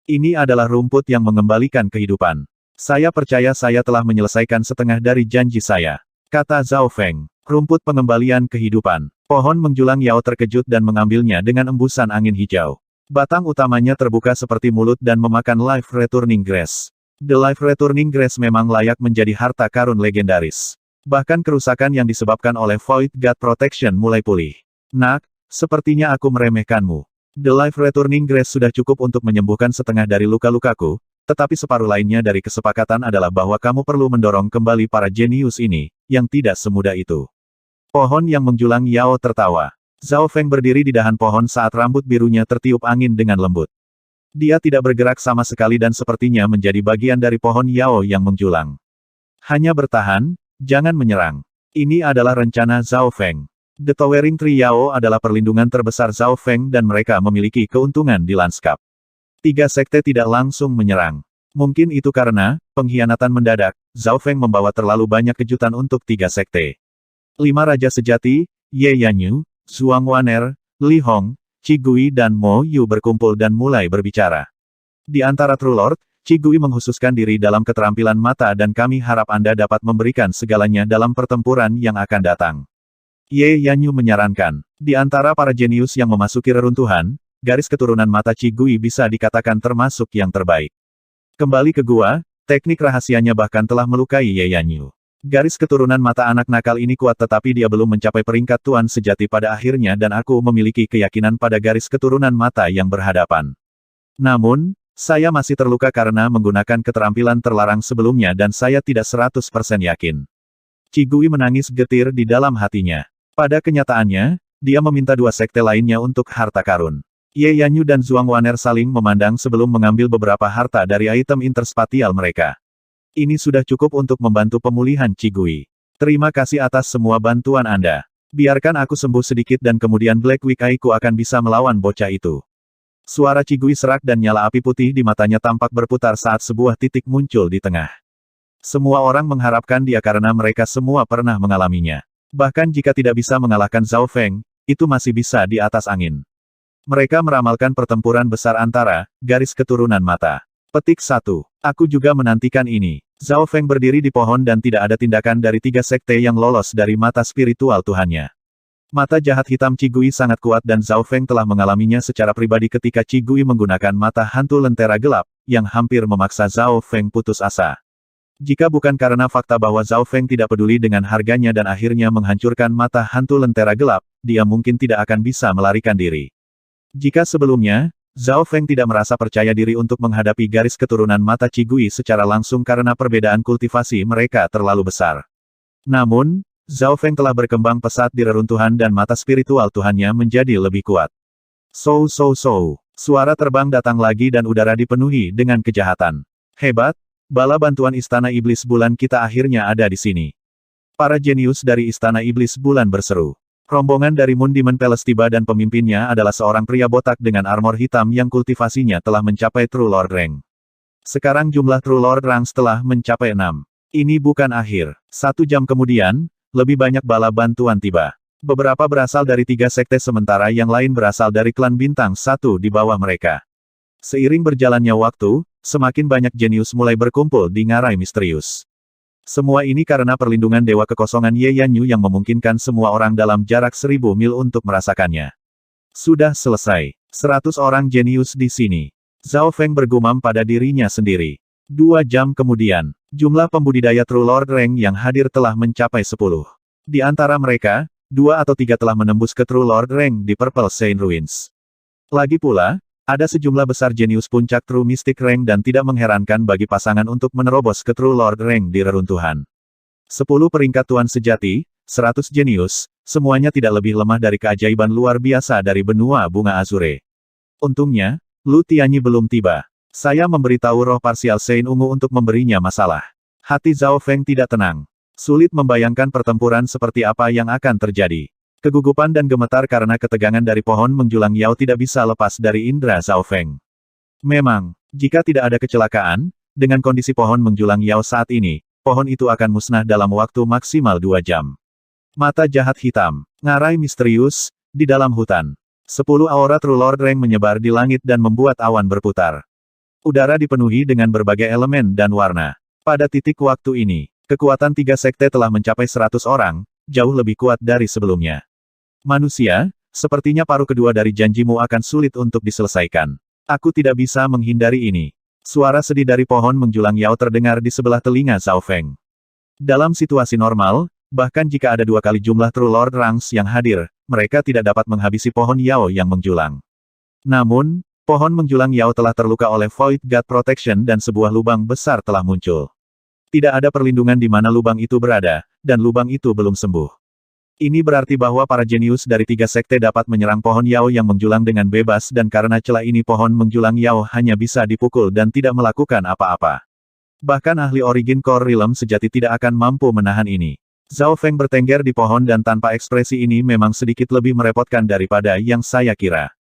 Ini adalah rumput yang mengembalikan kehidupan. Saya percaya saya telah menyelesaikan setengah dari janji saya, kata Zhao Feng. Rumput pengembalian kehidupan. Pohon menjulang Yao terkejut dan mengambilnya dengan embusan angin hijau. Batang utamanya terbuka seperti mulut dan memakan Life Returning Grass. The Life Returning Grass memang layak menjadi harta karun legendaris. Bahkan kerusakan yang disebabkan oleh Void God Protection mulai pulih. Nak, sepertinya aku meremehkanmu. The Life Returning Grass sudah cukup untuk menyembuhkan setengah dari luka-lukaku, tetapi separuh lainnya dari kesepakatan adalah bahwa kamu perlu mendorong kembali para jenius ini, yang tidak semudah itu. Pohon yang menjulang Yao tertawa. Zhao Feng berdiri di dahan pohon saat rambut birunya tertiup angin dengan lembut. Dia tidak bergerak sama sekali dan sepertinya menjadi bagian dari pohon Yao yang menjulang. Hanya bertahan, jangan menyerang. Ini adalah rencana Zhao Feng. The Towering Tree Yao adalah perlindungan terbesar Zhao Feng dan mereka memiliki keuntungan di lanskap. 3 sekte tidak langsung menyerang. Mungkin itu karena, pengkhianatan mendadak, Zhao Feng membawa terlalu banyak kejutan untuk 3 sekte. 5 Raja Sejati, Ye Yanyu, Zhuang Waner, Li Hong, Qi Gui dan Mo Yu berkumpul dan mulai berbicara. Di antara True Lord, Qi Gui menghususkan diri dalam keterampilan mata dan kami harap Anda dapat memberikan segalanya dalam pertempuran yang akan datang. Ye Yanyu menyarankan, di antara para jenius yang memasuki reruntuhan, garis keturunan mata Qi Gui bisa dikatakan termasuk yang terbaik. Kembali ke gua, teknik rahasianya bahkan telah melukai Ye Yanyu. Garis keturunan mata anak nakal ini kuat tetapi dia belum mencapai peringkat tuan sejati pada akhirnya dan aku memiliki keyakinan pada garis keturunan mata yang berhadapan. Namun, saya masih terluka karena menggunakan keterampilan terlarang sebelumnya dan saya tidak 100% yakin. Qi Gui menangis getir di dalam hatinya. Pada kenyataannya, dia meminta dua sekte lainnya untuk harta karun. Ye Yanyu dan Zhuang Waner saling memandang sebelum mengambil beberapa harta dari item interspatial mereka. Ini sudah cukup untuk membantu pemulihan Qi Gui. Terima kasih atas semua bantuan Anda. Biarkan aku sembuh sedikit dan kemudian Black Wick-ku akan bisa melawan bocah itu. Suara Qi Gui serak dan nyala api putih di matanya tampak berputar saat sebuah titik muncul di tengah. Semua orang mengharapkan dia karena mereka semua pernah mengalaminya. Bahkan jika tidak bisa mengalahkan Zhao Feng, itu masih bisa di atas angin. Mereka meramalkan pertempuran besar antara garis keturunan mata. Petik 1. Aku juga menantikan ini. Zhao Feng berdiri di pohon dan tidak ada tindakan dari tiga sekte yang lolos dari mata spiritual Tuhannya. Mata jahat hitam Qi Gui sangat kuat dan Zhao Feng telah mengalaminya secara pribadi ketika Qi Gui menggunakan mata hantu lentera gelap, yang hampir memaksa Zhao Feng putus asa. Jika bukan karena fakta bahwa Zhao Feng tidak peduli dengan harganya dan akhirnya menghancurkan mata hantu lentera gelap, dia mungkin tidak akan bisa melarikan diri. Jika sebelumnya, Zhao Feng tidak merasa percaya diri untuk menghadapi garis keturunan mata Qi Gui secara langsung karena perbedaan kultivasi mereka terlalu besar. Namun, Zhao Feng telah berkembang pesat di reruntuhan dan mata spiritual Tuhannya menjadi lebih kuat. Sow. Suara terbang datang lagi dan udara dipenuhi dengan kejahatan. Hebat, bala bantuan Istana Iblis Bulan kita akhirnya ada di sini. Para jenius dari Istana Iblis Bulan berseru. Rombongan dari Moon Demon Palace tiba dan pemimpinnya adalah seorang pria botak dengan armor hitam yang kultivasinya telah mencapai True Lord Rank. Sekarang jumlah True Lord Rank telah mencapai 6. Ini bukan akhir. 1 jam kemudian, lebih banyak bala bantuan tiba. Beberapa berasal dari 3 sekte sementara yang lain berasal dari klan bintang 1 di bawah mereka. Seiring berjalannya waktu, semakin banyak jenius mulai berkumpul di ngarai misterius. Semua ini karena perlindungan Dewa Kekosongan Ye Yanyu yang memungkinkan semua orang dalam jarak 1000 mil untuk merasakannya. Sudah selesai. 100 orang jenius di sini. Zhao Feng bergumam pada dirinya sendiri. 2 jam kemudian, jumlah pembudidaya True Lord Rank yang hadir telah mencapai 10. Di antara mereka, 2 atau 3 telah menembus ke True Lord Rank di Purple Saint Ruins. Lagi pula, ada sejumlah besar jenius puncak True Mystic Rank dan tidak mengherankan bagi pasangan untuk menerobos ke True Lord Rank di reruntuhan. 10 peringkat tuan sejati, 100 jenius, semuanya tidak lebih lemah dari keajaiban luar biasa dari benua bunga Azure. Untungnya, Lu Tianyi belum tiba. Saya memberitahu roh parsial Saint Ungu untuk memberinya masalah. Hati Zhao Feng tidak tenang. Sulit membayangkan pertempuran seperti apa yang akan terjadi. Kegugupan dan gemetar karena ketegangan dari pohon menjulang Yao tidak bisa lepas dari indera Zhao Feng. Memang, jika tidak ada kecelakaan, dengan kondisi pohon menjulang Yao saat ini, pohon itu akan musnah dalam waktu maksimal 2 jam. Mata jahat hitam, ngarai misterius, di dalam hutan. 10 aura True Lord Rank menyebar di langit dan membuat awan berputar. Udara dipenuhi dengan berbagai elemen dan warna. Pada titik waktu ini, kekuatan 3 sekte telah mencapai 100 orang, jauh lebih kuat dari sebelumnya. Manusia, sepertinya paruh kedua dari janjimu akan sulit untuk diselesaikan. Aku tidak bisa menghindari ini. Suara sedih dari pohon menjulang Yao terdengar di sebelah telinga Zhao Feng. Dalam situasi normal, bahkan jika ada 2 kali jumlah True Lord Ranks yang hadir, mereka tidak dapat menghabisi pohon Yao yang menjulang. Namun, pohon menjulang Yao telah terluka oleh Void God Protection dan sebuah lubang besar telah muncul. Tidak ada perlindungan di mana lubang itu berada, dan lubang itu belum sembuh. Ini berarti bahwa para jenius dari 3 sekte dapat menyerang pohon Yao yang menjulang dengan bebas dan karena celah ini pohon menjulang Yao hanya bisa dipukul dan tidak melakukan apa-apa. Bahkan ahli Origin Core Realm sejati tidak akan mampu menahan ini. Zhao Feng bertengger di pohon dan tanpa ekspresi ini memang sedikit lebih merepotkan daripada yang saya kira.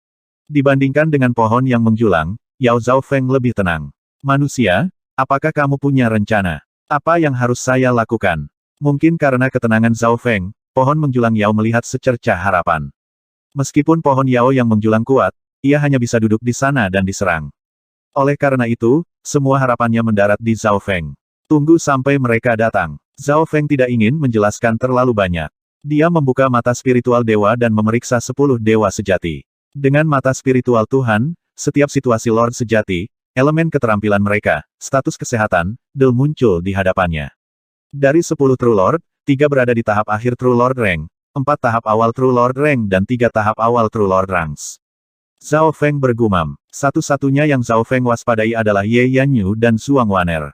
Dibandingkan dengan pohon yang menjulang, Yao Zhao Feng lebih tenang. Manusia, apakah kamu punya rencana? Apa yang harus saya lakukan? Mungkin karena ketenangan Zhao Feng, pohon menjulang Yao melihat secercah harapan. Meskipun pohon Yao yang menjulang kuat, ia hanya bisa duduk di sana dan diserang. Oleh karena itu, semua harapannya mendarat di Zhao Feng. Tunggu sampai mereka datang. Zhao Feng tidak ingin menjelaskan terlalu banyak. Dia membuka mata spiritual dewa dan memeriksa 10 dewa sejati. Dengan mata spiritual Tuhan, setiap situasi Lord sejati, elemen keterampilan mereka, status kesehatan, muncul di hadapannya. Dari 10 True Lord, 3 berada di tahap akhir True Lord Rank, 4 tahap awal True Lord Rank dan 3 tahap awal True Lord Ranks. Zhao Feng bergumam. Satu-satunya yang Zhao Feng waspadai adalah Ye Yanyu dan Zhuang Waner.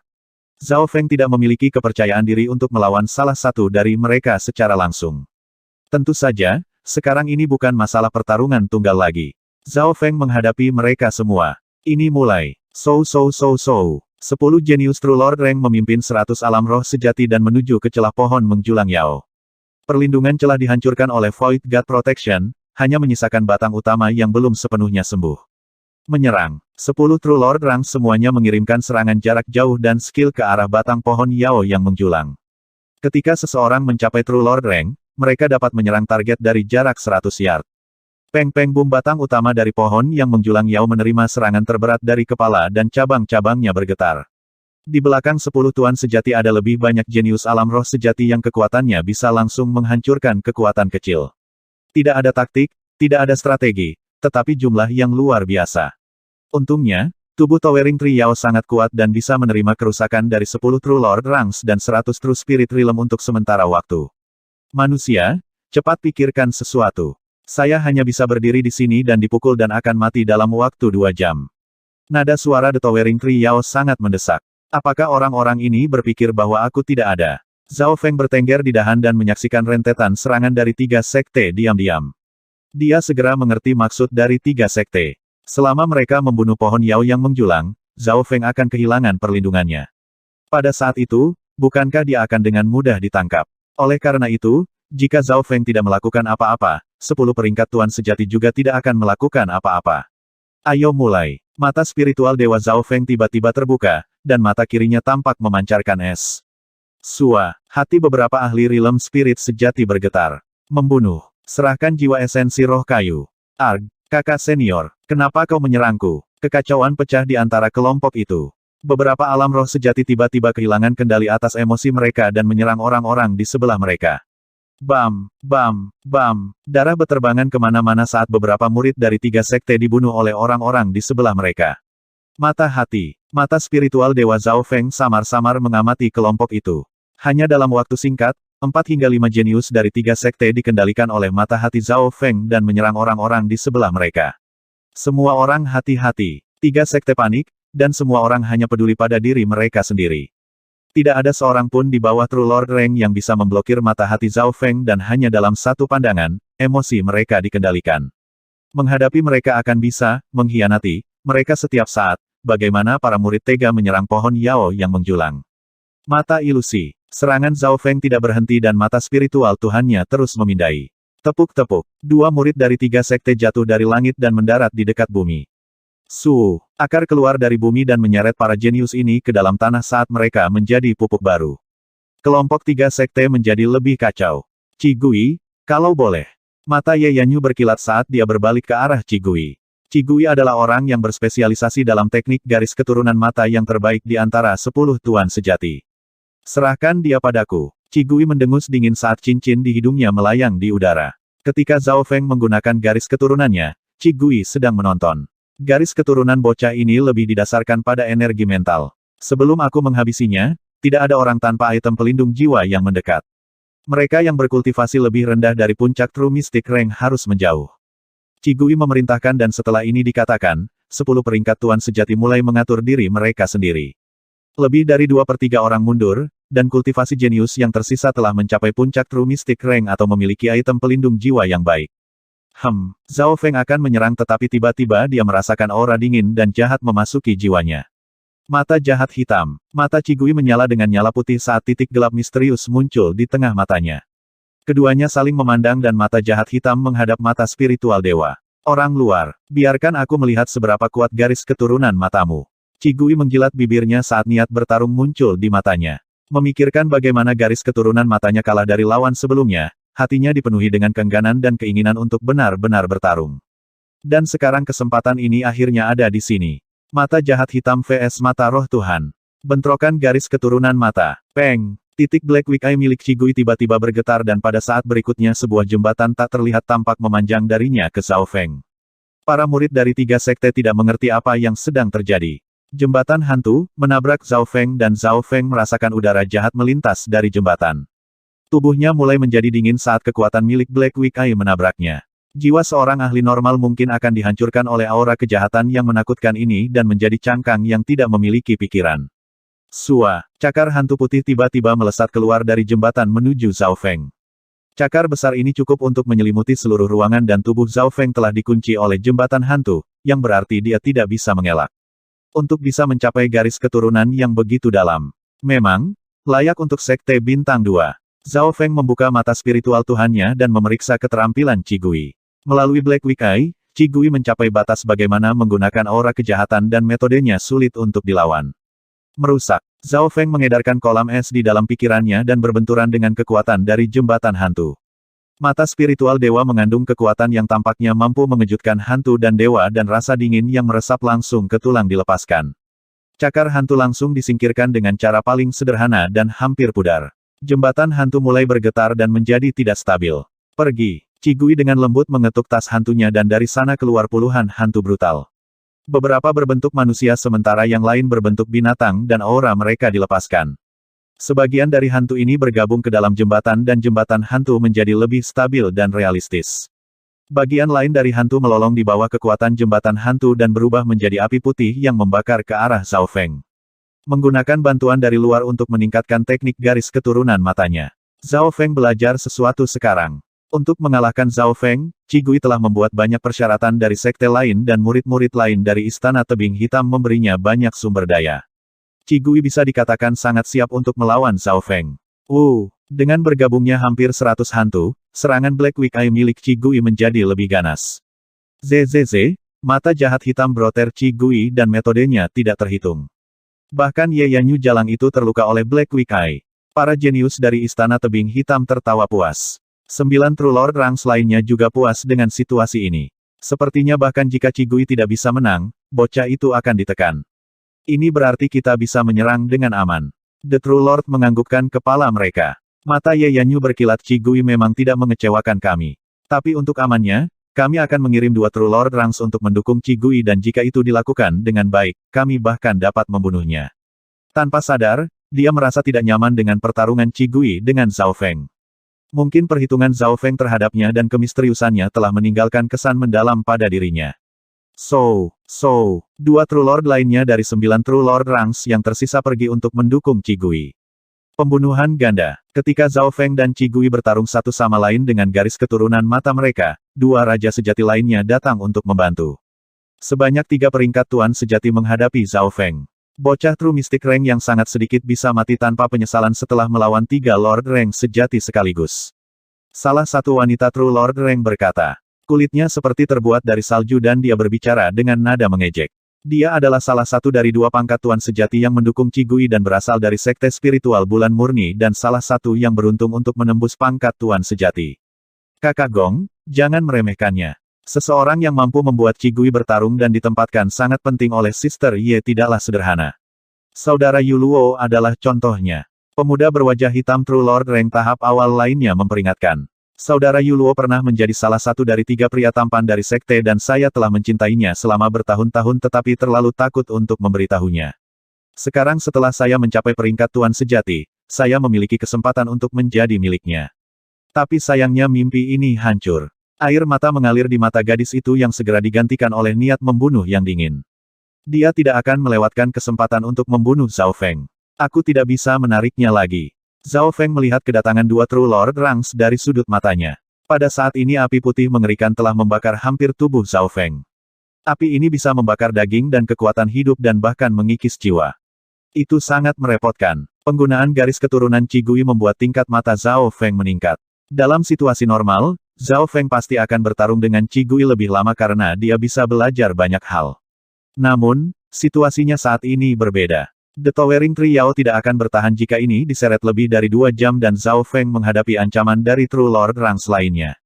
Zhao Feng tidak memiliki kepercayaan diri untuk melawan salah satu dari mereka secara langsung. Tentu saja, sekarang ini bukan masalah pertarungan tunggal lagi. Zhao Feng menghadapi mereka semua. Ini mulai. 10 jenius True Lord Rank memimpin 100 alam roh sejati dan menuju ke celah pohon menjulang Yao. Perlindungan celah dihancurkan oleh Void God Protection, hanya menyisakan batang utama yang belum sepenuhnya sembuh. Menyerang. 10 True Lord Rank semuanya mengirimkan serangan jarak jauh dan skill ke arah batang pohon Yao yang menjulang. Ketika seseorang mencapai True Lord Rank, mereka dapat menyerang target dari jarak 100 yard. Peng-peng bum batang utama dari pohon yang menjulang Yao menerima serangan terberat dari kepala dan cabang-cabangnya bergetar. Di belakang 10 tuan sejati ada lebih banyak jenius alam roh sejati yang kekuatannya bisa langsung menghancurkan kekuatan kecil. Tidak ada taktik, tidak ada strategi, tetapi jumlah yang luar biasa. Untungnya, tubuh Towering Tree Yao sangat kuat dan bisa menerima kerusakan dari 10 True Lord Ranks dan 100 True Spirit Realm untuk sementara waktu. Manusia, cepat pikirkan sesuatu. Saya hanya bisa berdiri di sini dan dipukul dan akan mati dalam waktu 2 jam. Nada suara The Towering Tree Yao sangat mendesak. Apakah orang-orang ini berpikir bahwa aku tidak ada? Zhao Feng bertengger di dahan dan menyaksikan rentetan serangan dari 3 sekte diam-diam. Dia segera mengerti maksud dari 3 sekte. Selama mereka membunuh pohon Yao yang menjulang, Zhao Feng akan kehilangan perlindungannya. Pada saat itu, bukankah dia akan dengan mudah ditangkap? Oleh karena itu, jika Zhao Feng tidak melakukan apa-apa, 10 peringkat tuan sejati juga tidak akan melakukan apa-apa. Ayo mulai. Mata spiritual Dewa Zhao Feng tiba-tiba terbuka, dan mata kirinya tampak memancarkan es. Sua, hati beberapa ahli Realm Spirit sejati bergetar. Membunuh. Serahkan jiwa esensi roh kayu. Arg, kakak senior, kenapa kau menyerangku? Kekacauan pecah di antara kelompok itu. Beberapa alam roh sejati tiba-tiba kehilangan kendali atas emosi mereka dan menyerang orang-orang di sebelah mereka. Bam, bam, bam, darah beterbangan kemana-mana saat beberapa murid dari 3 sekte dibunuh oleh orang-orang di sebelah mereka. Mata hati, mata spiritual Dewa Zhao Feng samar-samar mengamati kelompok itu. Hanya dalam waktu singkat, 4 hingga 5 jenius dari 3 sekte dikendalikan oleh mata hati Zhao Feng dan menyerang orang-orang di sebelah mereka. Semua orang hati-hati, 3 sekte panik, dan semua orang hanya peduli pada diri mereka sendiri. Tidak ada seorang pun di bawah True Lord Rank yang bisa memblokir mata hati Zhao Feng dan hanya dalam satu pandangan, emosi mereka dikendalikan. Menghadapi mereka akan bisa mengkhianati mereka setiap saat, bagaimana para murid tega menyerang pohon Yao yang menjulang. Mata ilusi. Serangan Zhao Feng tidak berhenti dan mata spiritual Tuhannya terus memindai. Tepuk-tepuk. 2 murid dari 3 sekte jatuh dari langit dan mendarat di dekat bumi. Akar keluar dari bumi dan menyeret para jenius ini ke dalam tanah saat mereka menjadi pupuk baru. Kelompok 3 sekte menjadi lebih kacau. Qi Gui, kalau boleh. Mata Ye Yanyu berkilat saat dia berbalik ke arah Qi Gui. Qi Gui adalah orang yang berspesialisasi dalam teknik garis keturunan mata yang terbaik di antara 10 tuan sejati. Serahkan dia padaku. Qi Gui mendengus dingin saat cincin di hidungnya melayang di udara. Ketika Zhao Feng menggunakan garis keturunannya, Qi Gui sedang menonton. Garis keturunan bocah ini lebih didasarkan pada energi mental. Sebelum aku menghabisinya, tidak ada orang tanpa item pelindung jiwa yang mendekat. Mereka yang berkultivasi lebih rendah dari puncak True Mystic Rank harus menjauh. Qi Gui memerintahkan dan setelah ini dikatakan, 10 peringkat tuan sejati mulai mengatur diri mereka sendiri. Lebih dari 2/3 orang mundur, dan kultivasi jenius yang tersisa telah mencapai puncak True Mystic Rank atau memiliki item pelindung jiwa yang baik. Zhao Feng akan menyerang tetapi tiba-tiba dia merasakan aura dingin dan jahat memasuki jiwanya. Mata jahat hitam. Mata Qi Gui menyala dengan nyala putih saat titik gelap misterius muncul di tengah matanya. Keduanya saling memandang dan mata jahat hitam menghadap mata spiritual dewa. Orang luar, biarkan aku melihat seberapa kuat garis keturunan matamu. Qi Gui menjilat bibirnya saat niat bertarung muncul di matanya. Memikirkan bagaimana garis keturunan matanya kalah dari lawan sebelumnya, hatinya dipenuhi dengan keengganan dan keinginan untuk benar-benar bertarung. Dan sekarang kesempatan ini akhirnya ada di sini. Mata jahat hitam vs mata roh Tuhan. Bentrokan garis keturunan mata. Peng! Titik Black Weak Eye milik Qigui tiba-tiba bergetar dan pada saat berikutnya sebuah jembatan tak terlihat tampak memanjang darinya ke Zhao Feng. Para murid dari 3 sekte tidak mengerti apa yang sedang terjadi. Jembatan hantu, menabrak Zhao Feng dan Zhao Feng merasakan udara jahat melintas dari jembatan. Tubuhnya mulai menjadi dingin saat kekuatan milik Black Weak Eye menabraknya. Jiwa seorang ahli normal mungkin akan dihancurkan oleh aura kejahatan yang menakutkan ini dan menjadi cangkang yang tidak memiliki pikiran. Sua, cakar hantu putih tiba-tiba melesat keluar dari jembatan menuju Zhao Feng. Cakar besar ini cukup untuk menyelimuti seluruh ruangan dan tubuh Zhao Feng telah dikunci oleh jembatan hantu, yang berarti dia tidak bisa mengelak. Untuk bisa mencapai garis keturunan yang begitu dalam. Memang, layak untuk Sekte Bintang 2. Zhao Feng membuka mata spiritual Tuhannya dan memeriksa keterampilan Qigui. Melalui Black Weak Eye, Qigui mencapai batas bagaimana menggunakan aura kejahatan dan metodenya sulit untuk dilawan. Merusak. Zhao Feng mengedarkan kolam es di dalam pikirannya dan berbenturan dengan kekuatan dari jembatan hantu. Mata spiritual dewa mengandung kekuatan yang tampaknya mampu mengejutkan hantu dan dewa dan rasa dingin yang meresap langsung ke tulang dilepaskan. Cakar hantu langsung disingkirkan dengan cara paling sederhana dan hampir pudar. Jembatan hantu mulai bergetar dan menjadi tidak stabil. Pergi. Qigui dengan lembut mengetuk tas hantunya dan dari sana keluar puluhan hantu brutal. Beberapa berbentuk manusia sementara yang lain berbentuk binatang dan aura mereka dilepaskan. Sebagian dari hantu ini bergabung ke dalam jembatan dan jembatan hantu menjadi lebih stabil dan realistis. Bagian lain dari hantu melolong di bawah kekuatan jembatan hantu dan berubah menjadi api putih yang membakar ke arah Zhao Feng. Menggunakan bantuan dari luar untuk meningkatkan teknik garis keturunan matanya. Zhao Feng belajar sesuatu sekarang. Untuk mengalahkan Zhao Feng, Qigui telah membuat banyak persyaratan dari sekte lain dan murid-murid lain dari Istana Tebing Hitam memberinya banyak sumber daya. Qigui bisa dikatakan sangat siap untuk melawan Zhao Feng. Dengan bergabungnya hampir 100 hantu, serangan Black Weak Eye milik Qigui menjadi lebih ganas. ZZZ, mata jahat hitam broter Qigui dan metodenya tidak terhitung. Bahkan Ye Yanyu Jalang itu terluka oleh Black Weak Eye. Para jenius dari Istana Tebing Hitam tertawa puas. 9 True Lord Ranks lainnya juga puas dengan situasi ini. Sepertinya bahkan jika Qigui tidak bisa menang, bocah itu akan ditekan. Ini berarti kita bisa menyerang dengan aman. The True Lord menganggukkan kepala mereka. Mata Ye Yanyu berkilat. Qigui memang tidak mengecewakan kami. Tapi untuk amannya, kami akan mengirim 2 True Lord Ranks untuk mendukung Qigui dan jika itu dilakukan dengan baik, kami bahkan dapat membunuhnya. Tanpa sadar, dia merasa tidak nyaman dengan pertarungan Qigui dengan Zhao Feng. Mungkin perhitungan Zhao Feng terhadapnya dan kemisteriusannya telah meninggalkan kesan mendalam pada dirinya. 2 True Lord lainnya dari 9 True Lord Ranks yang tersisa pergi untuk mendukung Qigui. Pembunuhan ganda. Ketika Zhao Feng dan Qigui bertarung satu sama lain dengan garis keturunan mata mereka, 2 raja sejati lainnya datang untuk membantu. Sebanyak 3 peringkat tuan sejati menghadapi Zhao Feng. Bocah True Mystic Rank yang sangat sedikit bisa mati tanpa penyesalan setelah melawan 3 Lord Rank sejati sekaligus. Salah satu wanita True Lord Rank berkata, kulitnya seperti terbuat dari salju dan dia berbicara dengan nada mengejek. Dia adalah salah satu dari 2 pangkat tuan sejati yang mendukung Qigui dan berasal dari sekte spiritual bulan murni dan salah satu yang beruntung untuk menembus pangkat tuan sejati. Kakak Gong, jangan meremehkannya. Seseorang yang mampu membuat Qigui bertarung dan ditempatkan sangat penting oleh Sister Ye tidaklah sederhana. Saudara Yu Luo adalah contohnya. Pemuda berwajah hitam True Lord Rank tahap awal lainnya memperingatkan. Saudara Yu Luo pernah menjadi salah satu dari 3 pria tampan dari sekte dan saya telah mencintainya selama bertahun-tahun tetapi terlalu takut untuk memberitahunya. Sekarang setelah saya mencapai peringkat tuan sejati, saya memiliki kesempatan untuk menjadi miliknya. Tapi sayangnya mimpi ini hancur. Air mata mengalir di mata gadis itu yang segera digantikan oleh niat membunuh yang dingin. Dia tidak akan melewatkan kesempatan untuk membunuh Zhao Feng. Aku tidak bisa menariknya lagi. Zhao Feng melihat kedatangan 2 True Lord Ranks dari sudut matanya. Pada saat ini api putih mengerikan telah membakar hampir tubuh Zhao Feng. Api ini bisa membakar daging dan kekuatan hidup dan bahkan mengikis jiwa. Itu sangat merepotkan. Penggunaan garis keturunan Qigui membuat tingkat mata Zhao Feng meningkat. Dalam situasi normal, Zhao Feng pasti akan bertarung dengan Qigui lebih lama karena dia bisa belajar banyak hal. Namun, situasinya saat ini berbeda. The Towering Trio tidak akan bertahan jika ini diseret lebih dari 2 jam dan Zhao Feng menghadapi ancaman dari True Lord Ranks lainnya.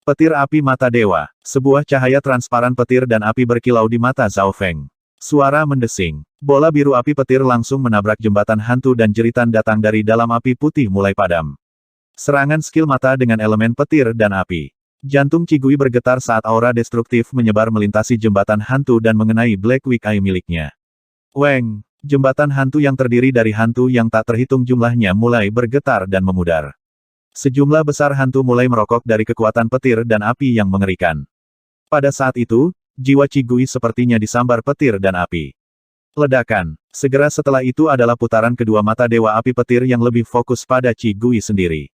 Petir api mata dewa. Sebuah cahaya transparan petir dan api berkilau di mata Zhao Feng. Suara mendesing. Bola biru api petir langsung menabrak jembatan hantu dan jeritan datang dari dalam api putih mulai padam. Serangan skill mata dengan elemen petir dan api. Jantung Qi Gui bergetar saat aura destruktif menyebar melintasi jembatan hantu dan mengenai Black Weak Eye miliknya. Weng! Jembatan hantu yang terdiri dari hantu yang tak terhitung jumlahnya mulai bergetar dan memudar. Sejumlah besar hantu mulai merokok dari kekuatan petir dan api yang mengerikan. Pada saat itu, jiwa Qi Gui sepertinya disambar petir dan api. Ledakan. Segera setelah itu adalah putaran kedua mata dewa api petir yang lebih fokus pada Qi Gui sendiri.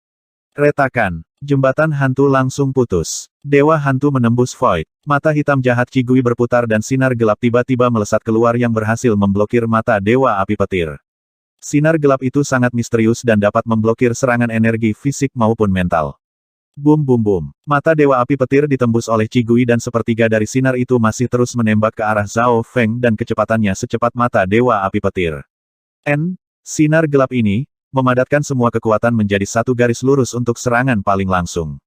Retakan. Jembatan hantu langsung putus. Dewa hantu menembus void. Mata hitam jahat Qi Gui berputar dan sinar gelap tiba-tiba melesat keluar yang berhasil memblokir mata dewa api petir. Sinar gelap itu sangat misterius dan dapat memblokir serangan energi fisik maupun mental. Bum bum bum. Mata dewa api petir ditembus oleh Qi Gui dan sepertiga dari sinar itu masih terus menembak ke arah Zhao Feng dan kecepatannya secepat mata dewa api petir. Sinar gelap ini memadatkan semua kekuatan menjadi satu garis lurus untuk serangan paling langsung.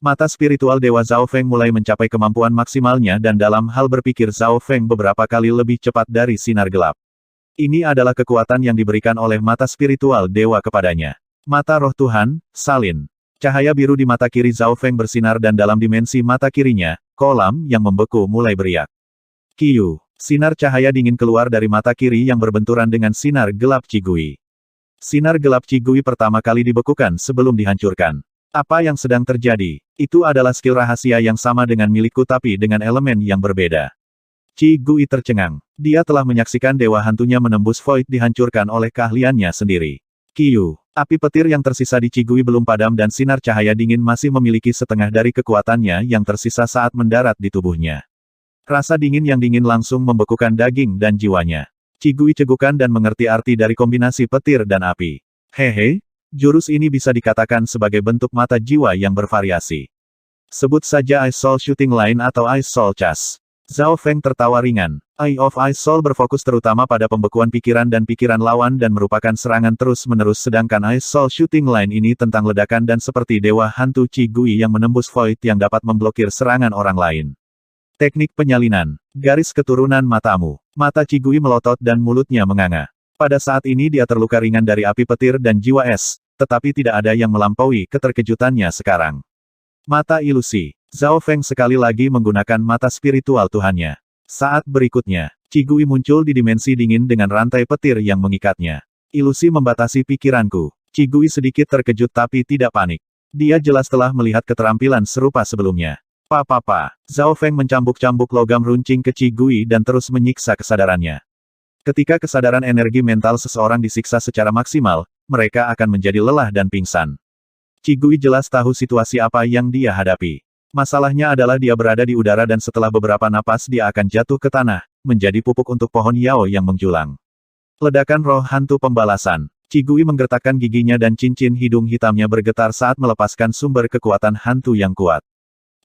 Mata spiritual Dewa Zhao Feng mulai mencapai kemampuan maksimalnya dan dalam hal berpikir Zhao Feng beberapa kali lebih cepat dari sinar gelap. Ini adalah kekuatan yang diberikan oleh mata spiritual Dewa kepadanya. Mata roh Tuhan, salin. Cahaya biru di mata kiri Zhao Feng bersinar dan dalam dimensi mata kirinya, kolam yang membeku mulai beriak. Kiyu. Sinar cahaya dingin keluar dari mata kiri yang berbenturan dengan sinar gelap Qi Gui. Sinar gelap Qi Gui pertama kali dibekukan sebelum dihancurkan. Apa yang sedang terjadi? Itu adalah skill rahasia yang sama dengan milikku tapi dengan elemen yang berbeda. Qi Gui tercengang. Dia telah menyaksikan dewa hantunya menembus void dihancurkan oleh keahliannya sendiri. Kiyu. Api petir yang tersisa di Qi Gui belum padam dan sinar cahaya dingin masih memiliki setengah dari kekuatannya yang tersisa saat mendarat di tubuhnya. Rasa dingin yang dingin langsung membekukan daging dan jiwanya. Qi Gui cegukan dan mengerti arti dari kombinasi petir dan api. Hehe, jurus ini bisa dikatakan sebagai bentuk mata jiwa yang bervariasi. Sebut saja Ice Soul Shooting Line atau Ice Soul Chas. Zhao Feng tertawa ringan. Eye of Ice Soul berfokus terutama pada pembekuan pikiran dan pikiran lawan dan merupakan serangan terus-menerus sedangkan Ice Soul Shooting Line ini tentang ledakan dan seperti dewa hantu Qi Gui yang menembus void yang dapat memblokir serangan orang lain. Teknik penyalinan. Garis keturunan matamu. Mata Qi Gui melotot dan mulutnya menganga. Pada saat ini dia terluka ringan dari api petir dan jiwa es, tetapi tidak ada yang melampaui keterkejutannya sekarang. Mata ilusi. Zhao Feng sekali lagi menggunakan mata spiritual Tuhannya. Saat berikutnya, Qi Gui muncul di dimensi dingin dengan rantai petir yang mengikatnya. Ilusi membatasi pikiranku. Qi Gui sedikit terkejut tapi tidak panik. Dia jelas telah melihat keterampilan serupa sebelumnya. Zhao Feng mencambuk-cambuk logam runcing ke Qi Gui dan terus menyiksa kesadarannya. Ketika kesadaran energi mental seseorang disiksa secara maksimal, mereka akan menjadi lelah dan pingsan. Qi Gui jelas tahu situasi apa yang dia hadapi. Masalahnya adalah dia berada di udara dan setelah beberapa napas dia akan jatuh ke tanah, menjadi pupuk untuk pohon Yao yang menjulang. Ledakan roh hantu pembalasan. Qi Gui menggertakkan giginya dan cincin hidung hitamnya bergetar saat melepaskan sumber kekuatan hantu yang kuat.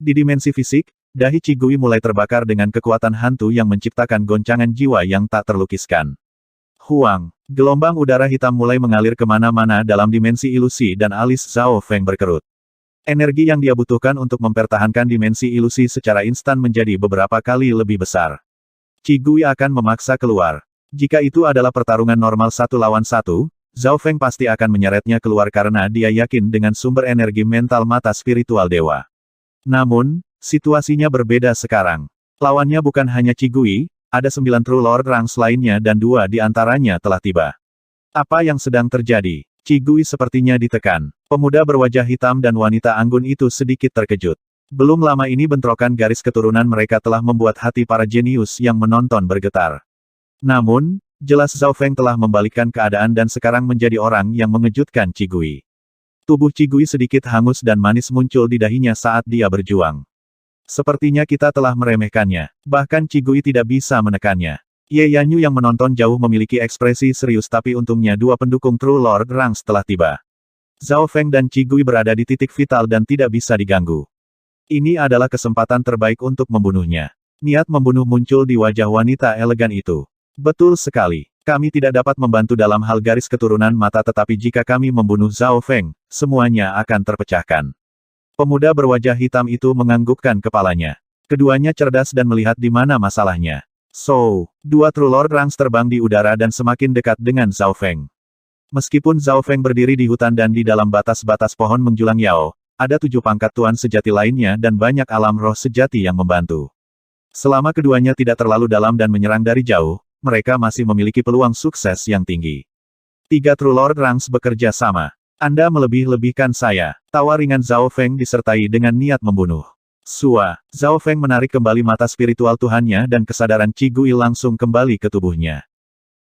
Di dimensi fisik, dahi Qi Gui mulai terbakar dengan kekuatan hantu yang menciptakan goncangan jiwa yang tak terlukiskan. Huang, gelombang udara hitam mulai mengalir kemana-mana dalam dimensi ilusi dan alis Zhao Feng berkerut. Energi yang dia butuhkan untuk mempertahankan dimensi ilusi secara instan menjadi beberapa kali lebih besar. Qi Gui akan memaksa keluar. Jika itu adalah pertarungan normal 1 lawan 1, Zhao Feng pasti akan menyeretnya keluar karena dia yakin dengan sumber energi mental mata spiritual dewa. Namun, situasinya berbeda sekarang. Lawannya bukan hanya Qi Gui, ada 9 True Lord Ranks lainnya dan 2 di antaranya telah tiba. Apa yang sedang terjadi? Qi Gui sepertinya ditekan. Pemuda berwajah hitam dan wanita anggun itu sedikit terkejut. Belum lama ini bentrokan garis keturunan mereka telah membuat hati para jenius yang menonton bergetar. Namun, jelas Zhao Feng telah membalikkan keadaan dan sekarang menjadi orang yang mengejutkan Qi Gui. Tubuh Qi Gui sedikit hangus dan manis muncul di dahinya saat dia berjuang. Sepertinya kita telah meremehkannya. Bahkan Qi Gui tidak bisa menekannya. Ye Yanyu yang menonton jauh memiliki ekspresi serius tapi untungnya 2 pendukung True Lord Ranks telah tiba. Zhao Feng dan Qi Gui berada di titik vital dan tidak bisa diganggu. Ini adalah kesempatan terbaik untuk membunuhnya. Niat membunuh muncul di wajah wanita elegan itu. Betul sekali. Kami tidak dapat membantu dalam hal garis keturunan mata tetapi jika kami membunuh Zhao Feng, semuanya akan terpecahkan. Pemuda berwajah hitam itu menganggukkan kepalanya. Keduanya cerdas dan melihat di mana masalahnya. So, dua True Lord Rangs terbang di udara dan semakin dekat dengan Zhao Feng. Meskipun Zhao Feng berdiri di hutan dan di dalam batas-batas pohon menjulang Yao, ada 7 pangkat tuan sejati lainnya dan banyak alam roh sejati yang membantu. Selama keduanya tidak terlalu dalam dan menyerang dari jauh, mereka masih memiliki peluang sukses yang tinggi. 3 True Lord Rangs bekerja sama. Anda melebih-lebihkan saya. Tawa ringan Zhao Feng disertai dengan niat membunuh. Sua, Zhao Feng menarik kembali mata spiritual Tuhannya dan kesadaran Qi Gui langsung kembali ke tubuhnya.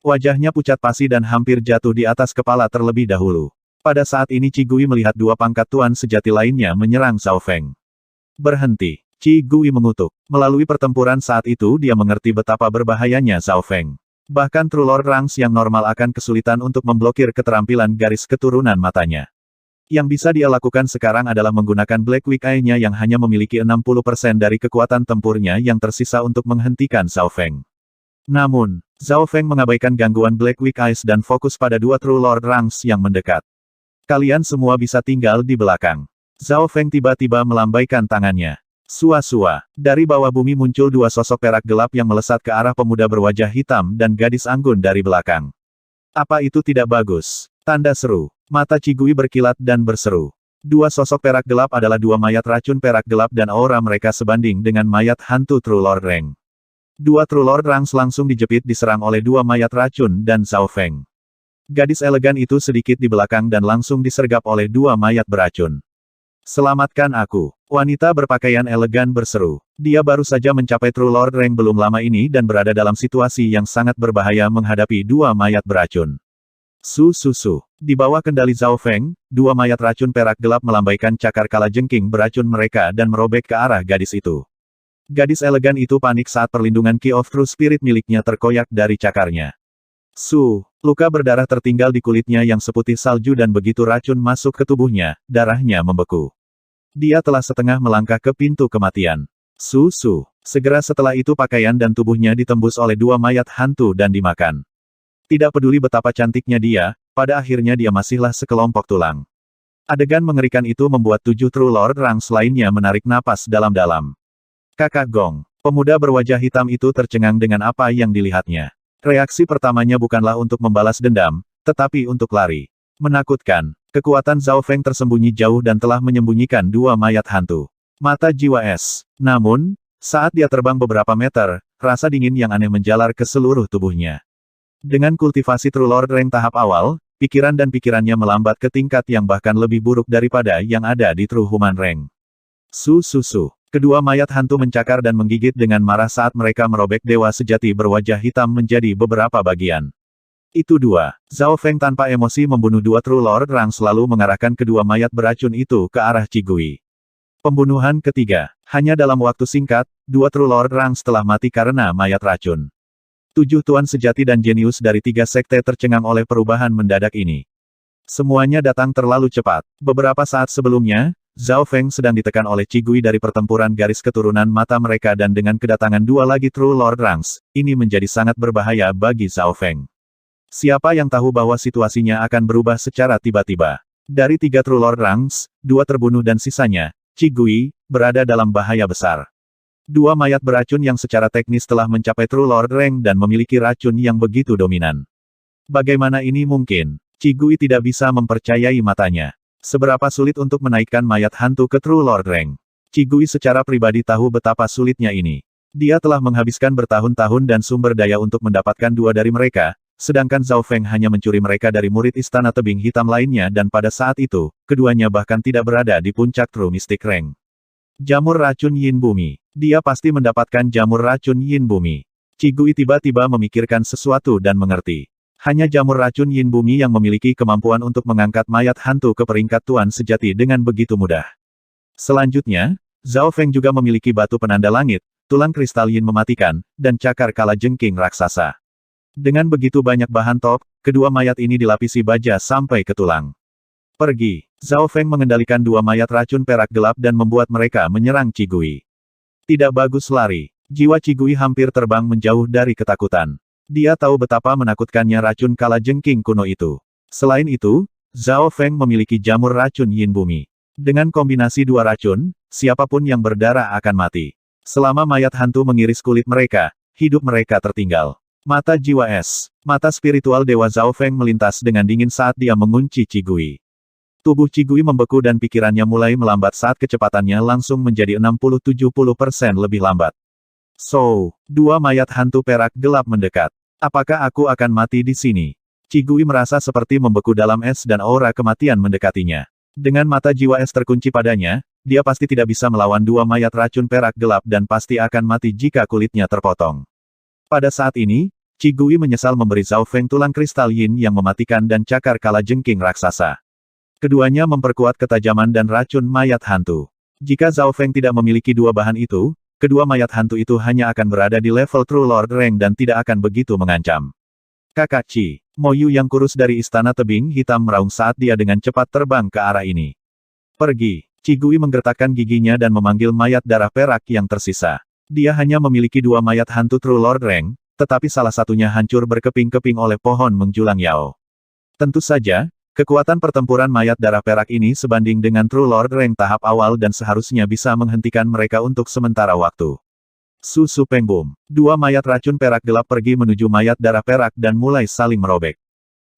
Wajahnya pucat pasi dan hampir jatuh di atas kepala terlebih dahulu. Pada saat ini Qi Gui melihat 2 pangkat tuan sejati lainnya menyerang Zhao Feng. Berhenti. Qi Gui mengutuk. Melalui pertempuran saat itu dia mengerti betapa berbahayanya Zhao Feng. Bahkan True Lord Rangs yang normal akan kesulitan untuk memblokir keterampilan garis keturunan matanya. Yang bisa dia lakukan sekarang adalah menggunakan Black Weak Eye-nya yang hanya memiliki 60% dari kekuatan tempurnya yang tersisa untuk menghentikan Zhao Feng. Namun, Zhao Feng mengabaikan gangguan Black Weak Eyes dan fokus pada 2 True Lord Rangs yang mendekat. Kalian semua bisa tinggal di belakang. Zhao Feng tiba-tiba melambaikan tangannya. Sua-sua, dari bawah bumi muncul 2 sosok perak gelap yang melesat ke arah pemuda berwajah hitam dan gadis anggun dari belakang. Apa itu tidak bagus? Tanda seru. Mata Qi Gui berkilat dan berseru. 2 sosok perak gelap adalah 2 mayat racun perak gelap dan aura mereka sebanding dengan mayat hantu True Lord Rang. 2 True Lord Rangs langsung dijepit diserang oleh 2 mayat racun dan Zhao Feng. Gadis elegan itu sedikit di belakang dan langsung disergap oleh 2 mayat beracun. Selamatkan aku. Wanita berpakaian elegan berseru. Dia baru saja mencapai True Lord Rang belum lama ini dan berada dalam situasi yang sangat berbahaya menghadapi 2 mayat beracun. Su. Di bawah kendali Zhao Feng, 2 mayat racun perak gelap melambaikan cakar kalajengking beracun mereka dan merobek ke arah gadis itu. Gadis elegan itu panik saat perlindungan Key of True Spirit miliknya terkoyak dari cakarnya. Luka berdarah tertinggal di kulitnya yang seputih salju dan begitu racun masuk ke tubuhnya, darahnya membeku. Dia telah setengah melangkah ke pintu kematian. Segera setelah itu pakaian dan tubuhnya ditembus oleh 2 mayat hantu dan dimakan. Tidak peduli betapa cantiknya dia, pada akhirnya dia masihlah sekelompok tulang. Adegan mengerikan itu membuat 7 True Lord Rangs lainnya menarik napas dalam-dalam. Kakak Gong. Pemuda berwajah hitam itu tercengang dengan apa yang dilihatnya. Reaksi pertamanya bukanlah untuk membalas dendam, tetapi untuk lari. Menakutkan. Kekuatan Zhao Feng tersembunyi jauh dan telah menyembunyikan 2 mayat hantu. Mata jiwa es. Namun, saat dia terbang beberapa meter, rasa dingin yang aneh menjalar ke seluruh tubuhnya. Dengan kultivasi True Lord Rang tahap awal, pikiran dan pikirannya melambat ke tingkat yang bahkan lebih buruk daripada yang ada di True Human Rang. Kedua mayat hantu mencakar dan menggigit dengan marah saat mereka merobek dewa sejati berwajah hitam menjadi beberapa bagian. Itu 2. Zhao Feng tanpa emosi membunuh 2 True Lord Rangs lalu mengarahkan kedua mayat beracun itu ke arah Qi Gui. Pembunuhan ketiga. Hanya dalam waktu singkat, 2 True Lord Rangs telah mati karena mayat racun. 7 tuan sejati dan jenius dari 3 sekte tercengang oleh perubahan mendadak ini. Semuanya datang terlalu cepat. Beberapa saat sebelumnya, Zhao Feng sedang ditekan oleh Qi Gui dari pertempuran garis keturunan mata mereka dan dengan kedatangan 2 lagi True Lord Rangs, ini menjadi sangat berbahaya bagi Zhao Feng. Siapa yang tahu bahwa situasinya akan berubah secara tiba-tiba. Dari 3 True Lord Rangs, 2 terbunuh dan sisanya, Qi Gui, berada dalam bahaya besar. 2 mayat beracun yang secara teknis telah mencapai True Lord Rang dan memiliki racun yang begitu dominan. Bagaimana ini mungkin? Qi Gui tidak bisa mempercayai matanya. Seberapa sulit untuk menaikkan mayat hantu ke True Lord Rang. Qi Gui secara pribadi tahu betapa sulitnya ini. Dia telah menghabiskan bertahun-tahun dan sumber daya untuk mendapatkan 2 dari mereka, sedangkan Zhao Feng hanya mencuri mereka dari murid Istana Tebing Hitam lainnya dan pada saat itu, keduanya bahkan tidak berada di puncak True Mystic Rang. Jamur racun Yin Bumi. Dia pasti mendapatkan jamur racun Yin Bumi. Qi Gui tiba-tiba memikirkan sesuatu dan mengerti. Hanya jamur racun Yin Bumi yang memiliki kemampuan untuk mengangkat mayat hantu ke peringkat tuan sejati dengan begitu mudah. Selanjutnya, Zhao Feng juga memiliki batu penanda langit, tulang kristal Yin mematikan, dan cakar kalajengking raksasa. Dengan begitu banyak bahan top, kedua mayat ini dilapisi baja sampai ke tulang. Pergi. Zhao Feng mengendalikan 2 mayat racun perak gelap dan membuat mereka menyerang Qi Gui. Tidak bagus lari. Jiwa Qi Gui hampir terbang menjauh dari ketakutan. Dia tahu betapa menakutkannya racun kalajengking kuno itu. Selain itu, Zhao Feng memiliki jamur racun yin bumi. Dengan kombinasi dua racun, siapapun yang berdarah akan mati. Selama mayat hantu mengiris kulit mereka, hidup mereka tertinggal. Mata jiwa es. Mata spiritual Dewa Zhao Feng melintas dengan dingin saat dia mengunci Qigui. Tubuh Qigui membeku dan pikirannya mulai melambat saat kecepatannya langsung menjadi 60-70% lebih lambat. So, dua mayat hantu perak gelap mendekat. Apakah aku akan mati di sini? Qigui merasa seperti membeku dalam es dan aura kematian mendekatinya. Dengan mata jiwa es terkunci padanya, dia pasti tidak bisa melawan dua mayat racun perak gelap dan pasti akan mati jika kulitnya terpotong. Pada saat ini, Qigui menyesal memberi Zhao Feng tulang kristal yin yang mematikan dan cakar kalajengking raksasa. Keduanya memperkuat ketajaman dan racun mayat hantu. Jika Zhao Feng tidak memiliki dua bahan itu, kedua mayat hantu itu hanya akan berada di level True Lord Rank dan tidak akan begitu mengancam. Kakak Qi, Mo Yu yang kurus dari istana tebing hitam meraung saat dia dengan cepat terbang ke arah ini. Pergi. Qigui menggertakkan giginya dan memanggil mayat darah perak yang tersisa. Dia hanya memiliki dua mayat hantu True Lord Rank, tetapi salah satunya hancur berkeping-keping oleh pohon menjulang Yao. Tentu saja, kekuatan pertempuran mayat darah perak ini sebanding dengan True Lord Rank tahap awal dan seharusnya bisa menghentikan mereka untuk sementara waktu. Su Peng Boom. Dua mayat racun perak gelap pergi menuju mayat darah perak dan mulai saling merobek.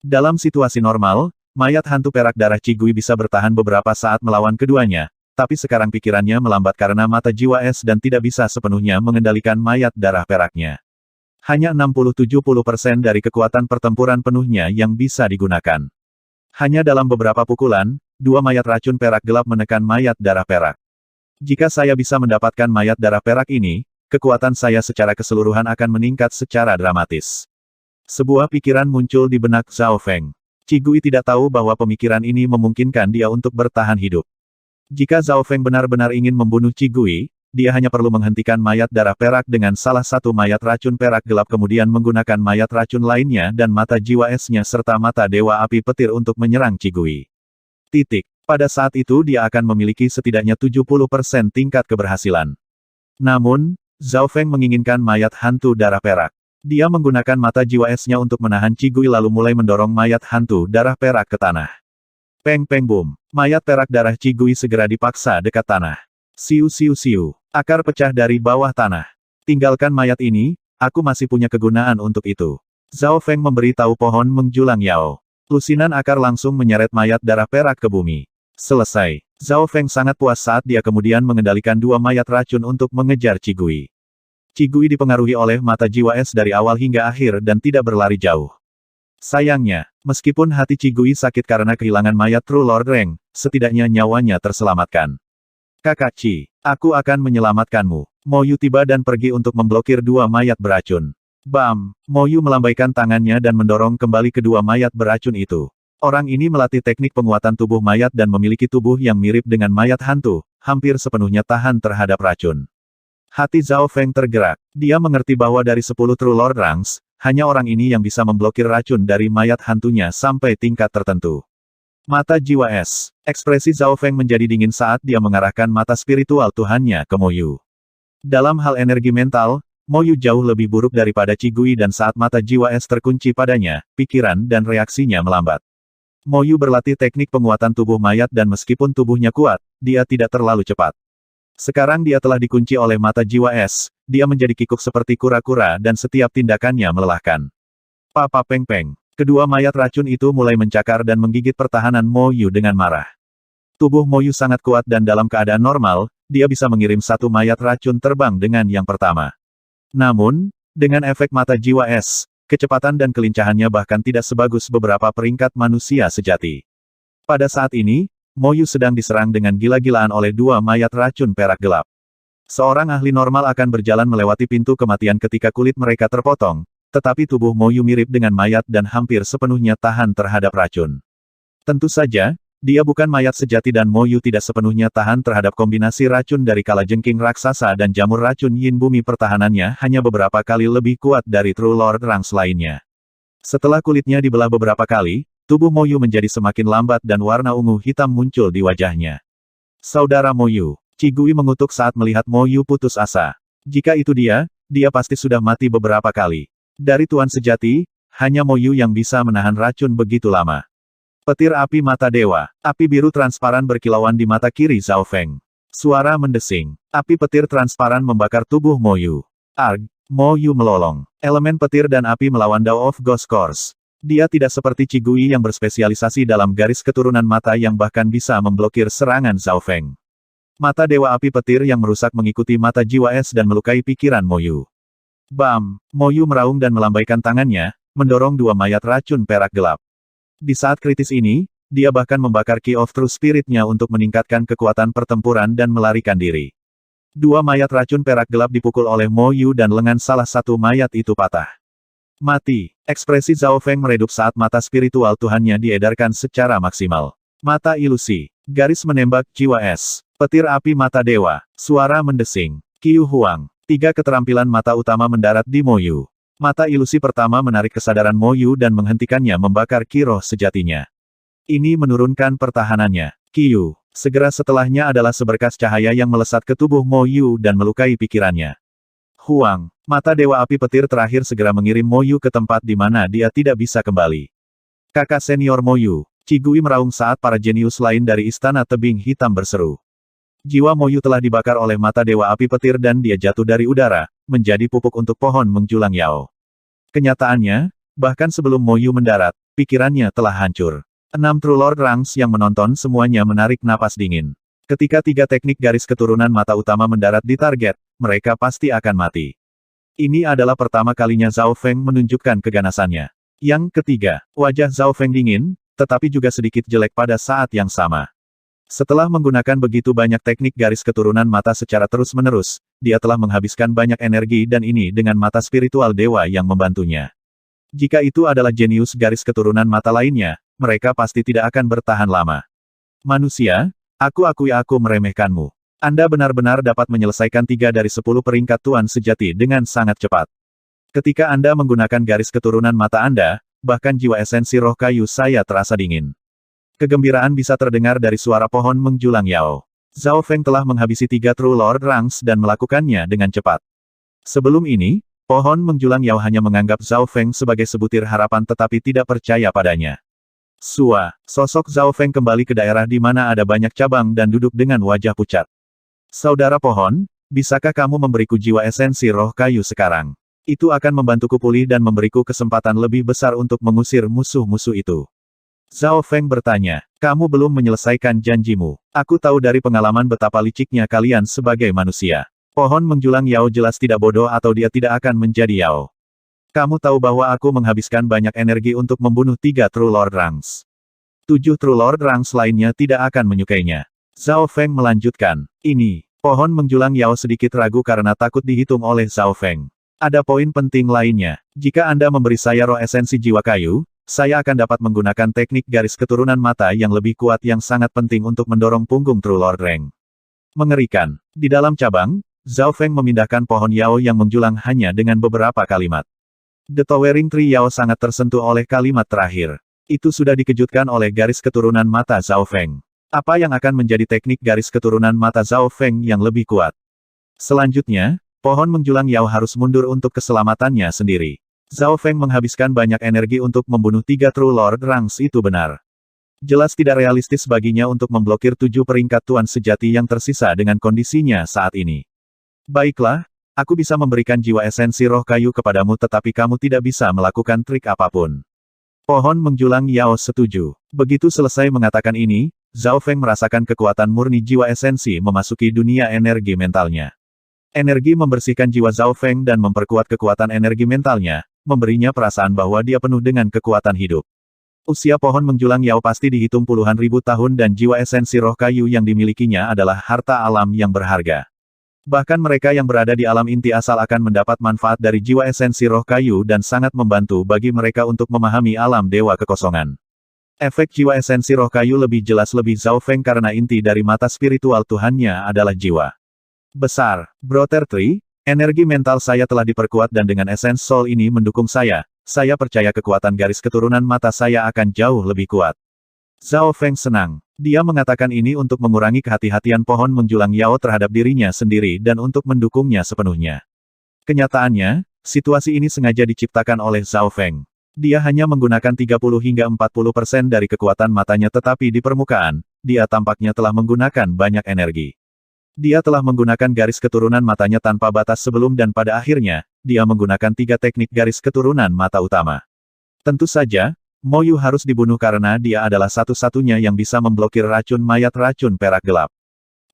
Dalam situasi normal, mayat hantu perak darah Qigui bisa bertahan beberapa saat melawan keduanya, tapi sekarang pikirannya melambat karena mata jiwa es dan tidak bisa sepenuhnya mengendalikan mayat darah peraknya. Hanya 60-70% dari kekuatan pertempuran penuhnya yang bisa digunakan. Hanya dalam beberapa pukulan, dua mayat racun perak gelap menekan mayat darah perak. Jika saya bisa mendapatkan mayat darah perak ini, kekuatan saya secara keseluruhan akan meningkat secara dramatis. Sebuah pikiran muncul di benak Zhao Feng. Qigui tidak tahu bahwa pemikiran ini memungkinkan dia untuk bertahan hidup. Jika Zhao Feng benar-benar ingin membunuh Qigui, dia hanya perlu menghentikan mayat darah perak dengan salah satu mayat racun perak gelap kemudian menggunakan mayat racun lainnya dan mata jiwa esnya serta mata dewa api petir untuk menyerang Qigui. Pada saat itu dia akan memiliki setidaknya 70% tingkat keberhasilan. Namun, Zhao Feng menginginkan mayat hantu darah perak. Dia menggunakan mata jiwa esnya untuk menahan Qigui lalu mulai mendorong mayat hantu darah perak ke tanah. Peng Peng Boom. Mayat perak darah Qigui segera dipaksa dekat tanah. Siu. Akar pecah dari bawah tanah. Tinggalkan mayat ini, aku masih punya kegunaan untuk itu. Zhao Feng memberi tahu pohon menjulang Yao. Lusinan akar langsung menyeret mayat darah perak ke bumi. Selesai. Zhao Feng sangat puas saat dia kemudian mengendalikan dua mayat racun untuk mengejar Qigui. Qigui dipengaruhi oleh mata jiwa es dari awal hingga akhir dan tidak berlari jauh. Sayangnya, meskipun hati Qigui sakit karena kehilangan mayat True Lord Rank, setidaknya nyawanya terselamatkan. Kakak Qi, aku akan menyelamatkanmu. Mo Yu tiba dan pergi untuk memblokir dua mayat beracun. Bam! Mo Yu melambaikan tangannya dan mendorong kembali kedua mayat beracun itu. Orang ini melatih teknik penguatan tubuh mayat dan memiliki tubuh yang mirip dengan mayat hantu, hampir sepenuhnya tahan terhadap racun. Hati Zhao Feng tergerak. Dia mengerti bahwa dari 10 True Lord Ranks, hanya orang ini yang bisa memblokir racun dari mayat hantunya sampai tingkat tertentu. Mata jiwa es. Ekspresi Zhao Feng menjadi dingin saat dia mengarahkan mata spiritual Tuhannya ke Mo Yu. Dalam hal energi mental, Mo Yu jauh lebih buruk daripada Qigui dan saat mata jiwa es terkunci padanya, pikiran dan reaksinya melambat. Mo Yu berlatih teknik penguatan tubuh mayat dan meskipun tubuhnya kuat, dia tidak terlalu cepat. Sekarang dia telah dikunci oleh mata jiwa es, dia menjadi kikuk seperti kura-kura dan setiap tindakannya melelahkan. Papa Peng Peng. Kedua mayat racun itu mulai mencakar dan menggigit pertahanan Mo Yu dengan marah. Tubuh Mo Yu sangat kuat dan dalam keadaan normal, dia bisa mengirim satu mayat racun terbang dengan yang pertama. Namun, dengan efek mata jiwa es, kecepatan dan kelincahannya bahkan tidak sebagus beberapa peringkat manusia sejati. Pada saat ini, Mo Yu sedang diserang dengan gila-gilaan oleh dua mayat racun perak gelap. Seorang ahli normal akan berjalan melewati pintu kematian ketika kulit mereka terpotong, tetapi tubuh Mo Yu mirip dengan mayat dan hampir sepenuhnya tahan terhadap racun. Tentu saja, dia bukan mayat sejati dan Mo Yu tidak sepenuhnya tahan terhadap kombinasi racun dari kalajengking raksasa dan jamur racun yin bumi pertahanannya hanya beberapa kali lebih kuat dari True Lord Ranks lainnya. Setelah kulitnya dibelah beberapa kali, tubuh Mo Yu menjadi semakin lambat dan warna ungu hitam muncul di wajahnya. Saudara Mo Yu, Qigui mengutuk saat melihat Mo Yu putus asa. Jika itu dia pasti sudah mati beberapa kali. Dari Tuan sejati, hanya Mo Yu yang bisa menahan racun begitu lama. Petir api mata dewa, api biru transparan berkilauan di mata kiri Zhao Feng. Suara mendesing, api petir transparan membakar tubuh Mo Yu. Arg, Mo Yu melolong. Elemen petir dan api melawan Dao of Ghost Course. Dia tidak seperti Qigui yang berspesialisasi dalam garis keturunan mata yang bahkan bisa memblokir serangan Zhao Feng. Mata dewa api petir yang merusak mengikuti mata jiwa es dan melukai pikiran Mo Yu. Bam! Mo Yu meraung dan melambaikan tangannya, mendorong dua mayat racun perak gelap. Di saat kritis ini, dia bahkan membakar Key of True Spirit-nya untuk meningkatkan kekuatan pertempuran dan melarikan diri. Dua mayat racun perak gelap dipukul oleh Mo Yu dan lengan salah satu mayat itu patah. Mati. Ekspresi Zhao Feng meredup saat mata spiritual Tuhannya diedarkan secara maksimal. Mata ilusi. Garis menembak jiwa es. Petir api mata dewa. Suara mendesing. Qiu Huang. Tiga keterampilan mata utama mendarat di Mo Yu. Mata ilusi pertama menarik kesadaran Mo Yu dan menghentikannya membakar Qi roh sejatinya. Ini menurunkan pertahanannya. Qiu. Segera setelahnya adalah seberkas cahaya yang melesat ke tubuh Mo Yu dan melukai pikirannya. Huang, mata dewa api petir terakhir segera mengirim Mo Yu ke tempat di mana dia tidak bisa kembali. Kakak senior Mo Yu, Qigui meraung saat para jenius lain dari istana tebing hitam berseru. Jiwa Mo Yu telah dibakar oleh mata dewa api petir dan dia jatuh dari udara, menjadi pupuk untuk pohon menjulang Yao. Kenyataannya, bahkan sebelum Mo Yu mendarat, pikirannya telah hancur. 6 True Lord Rangs yang menonton semuanya menarik napas dingin. Ketika tiga teknik garis keturunan mata utama mendarat di target, mereka pasti akan mati. Ini adalah pertama kalinya Zhao Feng menunjukkan keganasannya. Yang ketiga, wajah Zhao Feng dingin, tetapi juga sedikit jelek pada saat yang sama. Setelah menggunakan begitu banyak teknik garis keturunan mata secara terus-menerus, dia telah menghabiskan banyak energi dan ini dengan mata spiritual dewa yang membantunya. Jika itu adalah jenius garis keturunan mata lainnya, mereka pasti tidak akan bertahan lama. Manusia, aku akui aku meremehkanmu. Anda benar-benar dapat menyelesaikan 3 dari 10 peringkat Tuan sejati dengan sangat cepat. Ketika Anda menggunakan garis keturunan mata Anda, bahkan jiwa esensi roh kayu saya terasa dingin. Kegembiraan bisa terdengar dari suara pohon menjulang Yao. Zhao Feng telah menghabisi 3 True Lord Rangs dan melakukannya dengan cepat. Sebelum ini, pohon menjulang Yao hanya menganggap Zhao Feng sebagai sebutir harapan tetapi tidak percaya padanya. Sua, sosok Zhao Feng kembali ke daerah di mana ada banyak cabang dan duduk dengan wajah pucat. Saudara pohon, bisakah kamu memberiku jiwa esensi roh kayu sekarang? Itu akan membantuku pulih dan memberiku kesempatan lebih besar untuk mengusir musuh-musuh itu. Zhao Feng bertanya, kamu belum menyelesaikan janjimu. Aku tahu dari pengalaman betapa liciknya kalian sebagai manusia. Pohon menjulang Yao jelas tidak bodoh atau dia tidak akan menjadi Yao. Kamu tahu bahwa aku menghabiskan banyak energi untuk membunuh 3 True Lord Rangs. 7 True Lord Rangs lainnya tidak akan menyukainya. Zhao Feng melanjutkan, ini, pohon menjulang Yao sedikit ragu karena takut dihitung oleh Zhao Feng. Ada poin penting lainnya. Jika Anda memberi saya roh esensi jiwa kayu, saya akan dapat menggunakan teknik garis keturunan mata yang lebih kuat yang sangat penting untuk mendorong punggung True Lord Rang. Mengerikan. Di dalam cabang, Zhao Feng memindahkan pohon Yao yang menjulang hanya dengan beberapa kalimat. The Towering Tree Yao sangat tersentuh oleh kalimat terakhir. Itu sudah dikejutkan oleh garis keturunan mata Zhao Feng. Apa yang akan menjadi teknik garis keturunan mata Zhao Feng yang lebih kuat? Selanjutnya, pohon menjulang Yao harus mundur untuk keselamatannya sendiri. Zhao Feng menghabiskan banyak energi untuk membunuh 3 True Lord Rangs itu benar. Jelas tidak realistis baginya untuk memblokir 7 peringkat Tuan sejati yang tersisa dengan kondisinya saat ini. Baiklah, aku bisa memberikan jiwa esensi roh kayu kepadamu tetapi kamu tidak bisa melakukan trik apapun. Pohon menjulang Yao setuju. Begitu selesai mengatakan ini, Zhao Feng merasakan kekuatan murni jiwa esensi memasuki dunia energi mentalnya. Energi membersihkan jiwa Zhao Feng dan memperkuat kekuatan energi mentalnya, memberinya perasaan bahwa dia penuh dengan kekuatan hidup. Usia pohon menjulang Yao pasti dihitung puluhan ribu tahun dan jiwa esensi roh kayu yang dimilikinya adalah harta alam yang berharga. Bahkan mereka yang berada di alam inti asal akan mendapat manfaat dari jiwa esensi roh kayu dan sangat membantu bagi mereka untuk memahami alam dewa kekosongan. Efek jiwa esensi roh kayu lebih jelas lebih Zhao Feng karena inti dari mata spiritual Tuhannya adalah jiwa. Besar, Brother Tree, energi mental saya telah diperkuat dan dengan esens soul ini mendukung saya percaya kekuatan garis keturunan mata saya akan jauh lebih kuat. Zhao Feng senang. Dia mengatakan ini untuk mengurangi kehati-hatian pohon menjulang Yao terhadap dirinya sendiri dan untuk mendukungnya sepenuhnya. Kenyataannya, situasi ini sengaja diciptakan oleh Zhao Feng. Dia hanya menggunakan 30 hingga 40% dari kekuatan matanya tetapi di permukaan, dia tampaknya telah menggunakan banyak energi. Dia telah menggunakan garis keturunan matanya tanpa batas sebelum dan pada akhirnya, dia menggunakan 3 teknik garis keturunan mata utama. Tentu saja, Mo Yu harus dibunuh karena dia adalah satu-satunya yang bisa memblokir racun mayat racun perak gelap.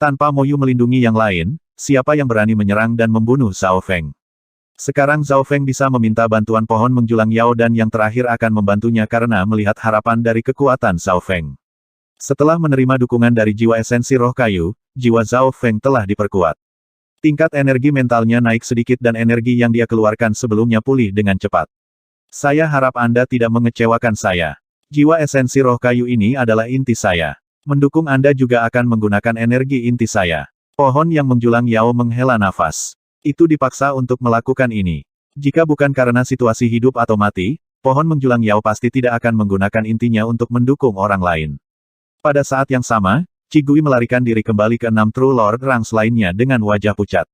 Tanpa Mo Yu melindungi yang lain, siapa yang berani menyerang dan membunuh Zhao Feng? Sekarang Zhao Feng bisa meminta bantuan pohon menjulang Yao dan yang terakhir akan membantunya karena melihat harapan dari kekuatan Zhao Feng. Setelah menerima dukungan dari jiwa esensi roh kayu, jiwa Zhao Feng telah diperkuat. Tingkat energi mentalnya naik sedikit dan energi yang dia keluarkan sebelumnya pulih dengan cepat. Saya harap Anda tidak mengecewakan saya. Jiwa esensi roh kayu ini adalah inti saya. Mendukung Anda juga akan menggunakan energi inti saya. Pohon yang menjulang Yao menghela nafas. Itu dipaksa untuk melakukan ini. Jika bukan karena situasi hidup atau mati, pohon menjulang Yao pasti tidak akan menggunakan intinya untuk mendukung orang lain. Pada saat yang sama, Qi Gui melarikan diri kembali ke 6 True Lord Ranks lainnya dengan wajah pucat.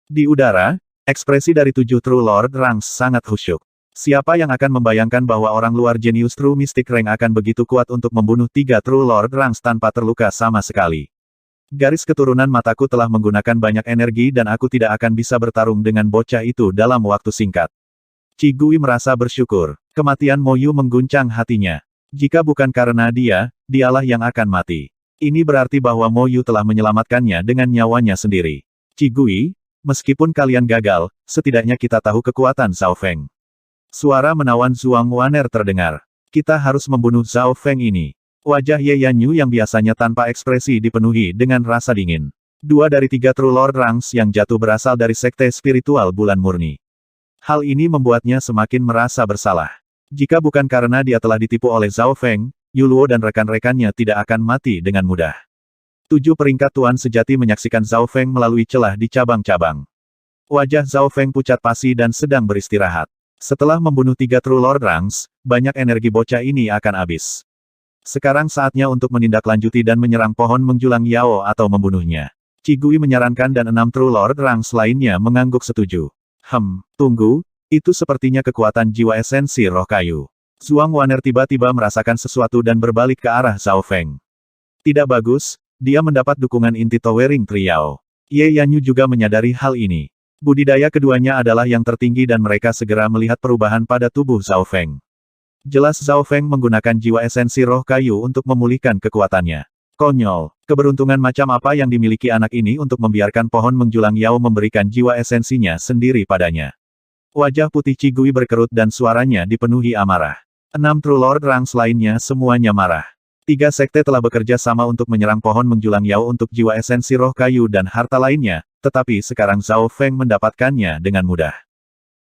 Di udara, ekspresi dari 7 True Lord Ranks sangat khusyuk. Siapa yang akan membayangkan bahwa orang luar jenius True Mystic Rank akan begitu kuat untuk membunuh 3 True Lord Ranks tanpa terluka sama sekali. Garis keturunan mataku telah menggunakan banyak energi dan aku tidak akan bisa bertarung dengan bocah itu dalam waktu singkat. Qi Gui merasa bersyukur. Kematian Mo Yu mengguncang hatinya. Jika bukan karena dia, dialah yang akan mati. Ini berarti bahwa Mo Yu telah menyelamatkannya dengan nyawanya sendiri. Qi Gui, meskipun kalian gagal, setidaknya kita tahu kekuatan Zhao Feng. Suara menawan Zhuang Waner terdengar. Kita harus membunuh Zhao Feng ini. Wajah Ye Yanyu yang biasanya tanpa ekspresi dipenuhi dengan rasa dingin. 2 dari 3 True Lord Ranks yang jatuh berasal dari sekte spiritual bulan murni. Hal ini membuatnya semakin merasa bersalah. Jika bukan karena dia telah ditipu oleh Zhao Feng, Yuluo dan rekan-rekannya tidak akan mati dengan mudah. 7 peringkat tuan sejati menyaksikan Zhao Feng melalui celah di cabang-cabang. Wajah Zhao Feng pucat pasi dan sedang beristirahat. Setelah membunuh 3 True Lord Ranks, banyak energi bocah ini akan habis. Sekarang saatnya untuk menindaklanjuti dan menyerang pohon menjulang Yao atau membunuhnya. Qi Gui menyarankan dan 6 True Lord Ranks lainnya mengangguk setuju. Tunggu, itu sepertinya kekuatan jiwa esensi roh kayu. Zhuang Waner tiba-tiba merasakan sesuatu dan berbalik ke arah Zhao Feng. Tidak bagus, dia mendapat dukungan inti Towering Triao. Ye Yanyu juga menyadari hal ini. Budidaya keduanya adalah yang tertinggi dan mereka segera melihat perubahan pada tubuh Zhao Feng. Jelas Zhao Feng menggunakan jiwa esensi roh kayu untuk memulihkan kekuatannya. Konyol, keberuntungan macam apa yang dimiliki anak ini untuk membiarkan pohon menjulang Yao memberikan jiwa esensinya sendiri padanya. Wajah putih Qi Gui berkerut dan suaranya dipenuhi amarah. 6 True Lord Ranks lainnya semuanya marah. 3 sekte telah bekerja sama untuk menyerang pohon menjulang Yao untuk jiwa esensi roh kayu dan harta lainnya, tetapi sekarang Zhao Feng mendapatkannya dengan mudah.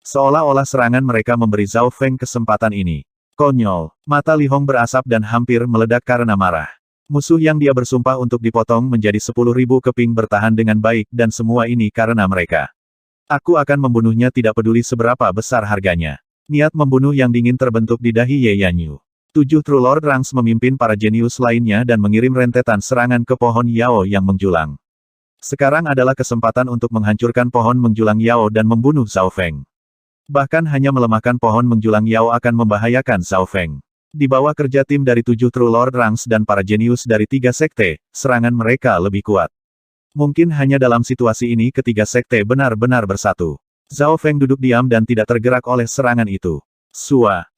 Seolah-olah serangan mereka memberi Zhao Feng kesempatan ini. Konyol, mata Li Hong berasap dan hampir meledak karena marah. Musuh yang dia bersumpah untuk dipotong menjadi 10.000 keping bertahan dengan baik dan semua ini karena mereka. Aku akan membunuhnya tidak peduli seberapa besar harganya. Niat membunuh yang dingin terbentuk di dahi Ye Yanyu. 7 True Lord Ranks memimpin para jenius lainnya dan mengirim rentetan serangan ke pohon Yao yang menjulang. Sekarang adalah kesempatan untuk menghancurkan pohon menjulang Yao dan membunuh Zhao Feng. Bahkan hanya melemahkan pohon menjulang Yao akan membahayakan Zhao Feng. Di bawah kerja tim dari 7 True Lord Ranks dan para jenius dari 3 sekte, serangan mereka lebih kuat. Mungkin hanya dalam situasi ini ketiga sekte benar-benar bersatu. Zhao Feng duduk diam dan tidak tergerak oleh serangan itu.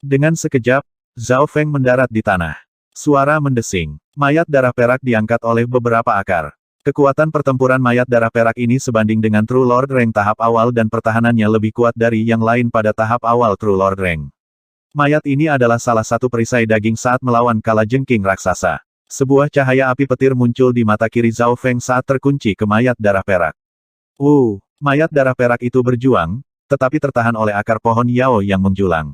Dengan sekejap, Zhao Feng mendarat di tanah. Suara mendesing. Mayat darah perak diangkat oleh beberapa akar. Kekuatan pertempuran mayat darah perak ini sebanding dengan True Lord Rank tahap awal dan pertahanannya lebih kuat dari yang lain pada tahap awal True Lord Rank. Mayat ini adalah salah satu perisai daging saat melawan kalajengking raksasa. Sebuah cahaya api petir muncul di mata kiri Zhao Feng saat terkunci ke mayat darah perak. Mayat darah perak itu berjuang, tetapi tertahan oleh akar pohon Yao yang menjulang.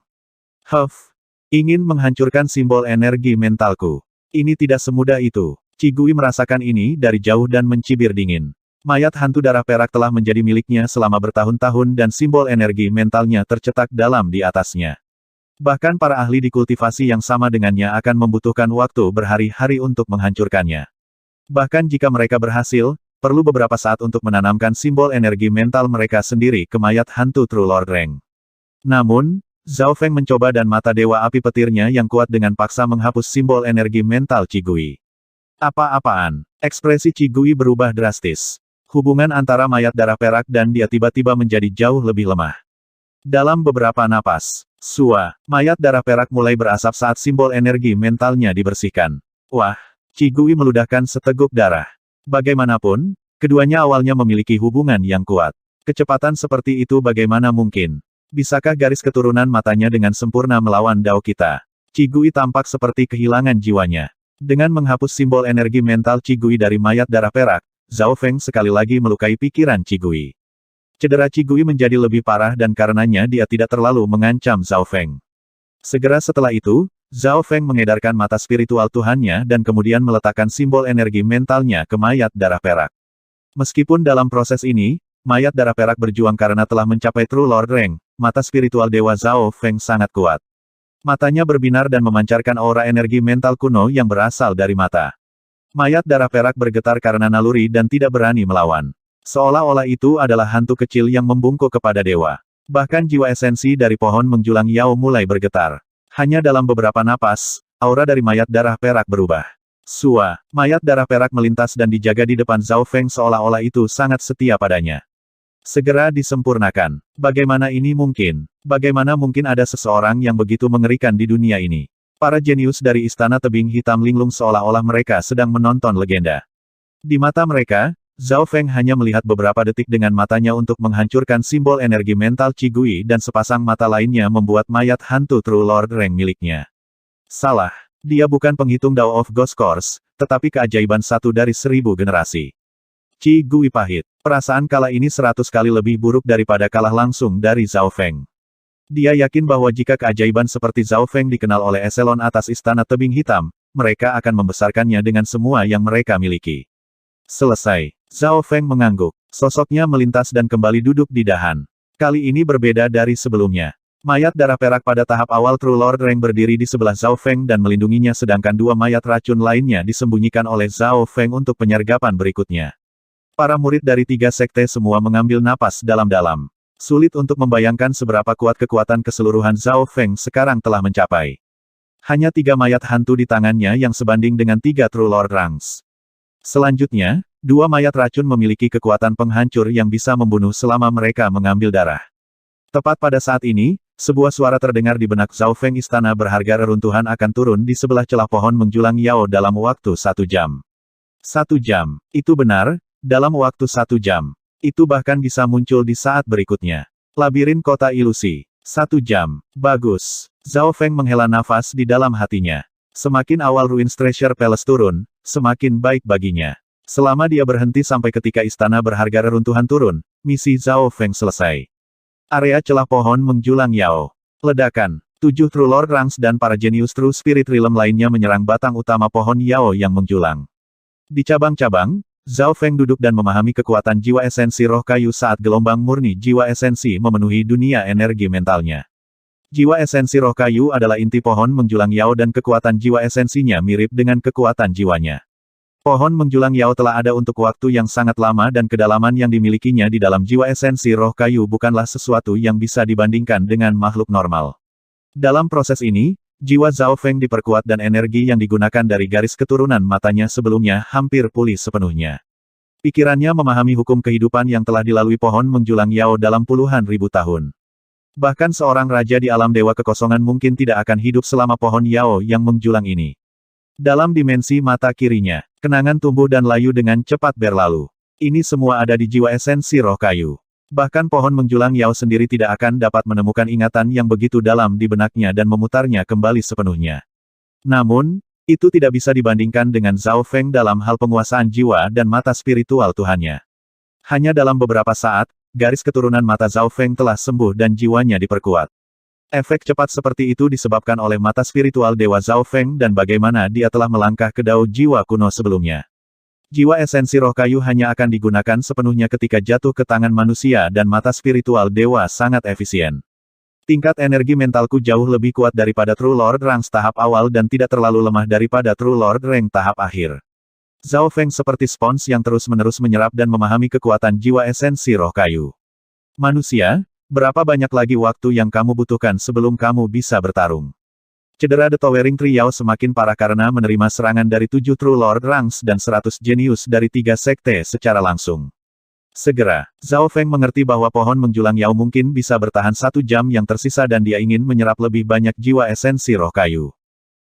Ingin menghancurkan simbol energi mentalku. Ini tidak semudah itu. Qi Gui merasakan ini dari jauh dan mencibir dingin. Mayat hantu darah perak telah menjadi miliknya selama bertahun-tahun dan simbol energi mentalnya tercetak dalam di atasnya. Bahkan para ahli di kultivasi yang sama dengannya akan membutuhkan waktu berhari-hari untuk menghancurkannya. Bahkan jika mereka berhasil, perlu beberapa saat untuk menanamkan simbol energi mental mereka sendiri ke mayat hantu True Lord Rank. Namun, Zhao Feng mencoba dan mata Dewa Api petirnya yang kuat dengan paksa menghapus simbol energi mental Qigui. Apa-apaan? Ekspresi Qigui berubah drastis. Hubungan antara mayat darah perak dan dia tiba-tiba menjadi jauh lebih lemah. Dalam beberapa napas, mayat darah perak mulai berasap saat simbol energi mentalnya dibersihkan. Wah, Qigui meludahkan seteguk darah. Bagaimanapun, keduanya awalnya memiliki hubungan yang kuat. Kecepatan seperti itu bagaimana mungkin? Bisakah garis keturunan matanya dengan sempurna melawan Dao kita? Qigui tampak seperti kehilangan jiwanya. Dengan menghapus simbol energi mental Qigui dari mayat darah perak, Zhao Feng sekali lagi melukai pikiran Qigui. Cedera Qigui menjadi lebih parah dan karenanya dia tidak terlalu mengancam Zhao Feng. Segera setelah itu, Zhao Feng mengedarkan mata spiritual Tuhannya dan kemudian meletakkan simbol energi mentalnya ke mayat darah perak. Meskipun dalam proses ini, mayat darah perak berjuang karena telah mencapai True Lord Rank, mata spiritual Dewa Zhao Feng sangat kuat. Matanya berbinar dan memancarkan aura energi mental kuno yang berasal dari mata. Mayat darah perak bergetar karena naluri dan tidak berani melawan. Seolah-olah itu adalah hantu kecil yang membungkuk kepada dewa. Bahkan jiwa esensi dari pohon menjulang Yao mulai bergetar. Hanya dalam beberapa napas, aura dari mayat darah perak berubah. Mayat darah perak melintas dan dijaga di depan Zhao Feng seolah-olah itu sangat setia padanya. Segera disempurnakan. Bagaimana ini mungkin? Bagaimana mungkin ada seseorang yang begitu mengerikan di dunia ini? Para jenius dari Istana Tebing Hitam linglung seolah-olah mereka sedang menonton legenda. Di mata mereka, Zhao Feng hanya melihat beberapa detik dengan matanya untuk menghancurkan simbol energi mental Qigui dan sepasang mata lainnya membuat mayat hantu True Lord Rank miliknya. Salah. Dia bukan penghitung Dao of Ghost Course, tetapi keajaiban satu dari 1000 generasi. Qigui pahit. Perasaan kalah ini 100 kali lebih buruk daripada kalah langsung dari Zhao Feng. Dia yakin bahwa jika keajaiban seperti Zhao Feng dikenal oleh eselon atas Istana Tebing Hitam, mereka akan membesarkannya dengan semua yang mereka miliki. Selesai. Zhao Feng mengangguk. Sosoknya melintas dan kembali duduk di dahan. Kali ini berbeda dari sebelumnya. Mayat darah perak pada tahap awal True Lord Rank berdiri di sebelah Zhao Feng dan melindunginya sedangkan dua mayat racun lainnya disembunyikan oleh Zhao Feng untuk penyergapan berikutnya. Para murid dari 3 sekte semua mengambil napas dalam-dalam. Sulit untuk membayangkan seberapa kuat kekuatan keseluruhan Zhao Feng sekarang telah mencapai. Hanya 3 mayat hantu di tangannya yang sebanding dengan 3 True Lord Ranks. Selanjutnya, 2 mayat racun memiliki kekuatan penghancur yang bisa membunuh selama mereka mengambil darah. Tepat pada saat ini, sebuah suara terdengar di benak Zhao Feng istana berharga reruntuhan akan turun di sebelah celah pohon menjulang Yao dalam waktu 1 jam. 1 jam. Itu benar, dalam waktu 1 jam. Itu bahkan bisa muncul di saat berikutnya. Labirin kota ilusi. 1 jam. Bagus. Zhao Feng menghela nafas di dalam hatinya. Semakin awal Ruins Treasure Palace turun, semakin baik baginya. Selama dia berhenti sampai ketika istana berharga reruntuhan turun, misi Zhao Feng selesai. Area celah pohon menjulang Yao. Ledakan. 7 True Lord Ranks dan para jenius True Spirit Realm lainnya menyerang batang utama pohon Yao yang menjulang. Di cabang-cabang, Zhao Feng duduk dan memahami kekuatan jiwa esensi roh kayu saat gelombang murni jiwa esensi memenuhi dunia energi mentalnya. Jiwa esensi roh kayu adalah inti pohon menjulang Yao dan kekuatan jiwa esensinya mirip dengan kekuatan jiwanya. Pohon menjulang Yao telah ada untuk waktu yang sangat lama dan kedalaman yang dimilikinya di dalam jiwa esensi roh kayu bukanlah sesuatu yang bisa dibandingkan dengan makhluk normal. Dalam proses ini, jiwa Zhao Feng diperkuat dan energi yang digunakan dari garis keturunan matanya sebelumnya hampir pulih sepenuhnya. Pikirannya memahami hukum kehidupan yang telah dilalui pohon menjulang Yao dalam puluhan ribu tahun. Bahkan seorang raja di alam dewa kekosongan mungkin tidak akan hidup selama pohon Yao yang menjulang ini. Dalam dimensi mata kirinya, kenangan tumbuh dan layu dengan cepat berlalu. Ini semua ada di jiwa esensi roh kayu. Bahkan pohon menjulang Yao sendiri tidak akan dapat menemukan ingatan yang begitu dalam di benaknya dan memutarnya kembali sepenuhnya. Namun, itu tidak bisa dibandingkan dengan Zhao Feng dalam hal penguasaan jiwa dan mata spiritual Tuhannya. Hanya dalam beberapa saat, garis keturunan mata Zhao Feng telah sembuh dan jiwanya diperkuat. Efek cepat seperti itu disebabkan oleh mata spiritual Dewa Zhao Feng dan bagaimana dia telah melangkah ke Dao jiwa kuno sebelumnya. Jiwa esensi roh kayu hanya akan digunakan sepenuhnya ketika jatuh ke tangan manusia dan mata spiritual Dewa sangat efisien. Tingkat energi mentalku jauh lebih kuat daripada True Lord Ranks tahap awal dan tidak terlalu lemah daripada True Lord Rank tahap akhir. Zhao Feng seperti spons yang terus-menerus menyerap dan memahami kekuatan jiwa esensi roh kayu. Manusia, Berapa banyak lagi waktu yang kamu butuhkan sebelum kamu bisa bertarung? Cedera The Towering Tree Yao semakin parah karena menerima serangan dari 7 True Lord Ranks dan 100 jenius dari 3 sekte secara langsung. Segera, Zhao Feng mengerti bahwa pohon menjulang Yao mungkin bisa bertahan 1 jam yang tersisa dan dia ingin menyerap lebih banyak jiwa esensi roh kayu.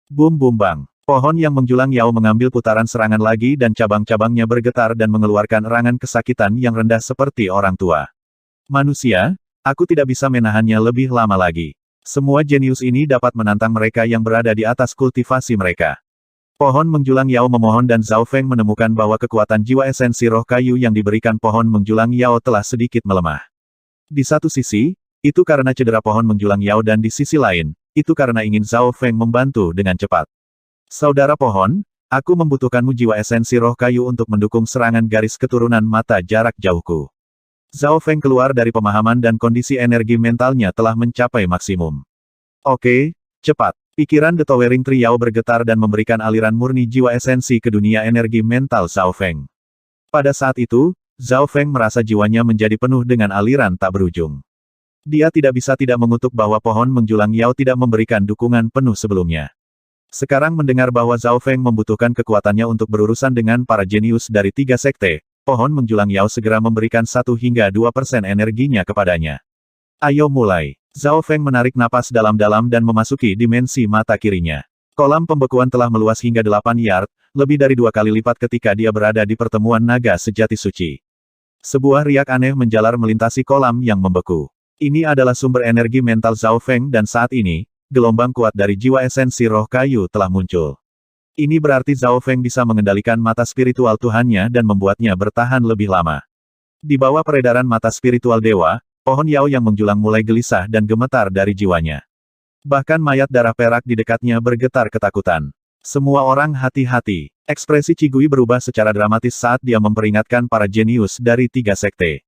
Bum bum bang. Pohon yang menjulang Yao mengambil putaran serangan lagi dan cabang-cabangnya bergetar dan mengeluarkan erangan kesakitan yang rendah seperti orang tua. Manusia, aku tidak bisa menahannya lebih lama lagi. Semua jenius ini dapat menantang mereka yang berada di atas kultivasi mereka. Pohon menjulang Yao memohon dan Zhao Feng menemukan bahwa kekuatan jiwa esensi roh kayu yang diberikan pohon menjulang Yao telah sedikit melemah. Di satu sisi, itu karena cedera pohon menjulang Yao dan di sisi lain, itu karena ingin Zhao Feng membantu dengan cepat. Saudara pohon, aku membutuhkanmu jiwa esensi roh kayu untuk mendukung serangan garis keturunan mata jarak jauhku. Zhao Feng keluar dari pemahaman dan kondisi energi mentalnya telah mencapai maksimum. Oke, cepat. Pikiran The Towering Tree Yao bergetar dan memberikan aliran murni jiwa esensi ke dunia energi mental Zhao Feng. Pada saat itu, Zhao Feng merasa jiwanya menjadi penuh dengan aliran tak berujung. Dia tidak bisa tidak mengutuk bahwa pohon menjulang Yao tidak memberikan dukungan penuh sebelumnya. Sekarang mendengar bahwa Zhao Feng membutuhkan kekuatannya untuk berurusan dengan para jenius dari 3 sekte, pohon menjulang Yao segera memberikan 1 hingga 2% energinya kepadanya. Ayo mulai. Zhao Feng menarik napas dalam-dalam dan memasuki dimensi mata kirinya. Kolam pembekuan telah meluas hingga 8 yard, lebih dari 2 kali lipat ketika dia berada di pertemuan naga sejati suci. Sebuah riak aneh menjalar melintasi kolam yang membeku. Ini adalah sumber energi mental Zhao Feng dan saat ini, gelombang kuat dari jiwa esensi roh kayu telah muncul. Ini berarti Zhao Feng bisa mengendalikan mata spiritual Tuhannya dan membuatnya bertahan lebih lama. Di bawah peredaran mata spiritual dewa, pohon Yao yang menjulang mulai gelisah dan gemetar dari jiwanya. Bahkan mayat darah perak di dekatnya bergetar ketakutan. Semua orang hati-hati. Ekspresi Qigui berubah secara dramatis saat dia memperingatkan para jenius dari 3 sekte.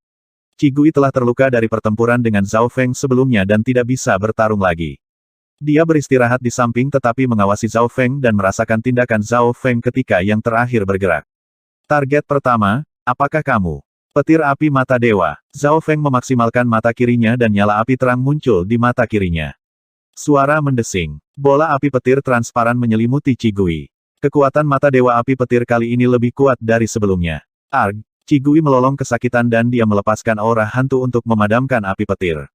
Qigui telah terluka dari pertempuran dengan Zhao Feng sebelumnya dan tidak bisa bertarung lagi. Dia beristirahat di samping tetapi mengawasi Zhao Feng dan merasakan tindakan Zhao Feng ketika yang terakhir bergerak. Target pertama, apakah kamu? Petir api mata dewa. Zhao Feng memaksimalkan mata kirinya dan nyala api terang muncul di mata kirinya. Suara mendesing. Bola api petir transparan menyelimuti Qigui. Kekuatan mata dewa api petir kali ini lebih kuat dari sebelumnya. Arg! Qigui melolong kesakitan dan dia melepaskan aura hantu untuk memadamkan api petir.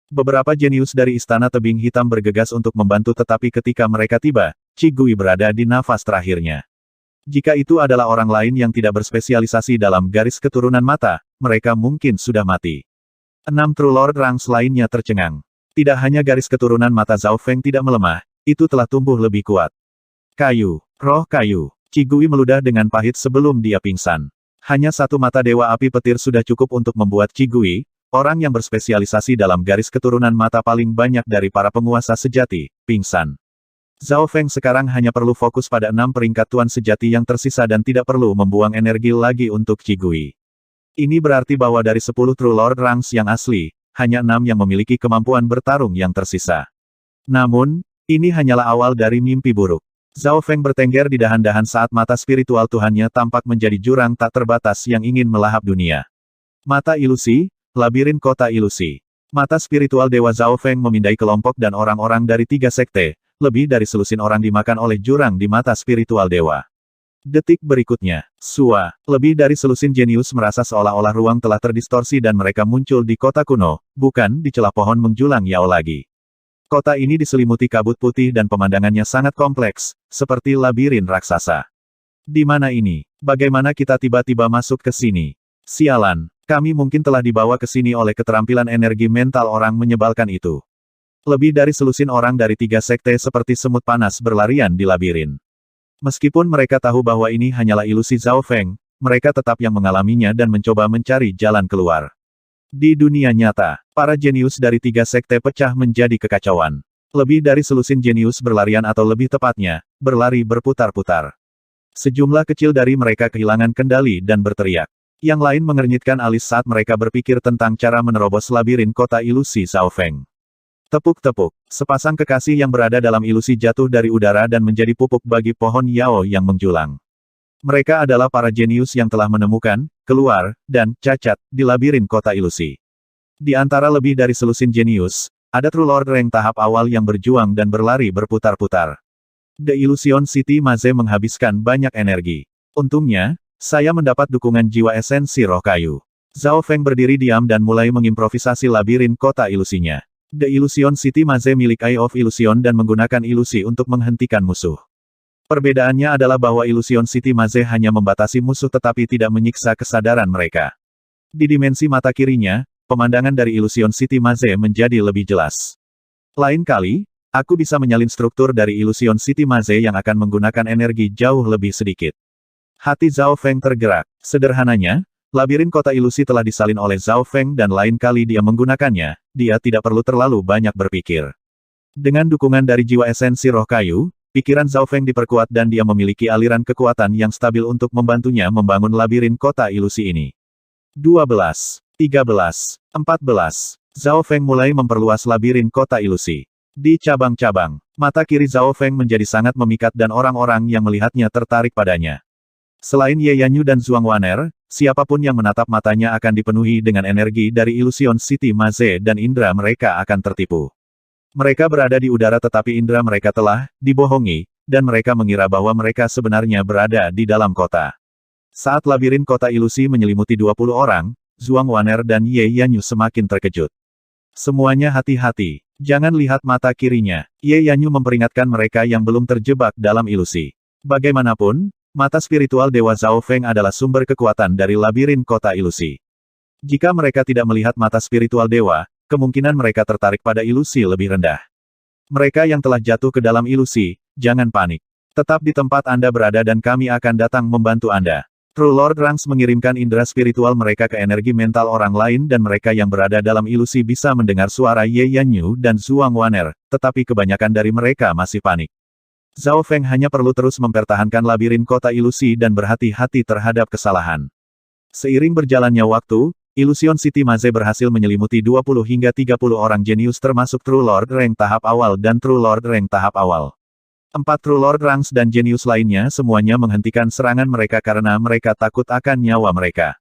Beberapa jenius dari Istana Tebing Hitam bergegas untuk membantu tetapi ketika mereka tiba, Qigui berada di nafas terakhirnya. Jika itu adalah orang lain yang tidak berspesialisasi dalam garis keturunan mata, mereka mungkin sudah mati. 6 True Lord Ranks lainnya tercengang. Tidak hanya garis keturunan mata Zhao Feng tidak melemah, itu telah tumbuh lebih kuat. Kayu, roh kayu. Qigui meludah dengan pahit sebelum dia pingsan. Hanya 1 mata dewa api petir sudah cukup untuk membuat Qigui, orang yang berspesialisasi dalam garis keturunan mata paling banyak dari para penguasa sejati, pingsan. Zhao Feng sekarang hanya perlu fokus pada 6 peringkat tuan sejati yang tersisa dan tidak perlu membuang energi lagi untuk Qigui. Ini berarti bahwa dari 10 True Lord Ranks yang asli, hanya 6 yang memiliki kemampuan bertarung yang tersisa. Namun, ini hanyalah awal dari mimpi buruk. Zhao Feng bertengger di dahan-dahan saat mata spiritual Tuhannya tampak menjadi jurang tak terbatas yang ingin melahap dunia. Mata ilusi, labirin kota ilusi. Mata spiritual Dewa Zhao Feng memindai kelompok dan orang-orang dari 3 sekte, lebih dari selusin orang dimakan oleh jurang di mata spiritual Dewa. Detik berikutnya, lebih dari selusin jenius merasa seolah-olah ruang telah terdistorsi dan mereka muncul di kota kuno, bukan di celah pohon menjulang Yao lagi. Kota ini diselimuti kabut putih dan pemandangannya sangat kompleks, seperti labirin raksasa. Di mana ini? Bagaimana kita tiba-tiba masuk ke sini? Sialan, kami mungkin telah dibawa ke sini oleh keterampilan energi mental orang menyebalkan itu. Lebih dari selusin orang dari 3 sekte seperti semut panas berlarian di labirin. Meskipun mereka tahu bahwa ini hanyalah ilusi Zhao Feng, mereka tetap yang mengalaminya dan mencoba mencari jalan keluar. Di dunia nyata, para jenius dari 3 sekte pecah menjadi kekacauan. Lebih dari selusin jenius berlarian atau lebih tepatnya, berlari berputar-putar. Sejumlah kecil dari mereka kehilangan kendali dan berteriak. Yang lain mengernyitkan alis saat mereka berpikir tentang cara menerobos labirin kota ilusi Zhao Feng. Tepuk-tepuk, sepasang kekasih yang berada dalam ilusi jatuh dari udara dan menjadi pupuk bagi pohon Yao yang menjulang. Mereka adalah para jenius yang telah menemukan, keluar, dan cacat, di labirin kota ilusi. Di antara lebih dari selusin jenius, ada True Lord rank tahap awal yang berjuang dan berlari berputar-putar. The Illusion City Maze menghabiskan banyak energi. Untungnya, saya mendapat dukungan jiwa esensi roh kayu. Zhao Feng berdiri diam dan mulai mengimprovisasi labirin kota ilusinya. The Illusion City Maze milik Eye of Illusion dan menggunakan ilusi untuk menghentikan musuh. Perbedaannya adalah bahwa Illusion City Maze hanya membatasi musuh tetapi tidak menyiksa kesadaran mereka. Di dimensi mata kirinya, pemandangan dari Illusion City Maze menjadi lebih jelas. Lain kali, aku bisa menyalin struktur dari Illusion City Maze yang akan menggunakan energi jauh lebih sedikit. Hati Zhao Feng tergerak. Sederhananya, labirin kota ilusi telah disalin oleh Zhao Feng dan lain kali dia menggunakannya, dia tidak perlu terlalu banyak berpikir. Dengan dukungan dari jiwa esensi roh kayu, pikiran Zhao Feng diperkuat dan dia memiliki aliran kekuatan yang stabil untuk membantunya membangun labirin kota ilusi ini. 12, 13, 14. Zhao Feng mulai memperluas labirin kota ilusi. Di cabang-cabang, mata kiri Zhao Feng menjadi sangat memikat dan orang-orang yang melihatnya tertarik padanya. Selain Ye Yanyu dan Zhuang Waner, siapapun yang menatap matanya akan dipenuhi dengan energi dari Illusion City Maze dan indera mereka akan tertipu. Mereka berada di udara tetapi indera mereka telah dibohongi, dan mereka mengira bahwa mereka sebenarnya berada di dalam kota. Saat labirin kota ilusi menyelimuti 20 orang, Zhuang Waner dan Ye Yanyu semakin terkejut. Semuanya hati-hati, jangan lihat mata kirinya. Ye Yanyu memperingatkan mereka yang belum terjebak dalam ilusi. Bagaimanapun, mata spiritual Dewa Zhao Feng adalah sumber kekuatan dari labirin kota ilusi. Jika mereka tidak melihat mata spiritual dewa, kemungkinan mereka tertarik pada ilusi lebih rendah. Mereka yang telah jatuh ke dalam ilusi, jangan panik. Tetap di tempat Anda berada dan kami akan datang membantu Anda. True Lord Ranks mengirimkan indera spiritual mereka ke energi mental orang lain dan mereka yang berada dalam ilusi bisa mendengar suara Ye Yanyu dan Zhuang Waner, tetapi kebanyakan dari mereka masih panik. Zhao Feng hanya perlu terus mempertahankan labirin kota ilusi dan berhati-hati terhadap kesalahan. Seiring berjalannya waktu, Illusion City Maze berhasil menyelimuti 20 hingga 30 orang jenius termasuk True Lord rank tahap awal dan True Lord rank tahap awal. 4 True Lord Ranks dan jenius lainnya semuanya menghentikan serangan mereka karena mereka takut akan nyawa mereka.